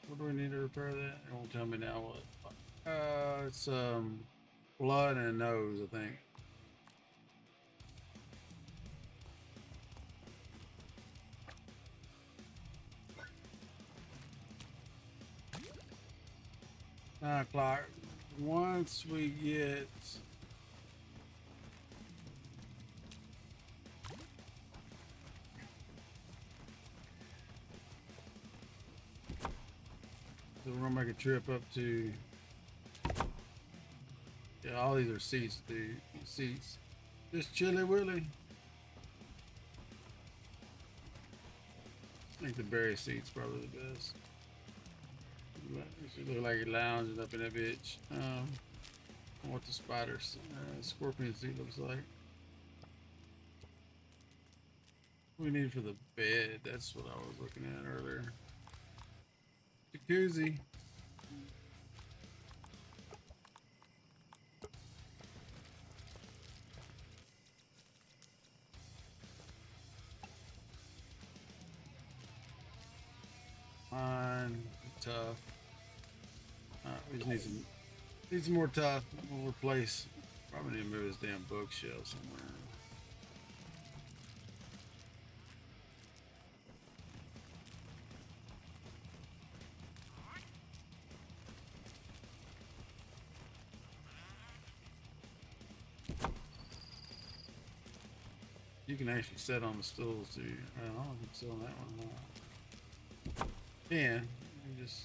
What do we need to repair that? It won't tell me now what. It's blood and nose, I think. Nine o'clock. Once we get so we're gonna make a trip up to, yeah, all these are seats, dude. Seats. Just Chilly Willy. I think the berry seat's probably the best. It should look like it lounges up in that bitch. What the spider's scorpion seat looks like. What we need for the bed, that's what I was looking at earlier. Jacuzzi. Fine, tough. We just need some more tough. We'll replace. Probably need to move this damn bookshelf somewhere. You can actually sit on the stools too. I don't know if it's still on that one or not. Yeah, you just.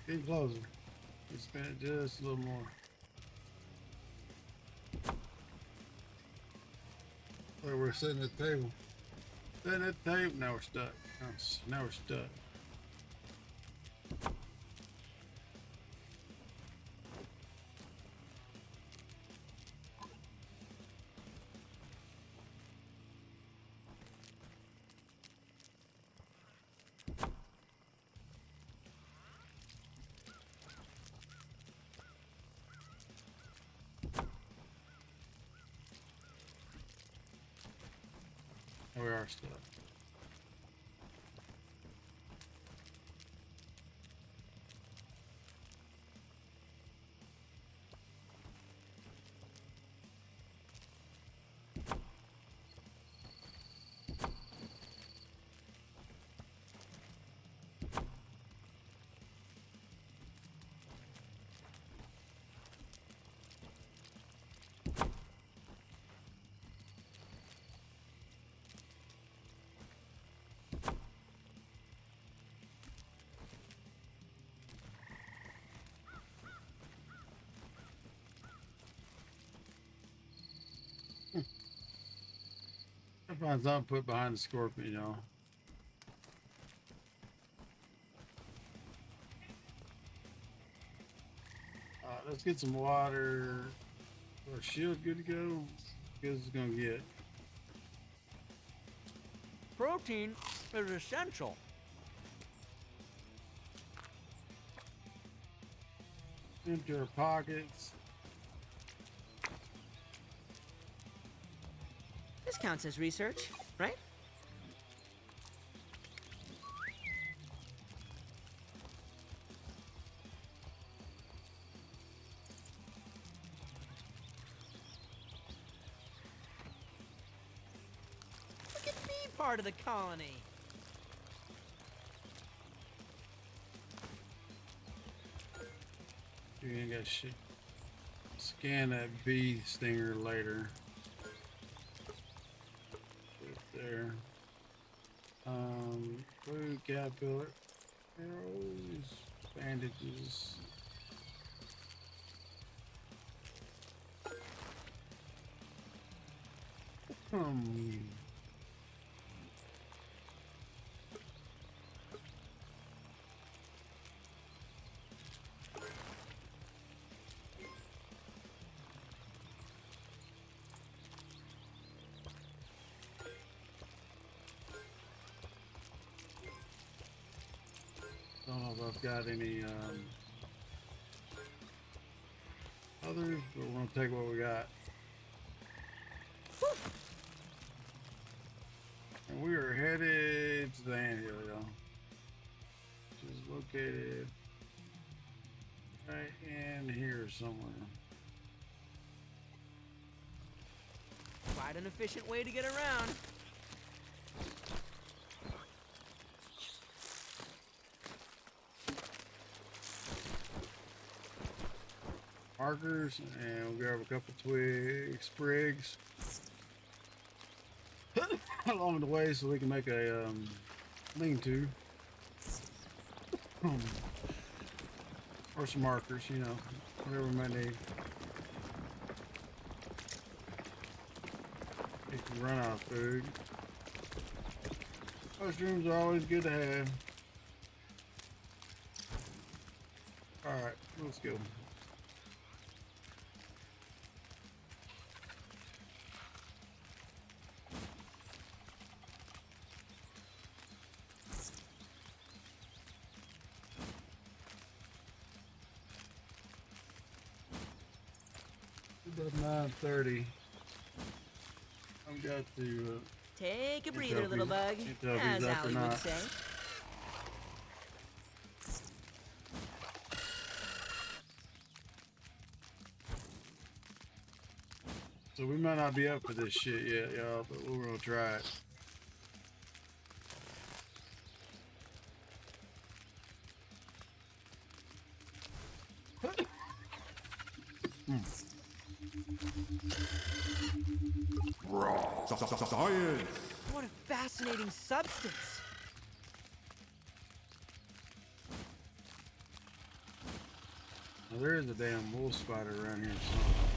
Getting closer. You spin it just a little more. Like we're sitting at the table. Sitting at the table. Now we're stuck. Now we're stuck. Now we are stuck. I find something put behind the scorpion, y'all. Let's get some water. Our shield good to go? Good as it's gonna get. Protein is essential. Empty our pockets. This counts as research, right? Look at me, part of the colony. You ain't got shit. Scan that bee stinger later. Put it there. Food, caterpillar, arrows, bandages. Don't know if I've got any others, but we're gonna take what we got. And we are headed to the anthill, y'all. Which is located right in here somewhere. Quite an efficient way to get around. Markers, and we'll grab a couple sprigs along the way so we can make a lean-to. Or some markers, you know, whatever we might need. If you run out of food. Mushrooms are always good to have. Alright, let's go. About 9:30. I've got to Take a breather, little bug, as Allie would say. So we might not be up for this shit yet, y'all, but we're gonna try it. Science. What a fascinating substance. Now, there is a damn wolf spider around here somewhere.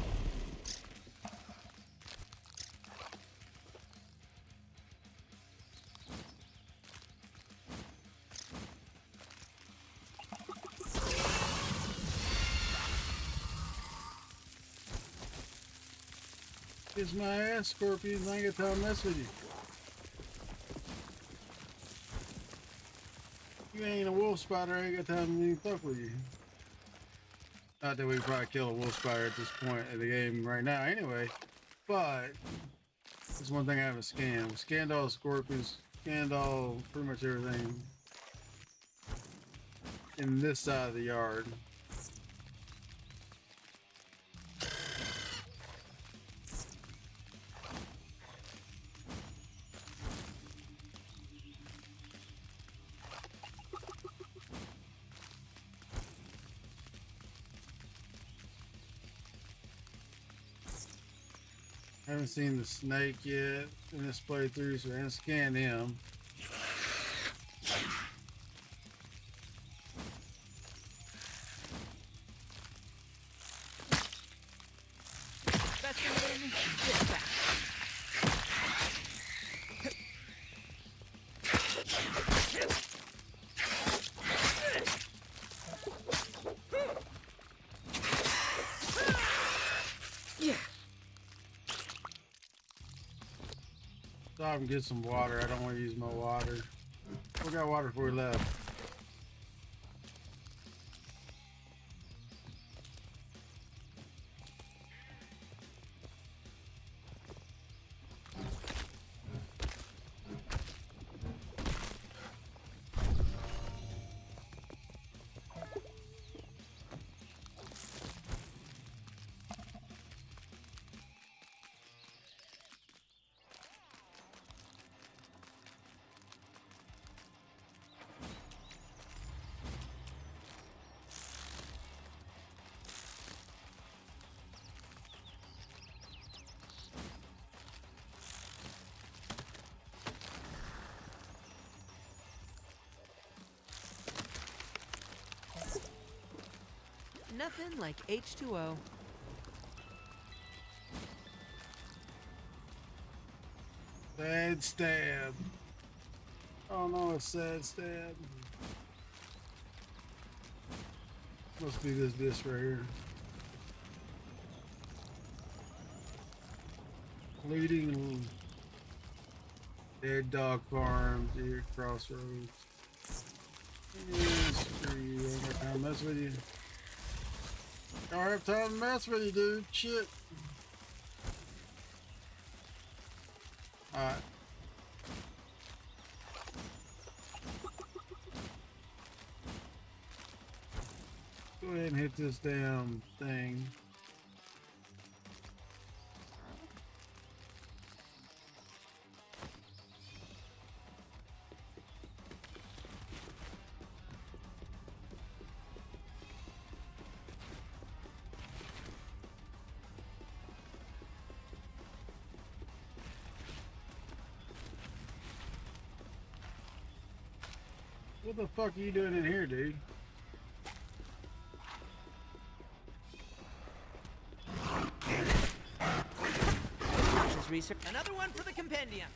Kiss my ass, Scorpions. I ain't got time to mess with you. You ain't a wolf spider. I ain't got time to even fuck with you. Not that we could probably kill a wolf spider at this point of the game right now anyway. But there's one thing I haven't scanned. We scanned all the scorpions, scanned all pretty much everything in this side of the yard. Haven't seen the snake yet in this playthrough, so I haven't scanned him. Specimen dispatch. Yeah. Stop and get some water. I don't want to use my water. We got water before we left. Nothing like H2O. Sad stab. Oh no, it's sad stab. Must be this disc right here. Bleeding Dead Dog Farm, Deer Crossroads. Yes, screw you. I ain't got time to mess with you. Don't have time to mess with you, dude. Shit. Alright. Go ahead and hit this damn thing. What the fuck are you doing in here, dude? Research. Another one for the compendium.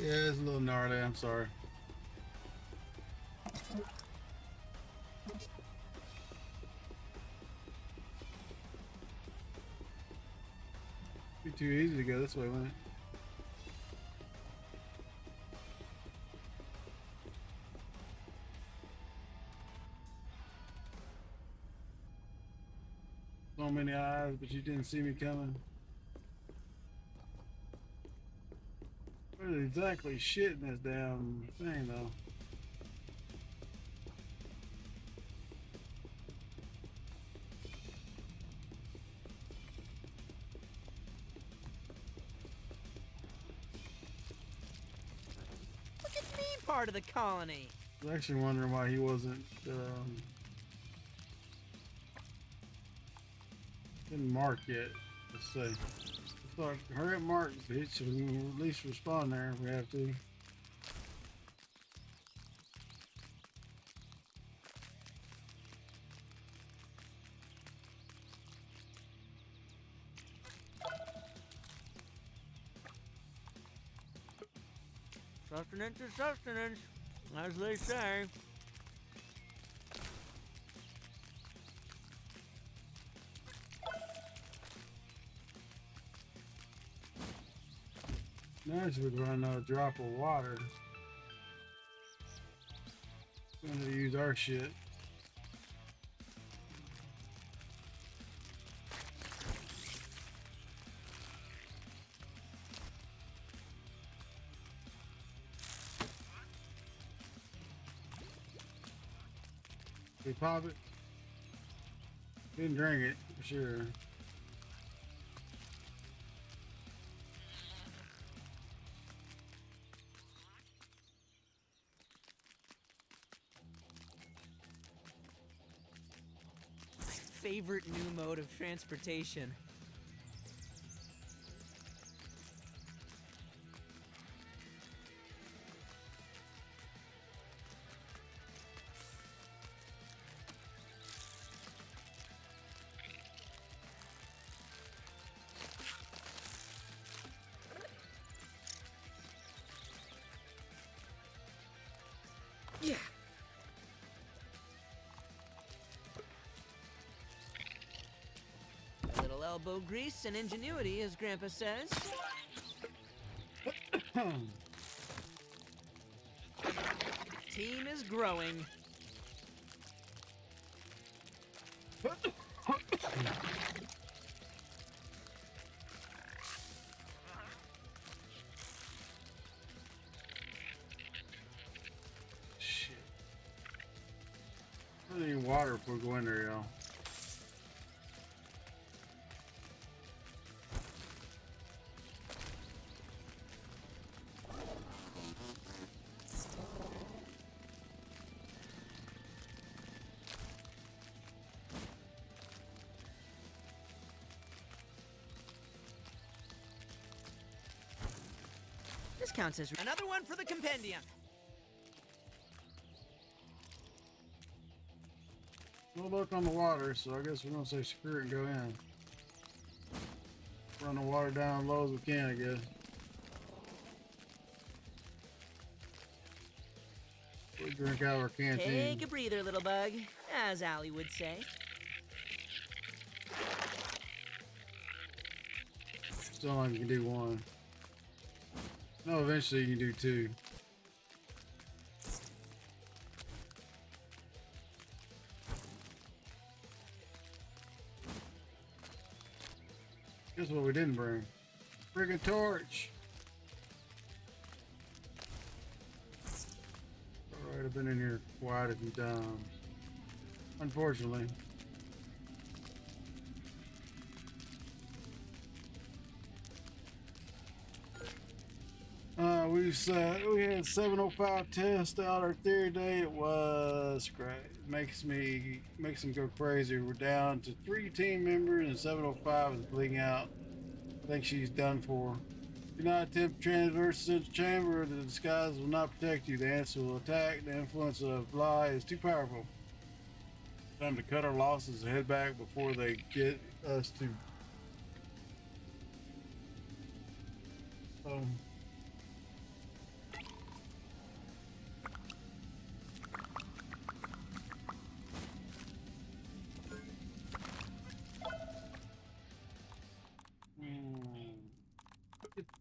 Yeah, it's a little gnarly, I'm sorry. Be too easy to go this way, wouldn't it? So many eyes, but you didn't see me coming. What exactly shit in this damn thing, though? Look at me, part of the colony. I was actually wondering why he wasn't, didn't mark yet. Let's see. Let's hurry up, mark, bitch, so we can at least respond there if we have to. Sustenance is sustenance, as they say. Nice, we're running out a drop of water. We're gonna use our shit. We pop it. Didn't drink it, for sure. Favorite new mode of transportation. Yeah. Little elbow grease and ingenuity, as Grandpa says. Team is growing. Shit. I need water before we go in there, y'all. This counts as another one for the compendium. No luck on the water, so I guess we're gonna say screw it and go in. Run the water down low as we can, I guess. We drink out of our canteen. Take a breather, little bug, as Allie would say. Still only can do one. No, eventually you can do two. Guess what we didn't bring? Friggin' torch! Alright, I've been in here quite a few times. Unfortunately. We had 705 tests out our theory day. It was great. Makes them go crazy. We're down to 3 team members and 705 is bleeding out. I think she's done for. Do not attempt to transverse the central chamber. The disguise will not protect you. The ants will attack. The influence of lie is too powerful. Time to cut our losses and head back before they get us to.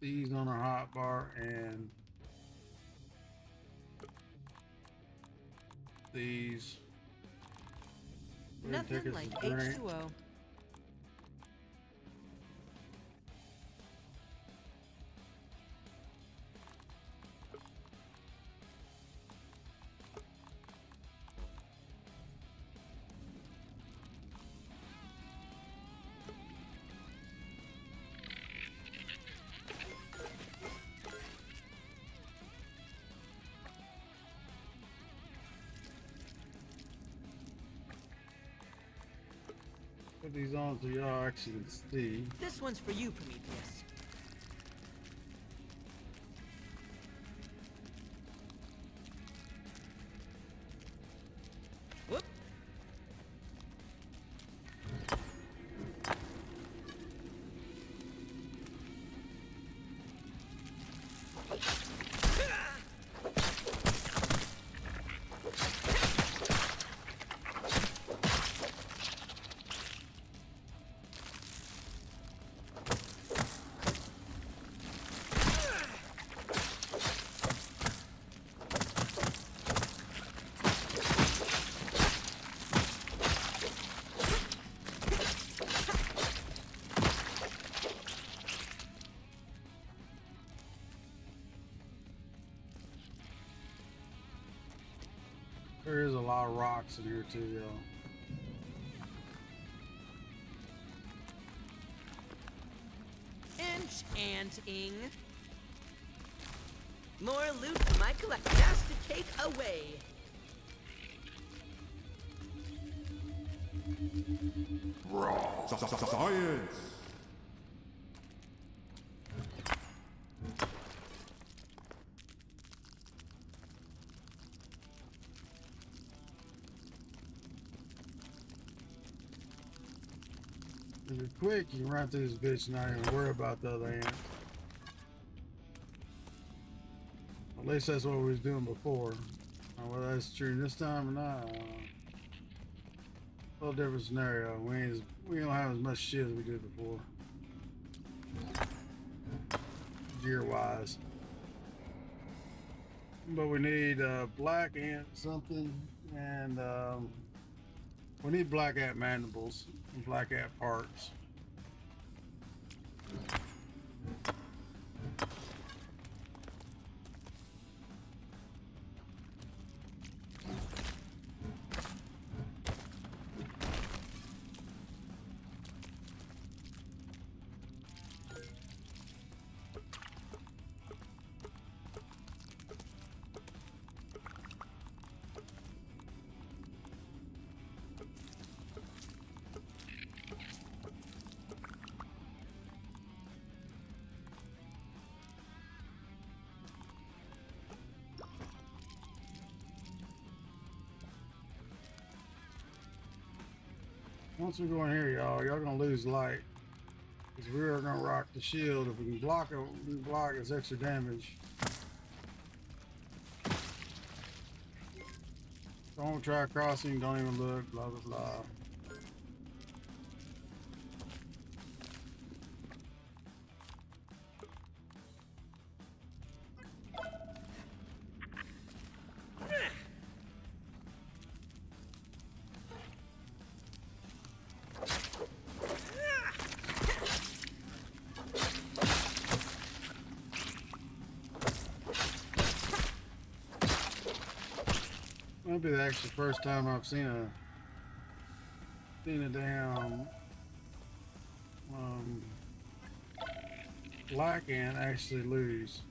these on our hot bar and these. Go ahead and take Nothing us like a drink. H2O. Put these on so y'all actually can see. This one's for you, Prometheus. Whoop. There is a lot of rocks in here too, y'all. Enchanting. More loot for my collection. Just to take away. Science. If you're quick, you can run through this bitch and not even worry about the other ants. At least that's what we was doing before. Now, whether that's true this time or not, I don't know. A little different scenario. We don't have as much shit as we did before. Gear wise. But we need black ant something, and we need black ant mandibles and black ant parts. Once we go in here, y'all gonna lose light. Because we are gonna rock the shield. If we can block it, we can block its extra damage. Don't try crossing, don't even look, blah blah blah. Might be the actual first time I've seen a damn black ant actually lose.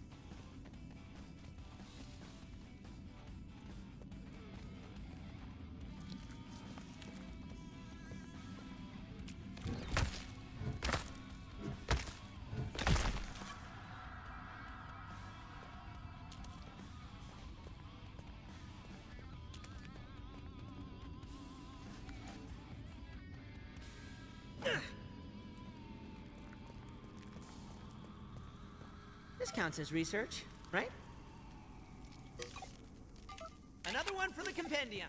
This counts as research, right? Another one for the compendium.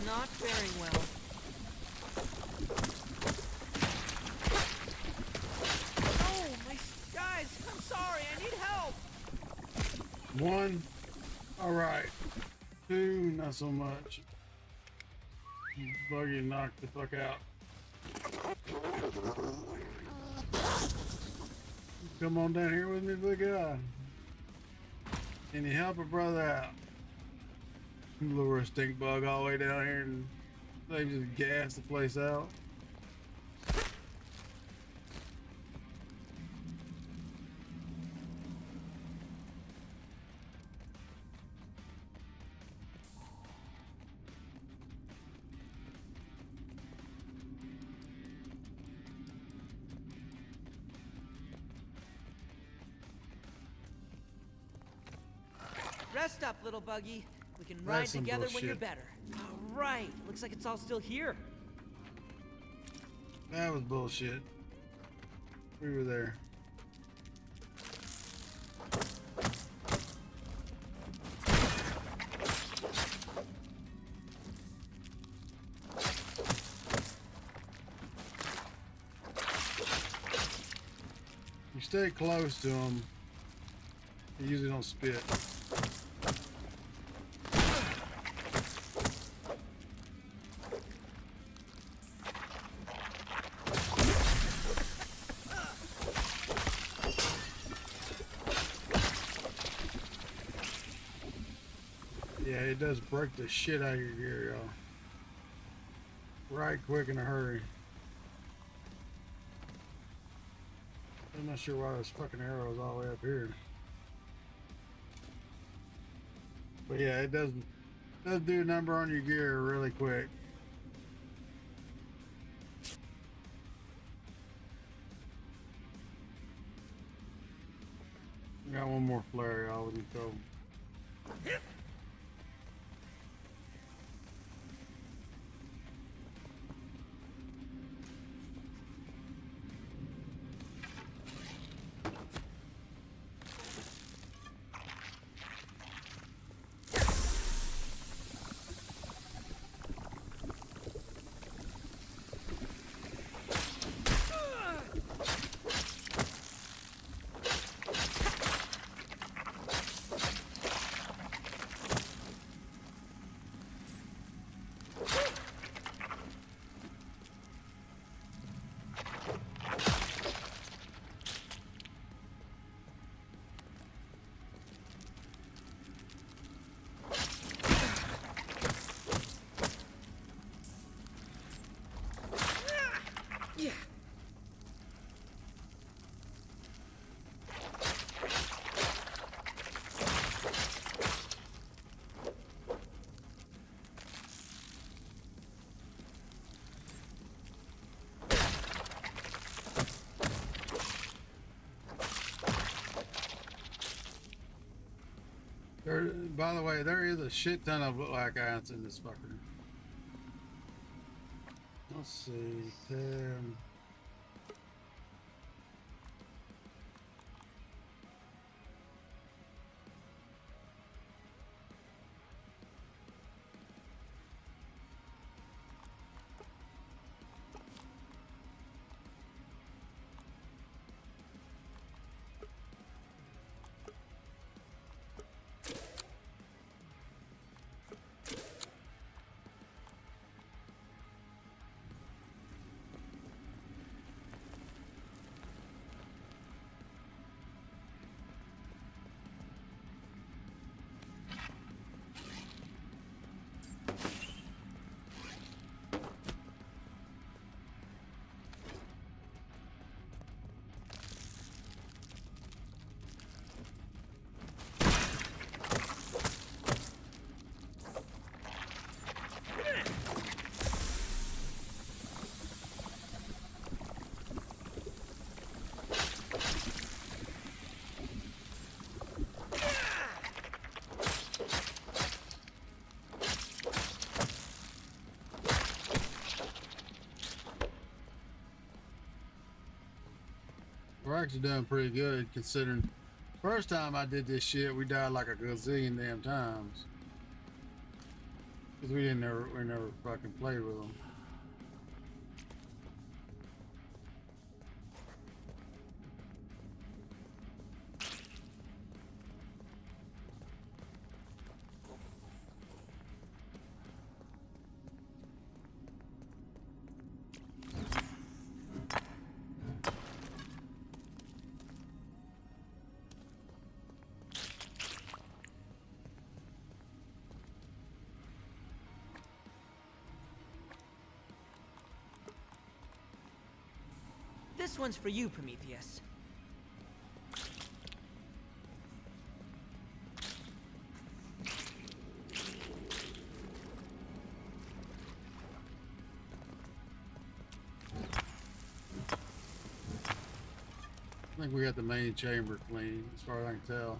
not faring well. Oh, guys, I'm sorry. I need help. 1. All right. 2, not so much. Buggy knocked the fuck out. Come on down here with me, big guy. Can you help a brother out? Lure a stink bug all the way down here and they just gas the place out. Rest up, little buggy. We can That's ride some together when you're bullshit. better. All right. Looks like it's all still here. That was bullshit. We were there. You stay close to them. They usually don't spit. Yeah, it does break the shit out of your gear, y'all. Right quick in a hurry. I'm not sure why this fucking arrow is all the way up here. But yeah, it does do a number on your gear really quick. Got one more flare, y'all. We can go. By the way, there is a shit ton of black ants in this fucker. Let's see, 10. We're actually doing pretty good considering first time I did this shit we died like a gazillion damn times. Because we never fucking played with them. This one's for you, Prometheus. I think we got the main chamber clean, as far as I can tell.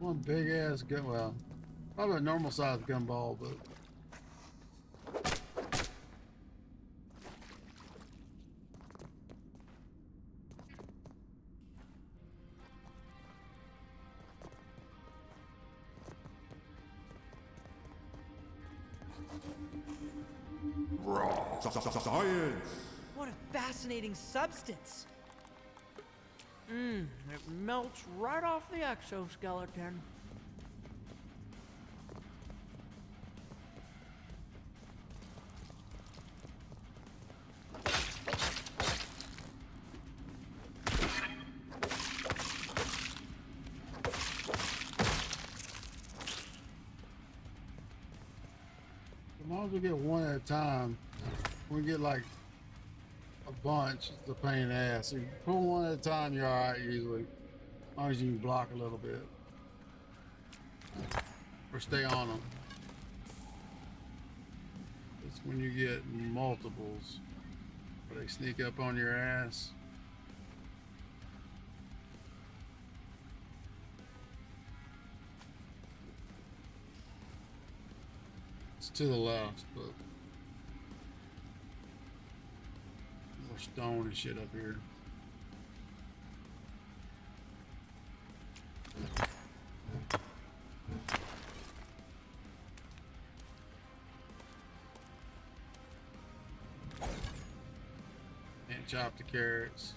One big ass gun, well, probably a normal size gumball, but Science! What a fascinating substance. It melts right off the exoskeleton. as long as we get one at a time, we get like a bunch, it's a pain in the ass. So you pull one at a time, you're alright usually. As long as you can block a little bit. Or stay on them. It's when you get multiples, where they sneak up on your ass. It's to the left, but more stone and shit up here. And chop the carrots.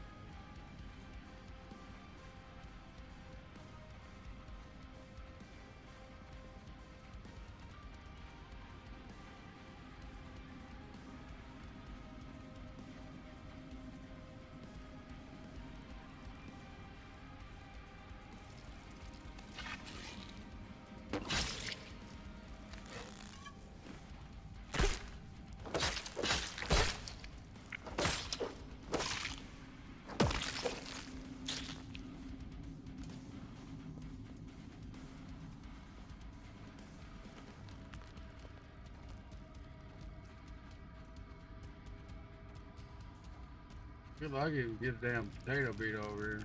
Feel like I can get a damn potato beat over here.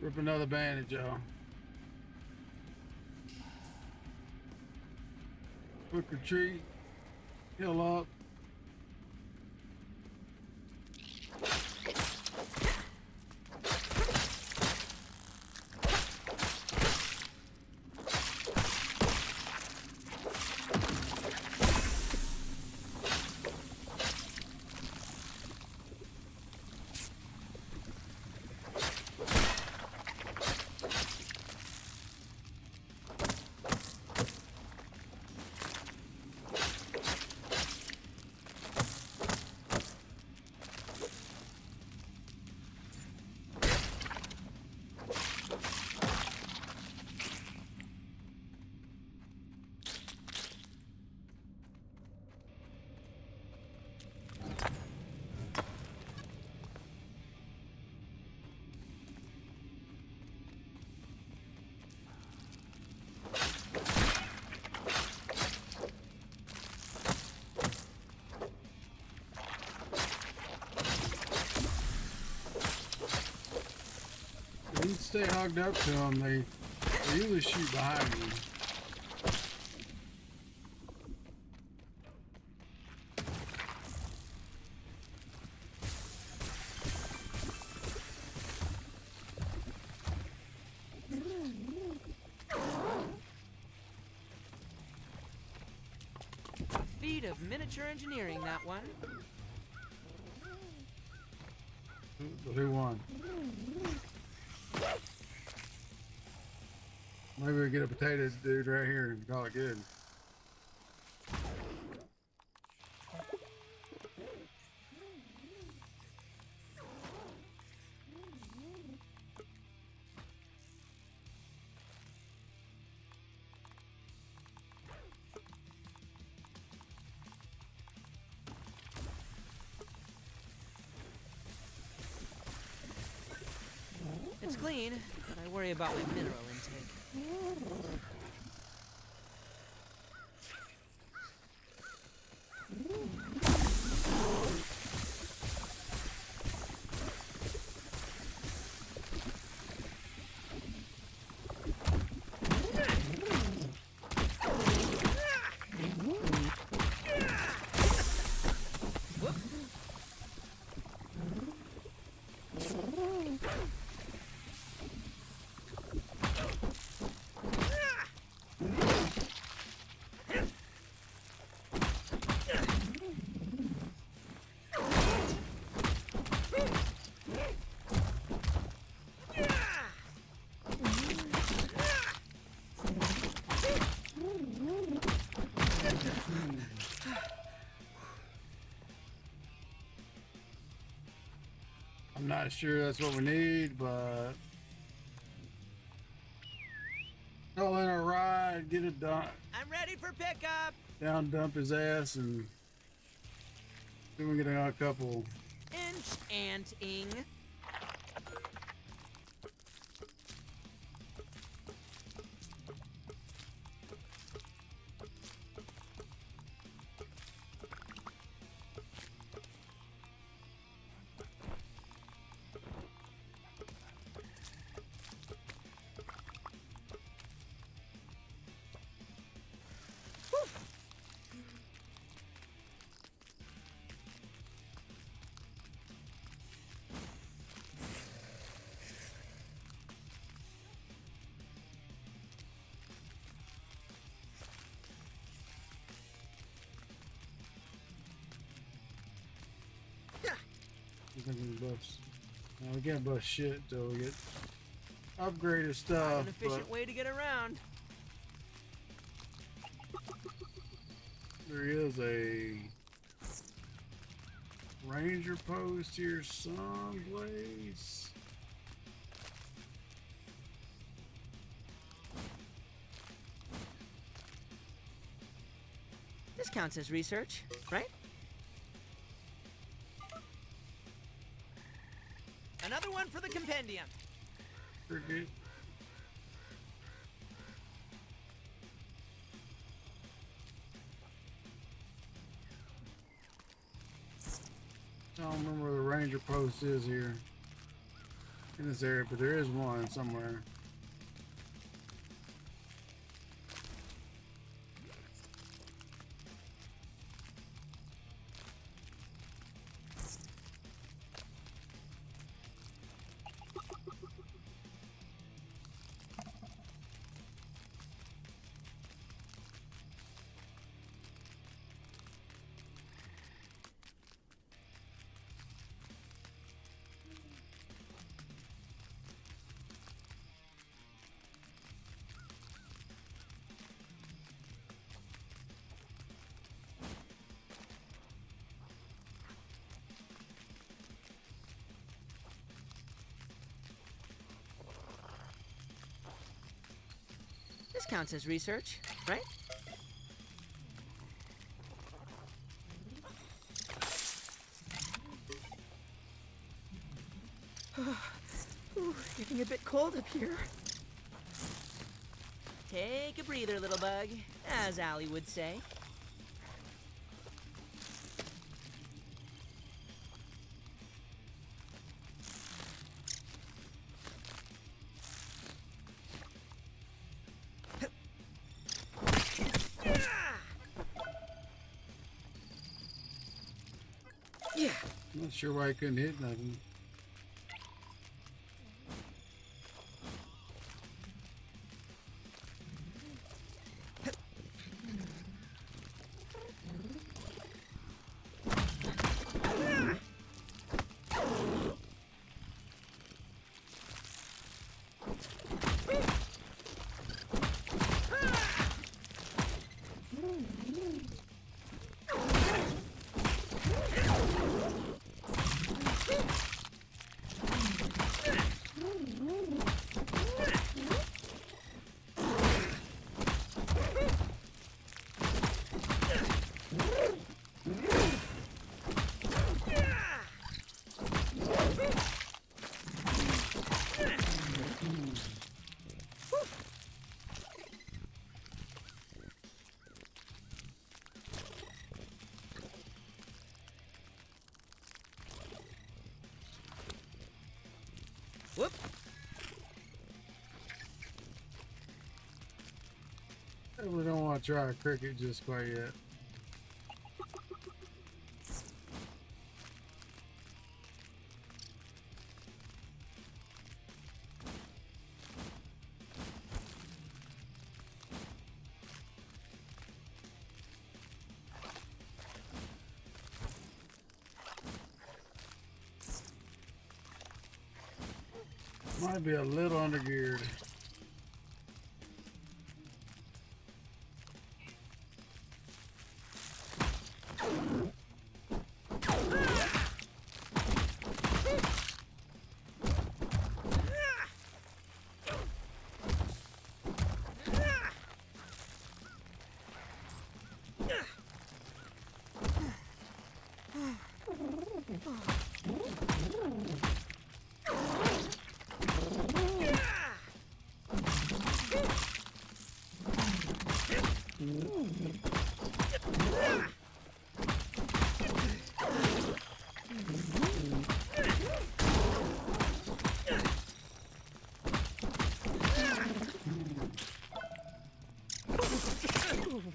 Rip another bandage, y'all. Quick retreat. Heal up. You stay hogged up to them, they usually shoot behind you. A feat of miniature engineering, that one. Who won? Maybe we get a potato dude right here and call it good. It's clean, but I worry about my mineral intake. I'm not sure that's what we need, but go in a ride, get it done, I'm ready for pickup! down, dump his ass, and then we get a couple. Enchanting. I think we bust. No, we can't bust shit until we get upgraded stuff. An efficient But way to get around. there is a ranger post here someplace. This counts as research, right? Another one for the compendium. Cricket. I don't remember where the ranger post is here in this area, but there is one somewhere. This counts as research, right? Ooh, getting a bit cold up here. Take a breather, little bug, as Allie would say. Not sure why he couldn't hit nothing. Whoop. We don't want to try a cricket just quite yet. Might be a little undergeared.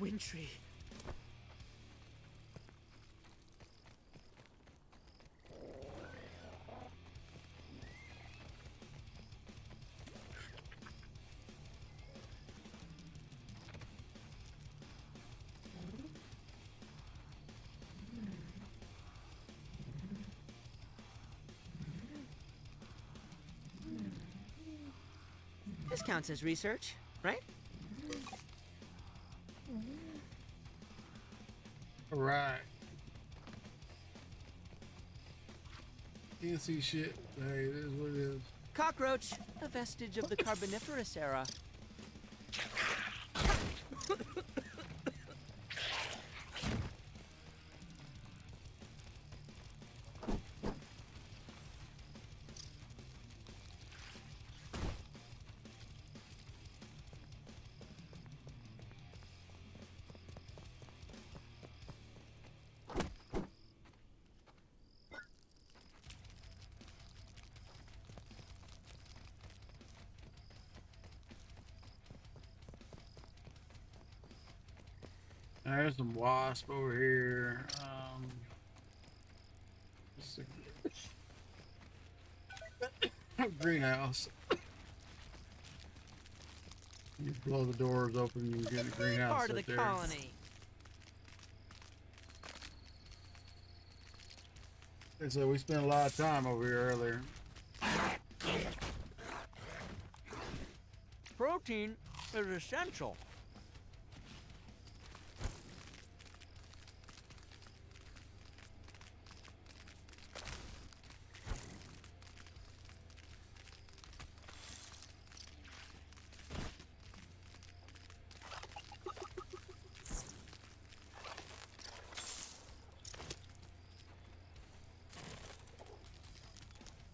Wintry. This counts as research, right? All right. Can't see shit. Hey, it is what it is. Cockroach, a vestige of the Carboniferous era. There's some wasp over here. Just a greenhouse. You blow the doors open, you get the greenhouse Part of up the there. colony. And so we spent a lot of time over here earlier. Protein is essential.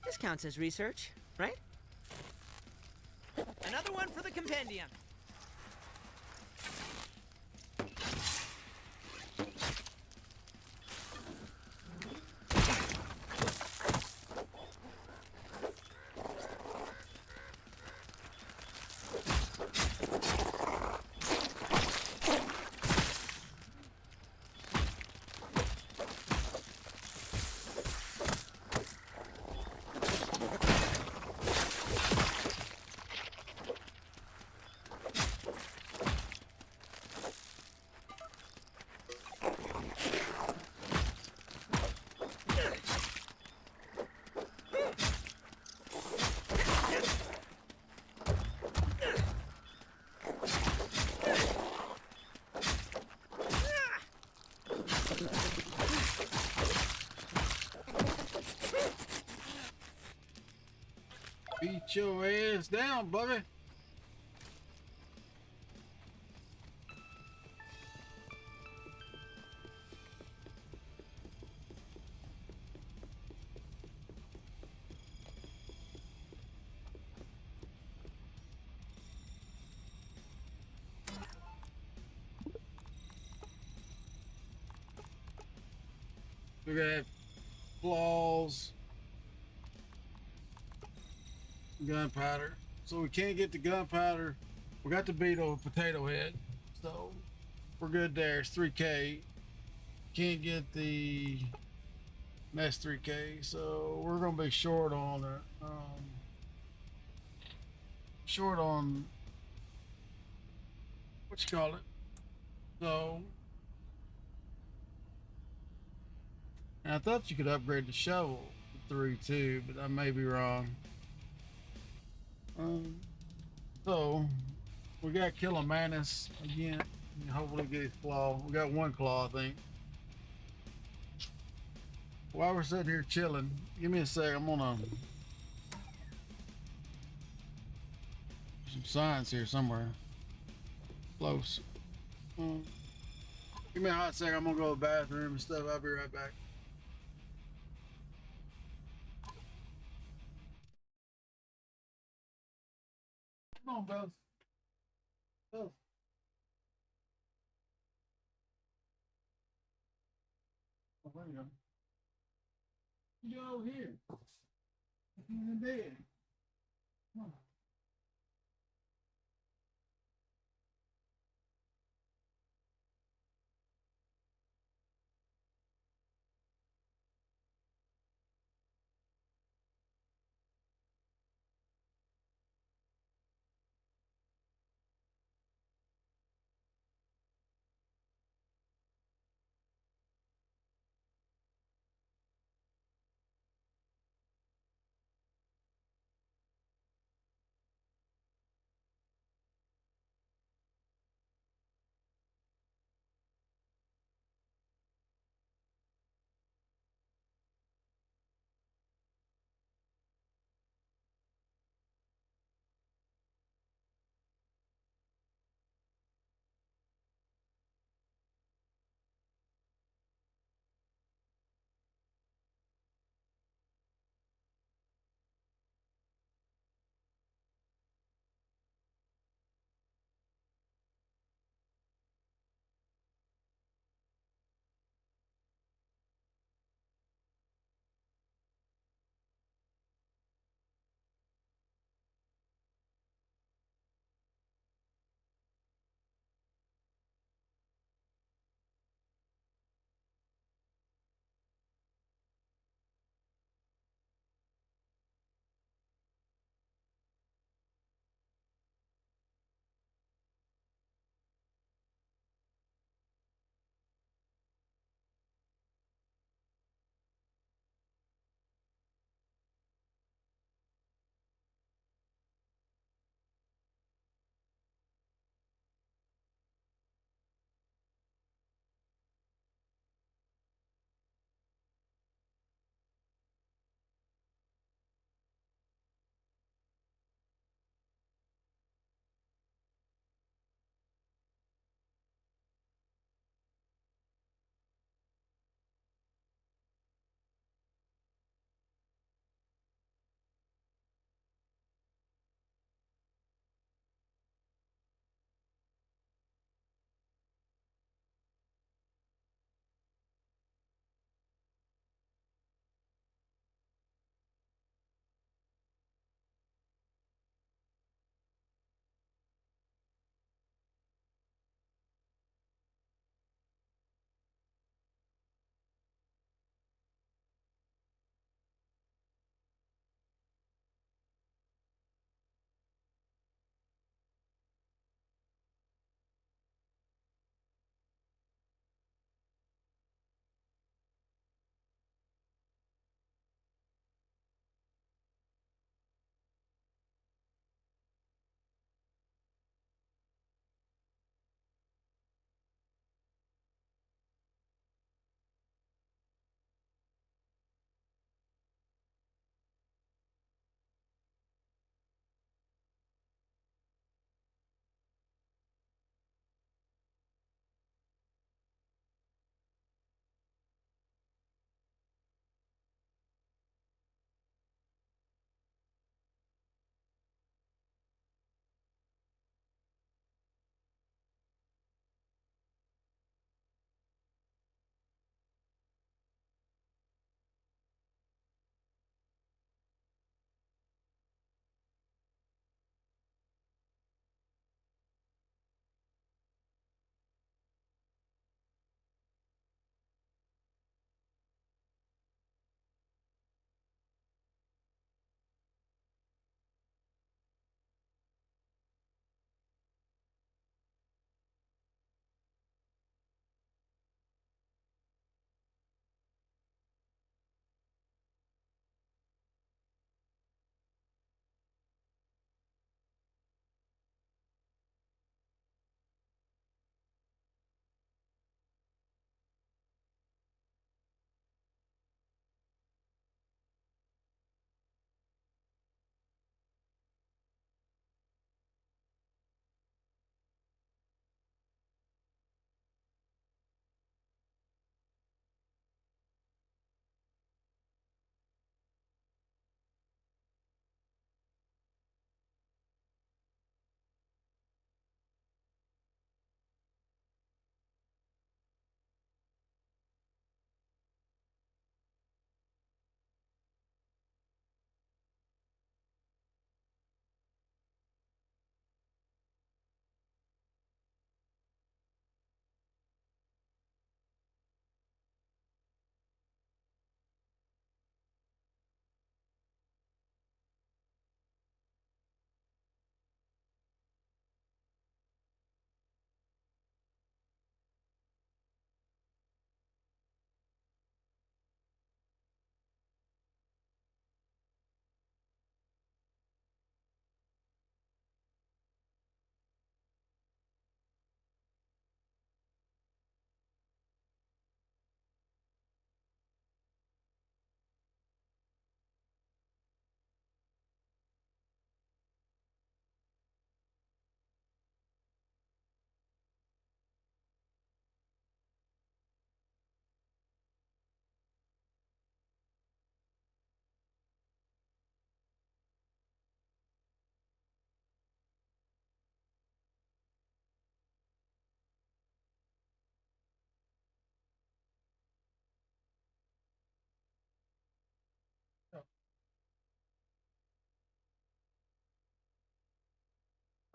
This counts as research, right? Another one for the compendium. Beat your ass down, buddy. We got flaws, gunpowder. So we can't get the gunpowder. We got the beetle potato head. So we're good there. It's 3K. Can't get the nest 3K. So we're gonna be short on it. Short on what you call it. So and I thought you could upgrade the shovel to 3 too, but I may be wrong. So we got Killamanus again. And hopefully get his claw. We got one claw, I think. While we're sitting here chilling, give me a sec. I'm gonna some signs here somewhere. Close. Give me a hot sec. I'm gonna go to the bathroom and stuff. I'll be right back. Come on, Buzz. Buzz. Oh, there you go. You go over here. You're in the bed. Come on.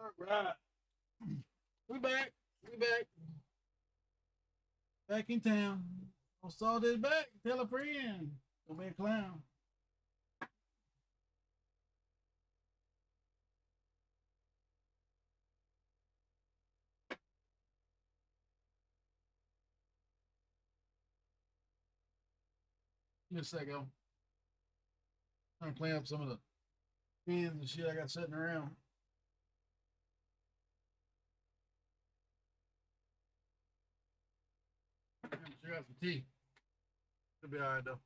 All right. We back. We back. Back in town. I saw this back. Tell a friend. Don't be a clown. Just a second. Trying to clean up some of the pins and shit I got sitting around. Sure got some tea. It'll be alright though.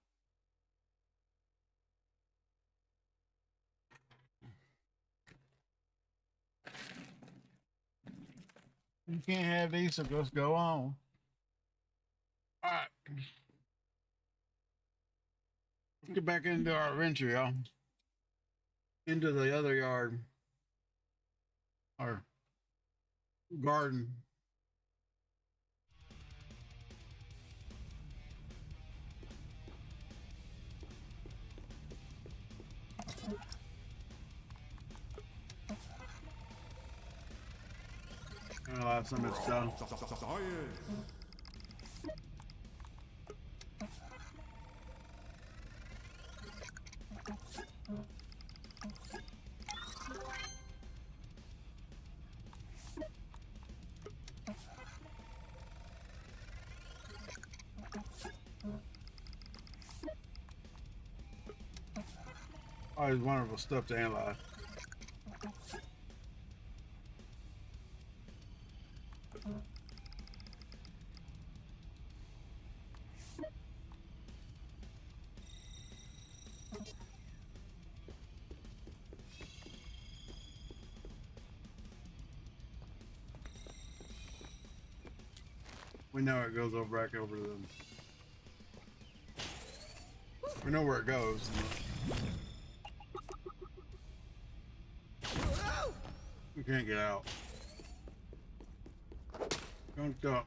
You can't have these, so just go on. Alright. Let's get back into our adventure, y'all. Into the other yard. Our garden. I'll have some of it's done. Science. Always wonderful stuff to analyze. We know it goes over back over to them. We know where it goes. We can't get out. Gunked up.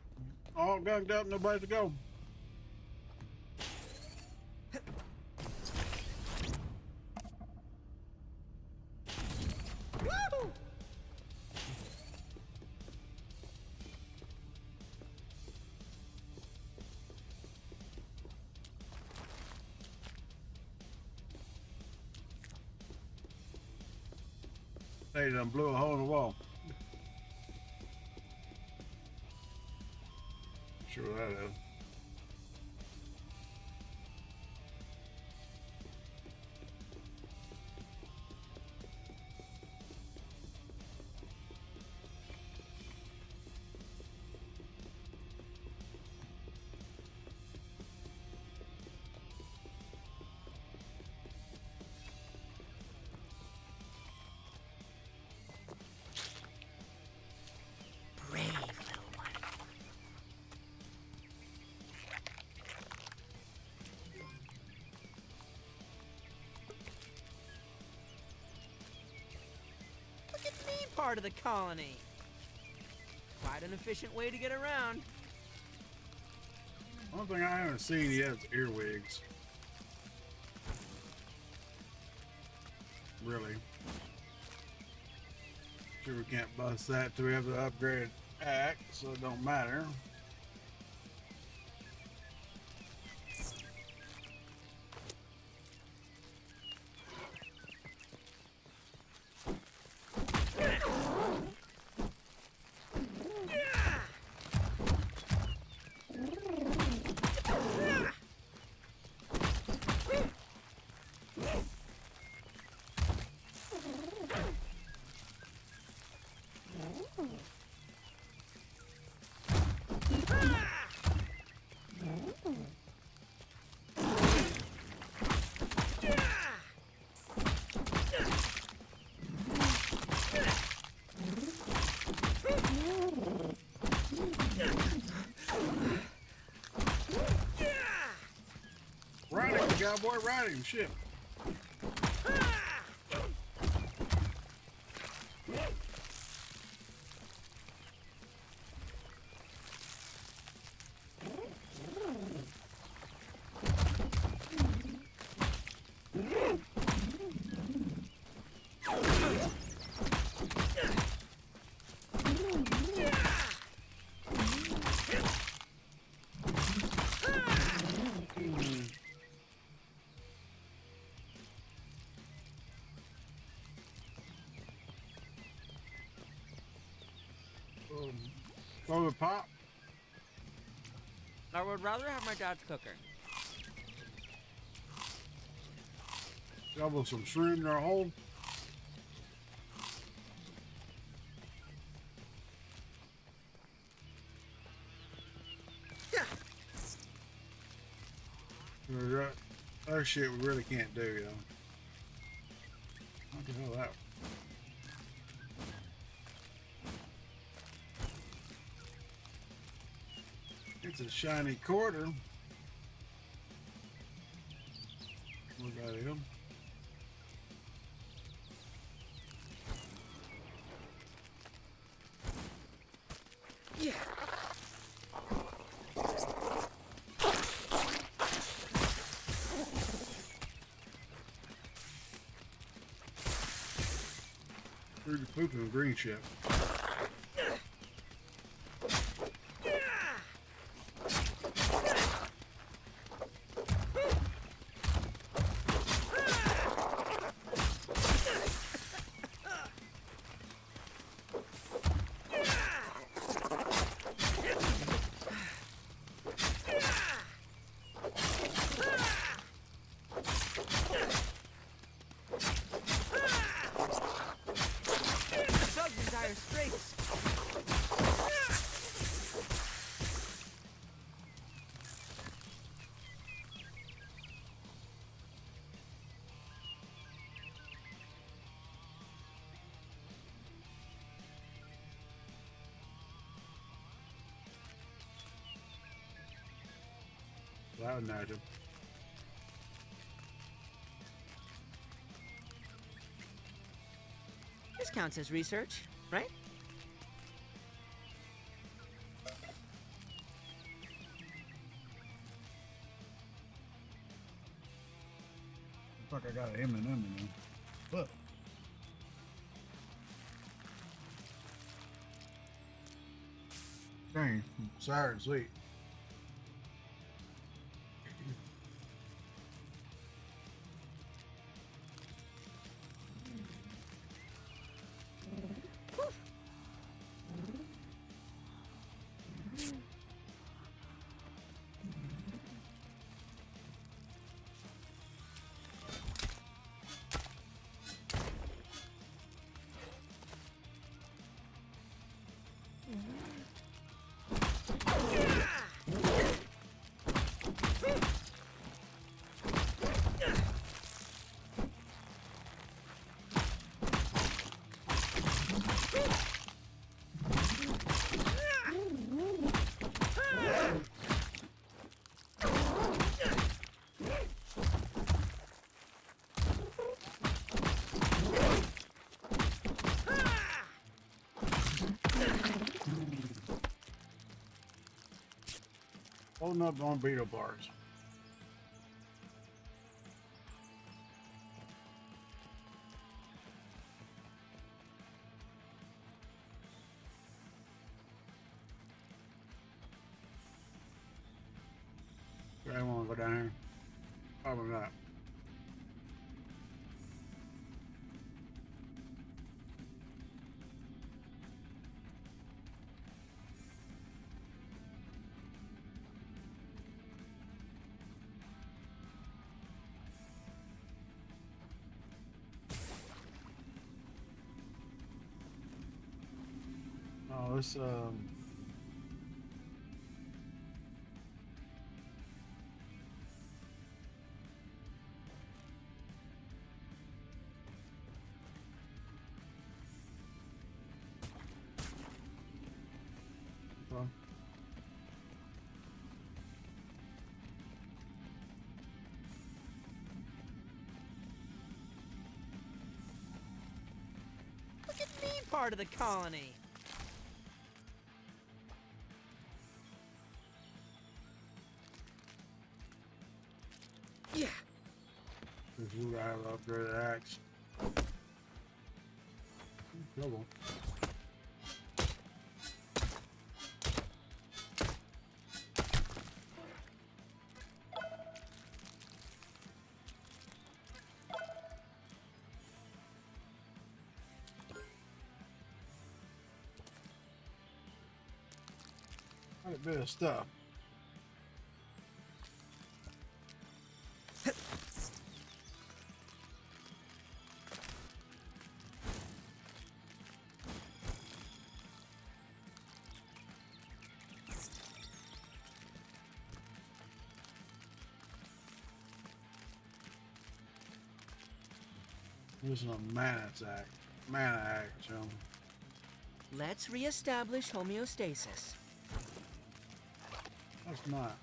All gunked up, nobody to go. They done blew a hole in the wall. Sure that is. Brave little one. Look at me, part of the colony. Quite an efficient way to get around. One thing I haven't seen yet is earwigs. Really. Sure we can't bust that till we have the upgraded axe, so it don't matter. Ride him, cowboy, ride him, shit. Throw the pop. I would rather have my dad's cooking. Shovel some shrimp in our hole. That shit we really can't do, yo. What the hell that? It's a shiny quarter. Look at him. Yeah. Through the poop in a green ship. Thugs in dire straits. That would nudge him. This counts as research, right? Fuck, I got an M&M in there. Look. Dang, sour and sweet. Holding up on beetle bars. Do I want to go down here? Probably not. Oh, this well, Look at me, part of the colony. Yeah. this is where I have upgraded axe. Trouble. Quite a bit of stuff. This is a mana attack. Mana action. Let's reestablish homeostasis. That's not.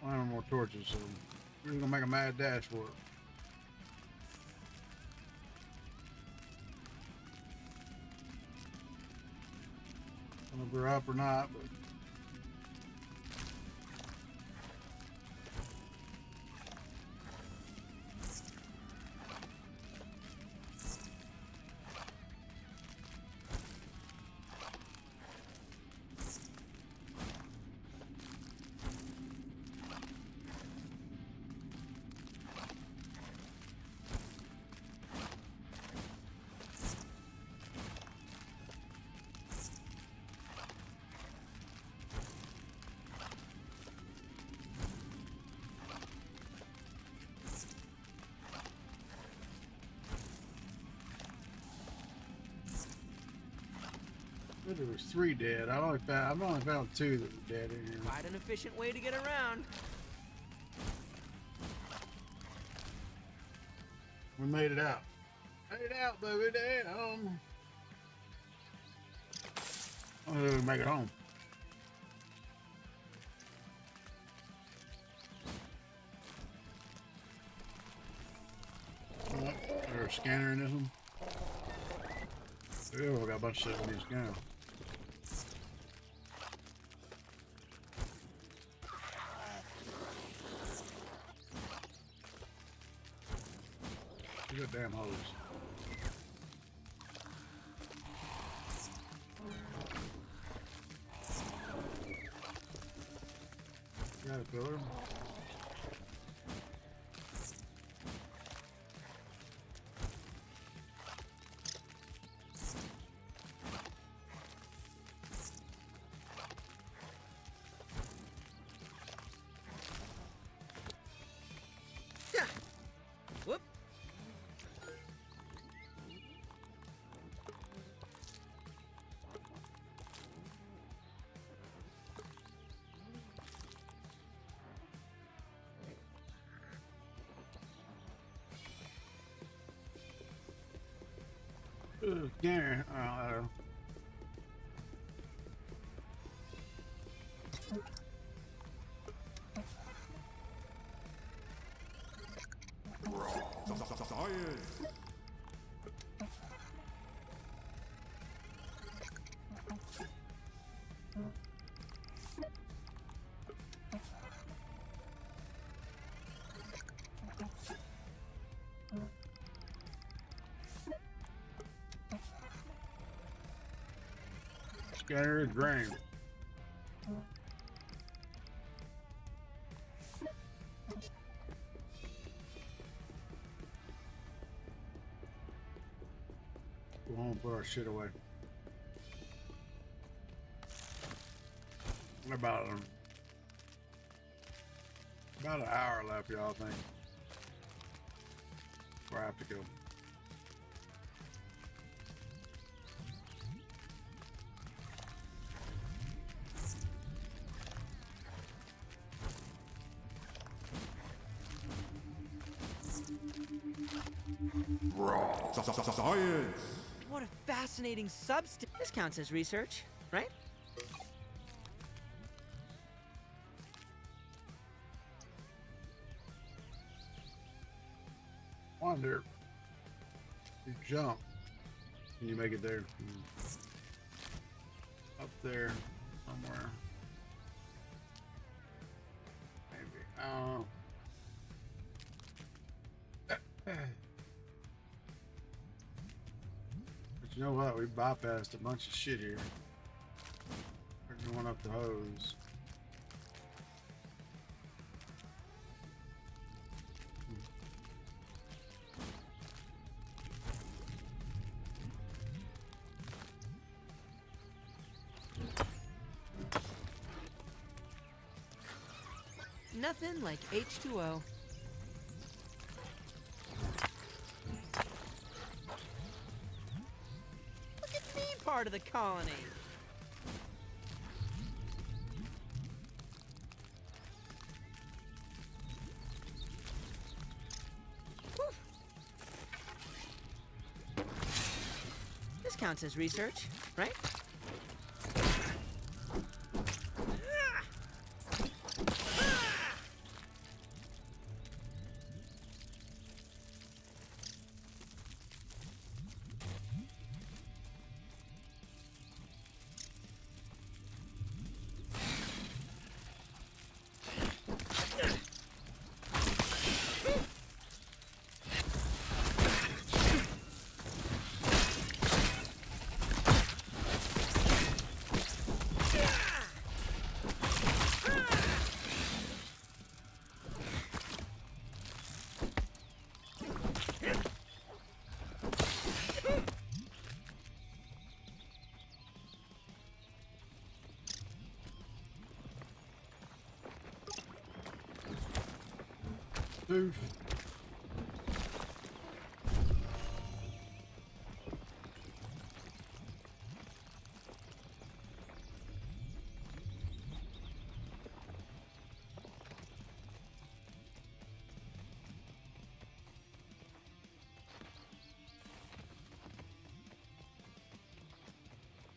I have more torches, so we're gonna make a mad dash for it. I don't know if we're up or not, but there was 3 dead. I've only found 2 that were dead in here. Quite an efficient way to get around. We made it out. Made it out, baby. Damn. I don't know if we make it home. Oh, there's a scanner in this one. Oh, we got a bunch of shit we need to scan. Look at damn hose. Got a pillar. Whoop. Scanner. Science. Scanner is drained. Go home and put our shit away. About an hour left, y'all think. Before I have to go. Science. What a fascinating substance. This counts as research, right? Wonder. You jump. Can you make it there? Up there somewhere. Maybe. Oh. But you know what? We bypassed a bunch of shit here. We're going up the hose. Nothing like H2O. Look at me, part of the colony. This counts as research, right? Oof.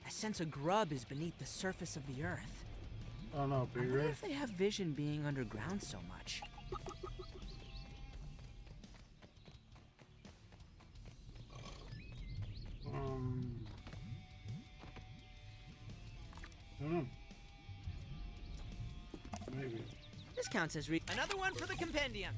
I sense a grub is beneath the surface of the Earth. I don't know, I wonder Peter. if they have vision being underground so much. I don't know. Maybe. This counts as another one for the compendium.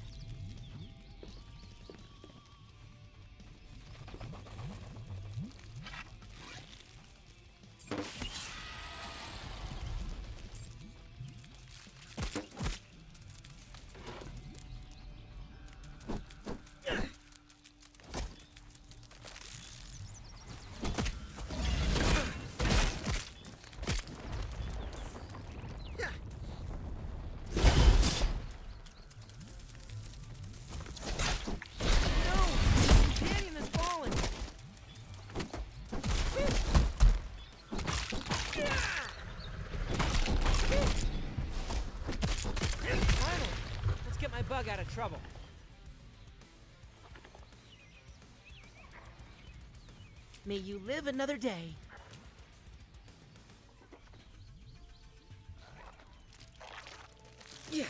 Bug out of trouble. May you live another day. Yeah.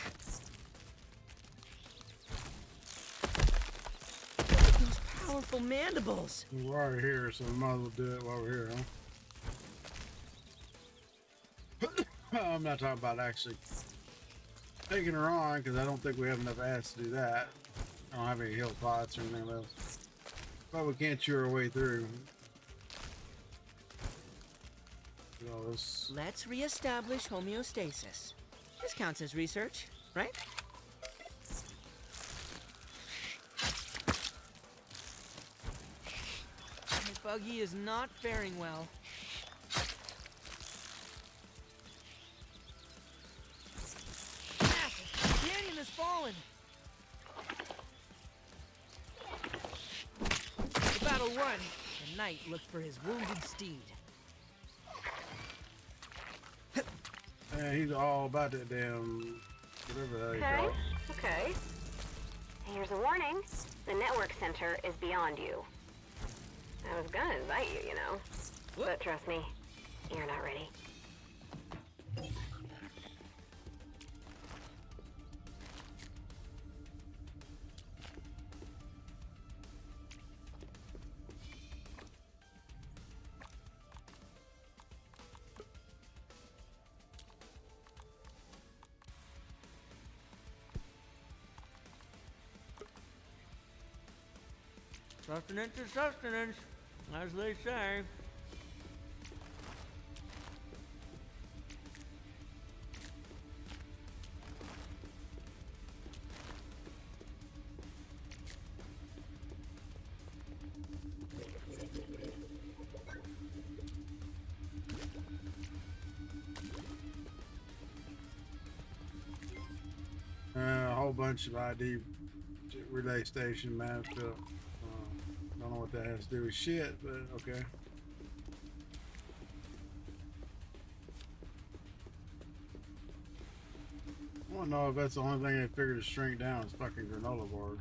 Look at those powerful mandibles. We're already here, so we might as well do it while we're here, huh? I'm not talking about actually taking her on, because I don't think we have enough ass to do that. I don't have any heal pots or anything else. But we can't chew our way through. You know, Let's reestablish homeostasis. This counts as research, right? My buggy is not faring well. Canyon has fallen. The battle won. The knight looked for his wounded steed. yeah, he's all about that damn whatever the hell you call it. Okay. Here's a warning. The network center is beyond you. I was gonna invite you, you know. But trust me, you're not ready. Sustenance is sustenance, as they say. A whole bunch of ID relay station maps up. Don't know what that has to do with shit, but okay. I don't know if that's the only thing they figured to shrink down is fucking granola bars.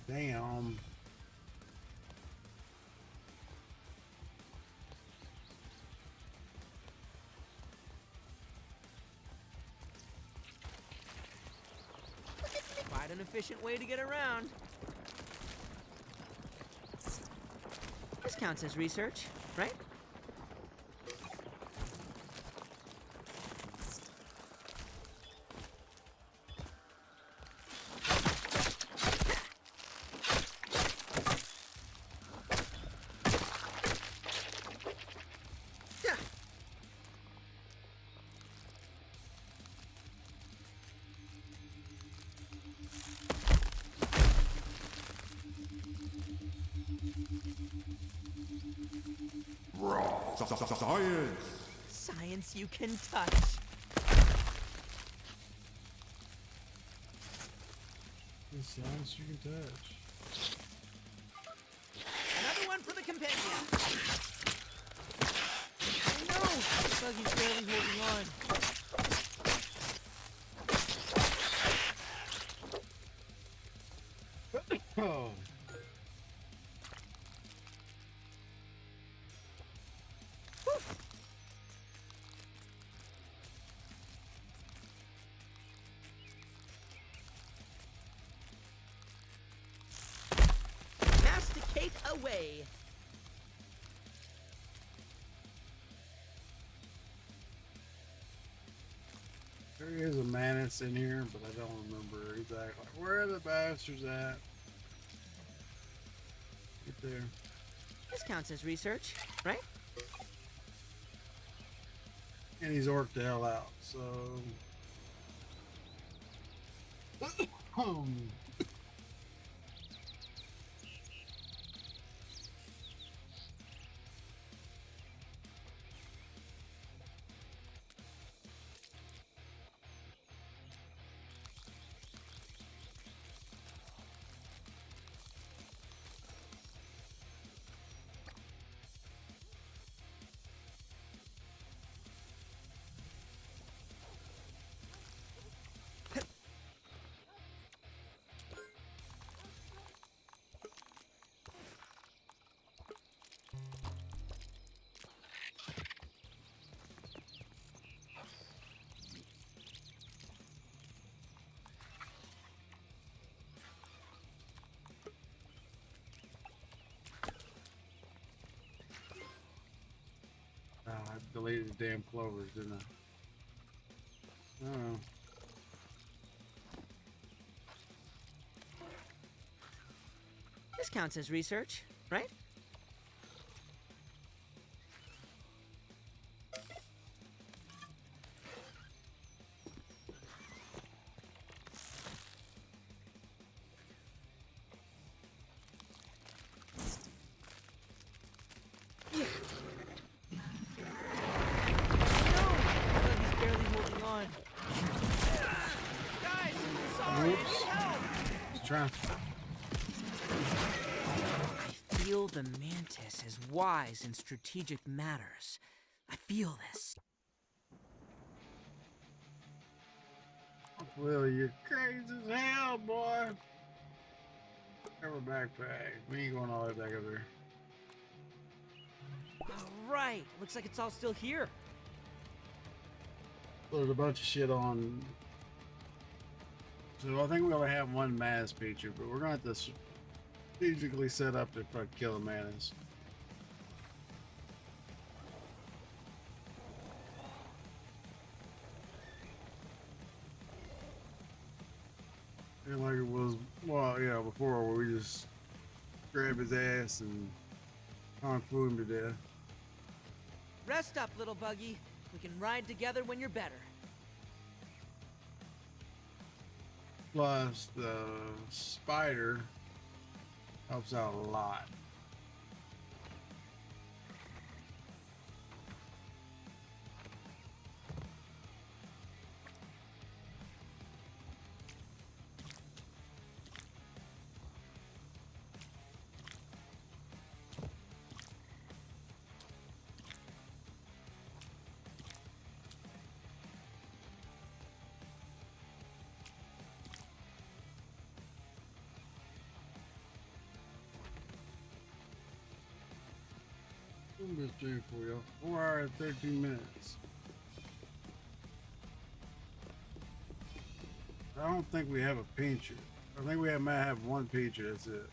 Damn. Quite an efficient way to get around. This counts as research, right? Science! Science you can touch. The science you can touch. Another one for the companion. Oh no! Buggy's barely holding on. Oh. Masticate away. There is a Manus in here, but I don't remember exactly. Where are the bastards at? Right there. This counts as research, right? And he's orked the hell out, so... I deleted the damn clovers, didn't I? Oh. This counts as research, right? Buggy's barely holding on. Guys, sorry. Whoops. Just trying. I feel the Mantis is wise in strategic matters. I feel this. Well, you're crazy as hell, boy. Have a backpack. We ain't going all the way back up there. All right, looks like it's all still here. There's a bunch of shit on. So I think we only have one Manus feature, but we're going to have to strategically set up to fucking kill a Manus. And like it was, well, yeah, before where we just grab his ass and kung fu him to death. Rest up, little Buggy. We can ride together when you're better. Plus, the spider helps out a lot. I'm just doing for you. 4 hours and 13 minutes. I don't think we have a pincher. I think we might have one pincher, that's it.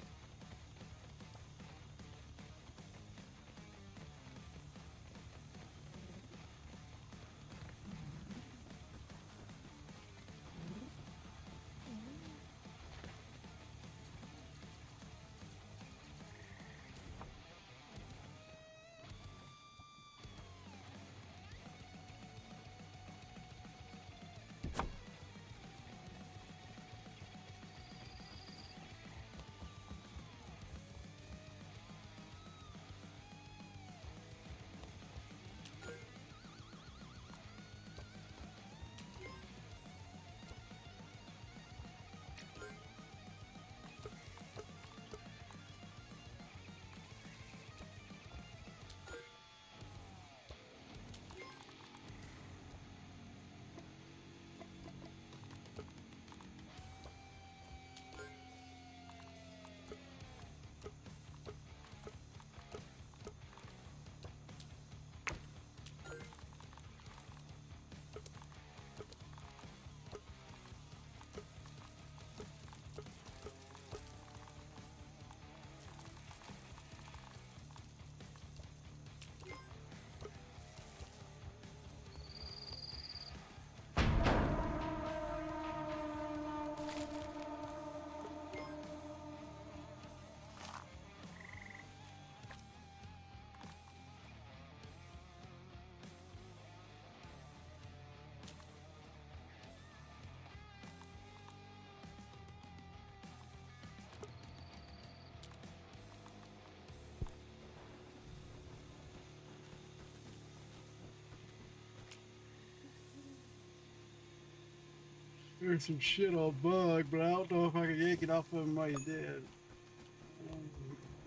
There's some shit on Bug, but I don't know if I can yank it off of him while he's dead.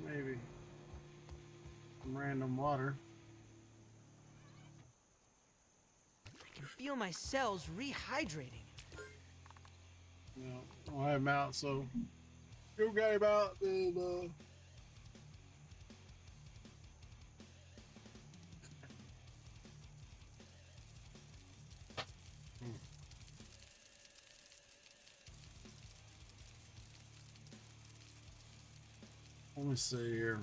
Maybe. Some random water. I can feel my cells rehydrating. You know, I don't have him out, so you got him out, then let me see here.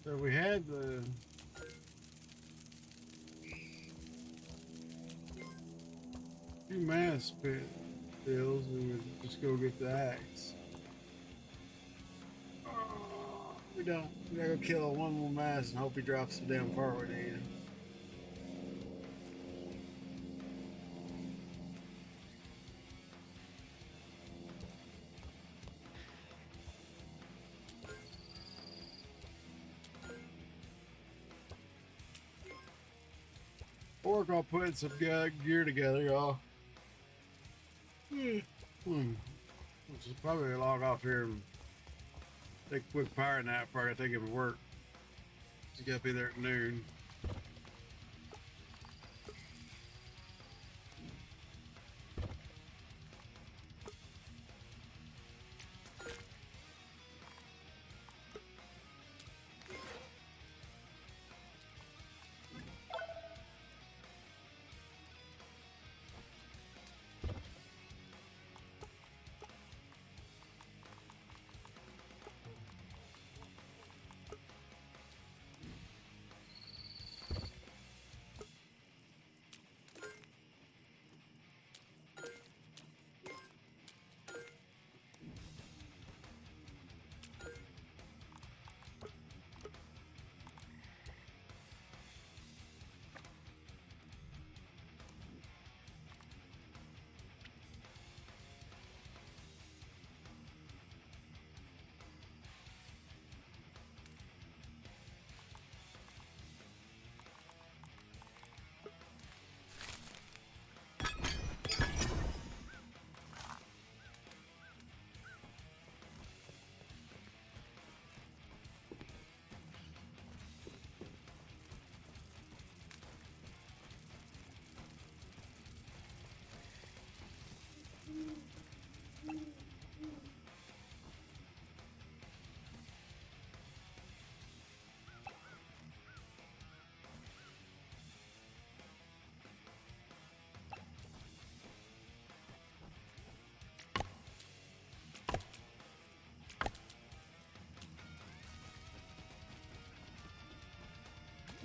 So we had the few mass pills, and we just go get the axe. We don't. We gotta kill one more mass and hope he drops the damn part we need. Work on putting some gear together, y'all. Just probably log off here and take a quick power nap before I take him to work. Just gotta be there at noon.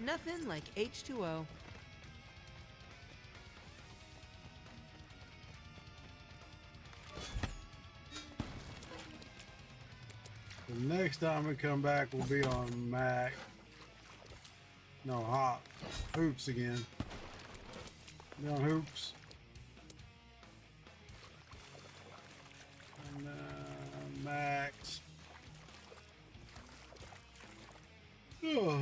Nothing like H2O. The next time we come back will be on Mac. No, Hop. Hoops again. Be on Hoops. And Max. Oh.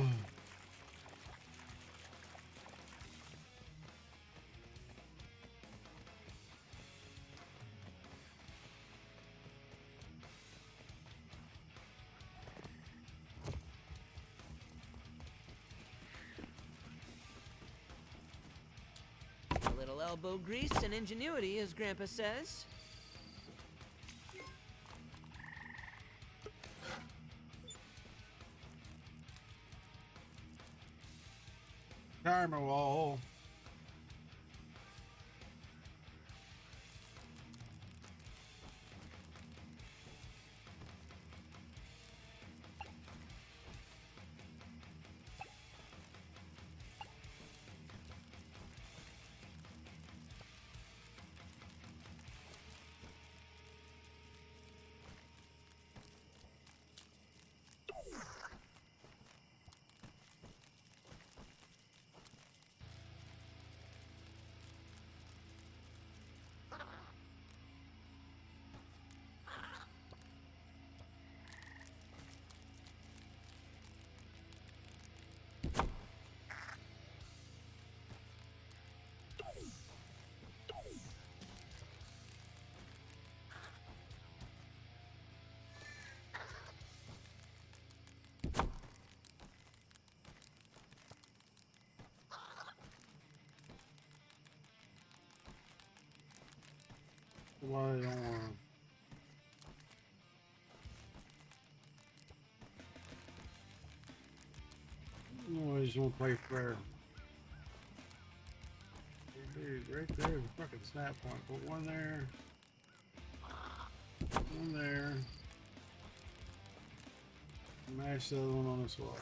A little elbow grease and ingenuity, as Grandpa says. Timer wall. Why I don't want No, I just want to play fair. Dude, right there is a fucking snap point. Put one there. One there. Mash the other one on this wall.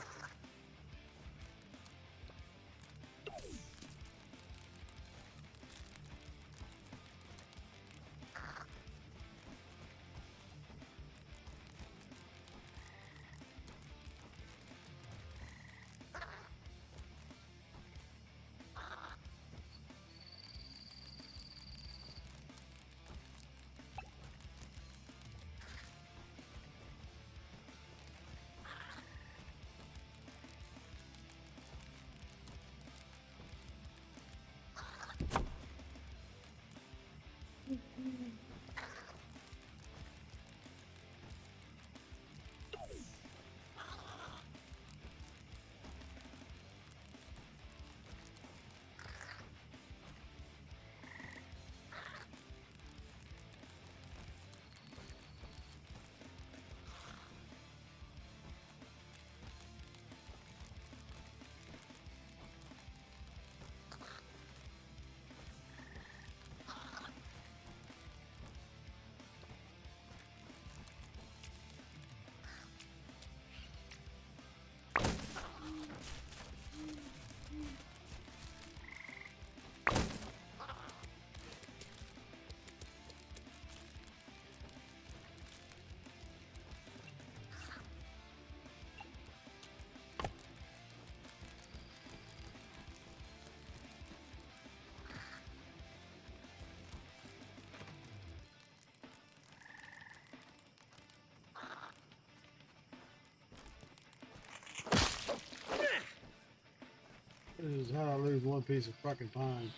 This is how I lose one piece of fucking pine.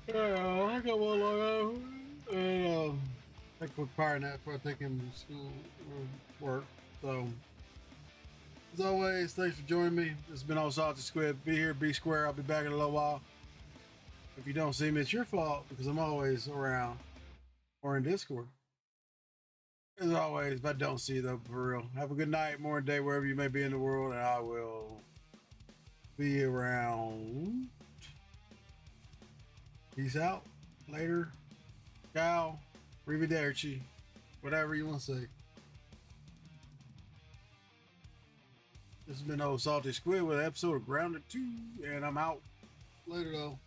Yeah, I got one like that. And take a quick power nap before I take him to school or work. So, as always, thanks for joining me. This has been Old Salty Squid. Be here, be square. I'll be back in a little while. If you don't see me, it's your fault because I'm always around or in Discord. As always, if I don't see you though, for real, have a good night, morning, day, wherever you may be in the world, and I will be around. Peace out. Later. Ciao. Arrivederci. Whatever you want to say. This has been Old Salty Squid with an episode of Grounded 2, and I'm out. Later though.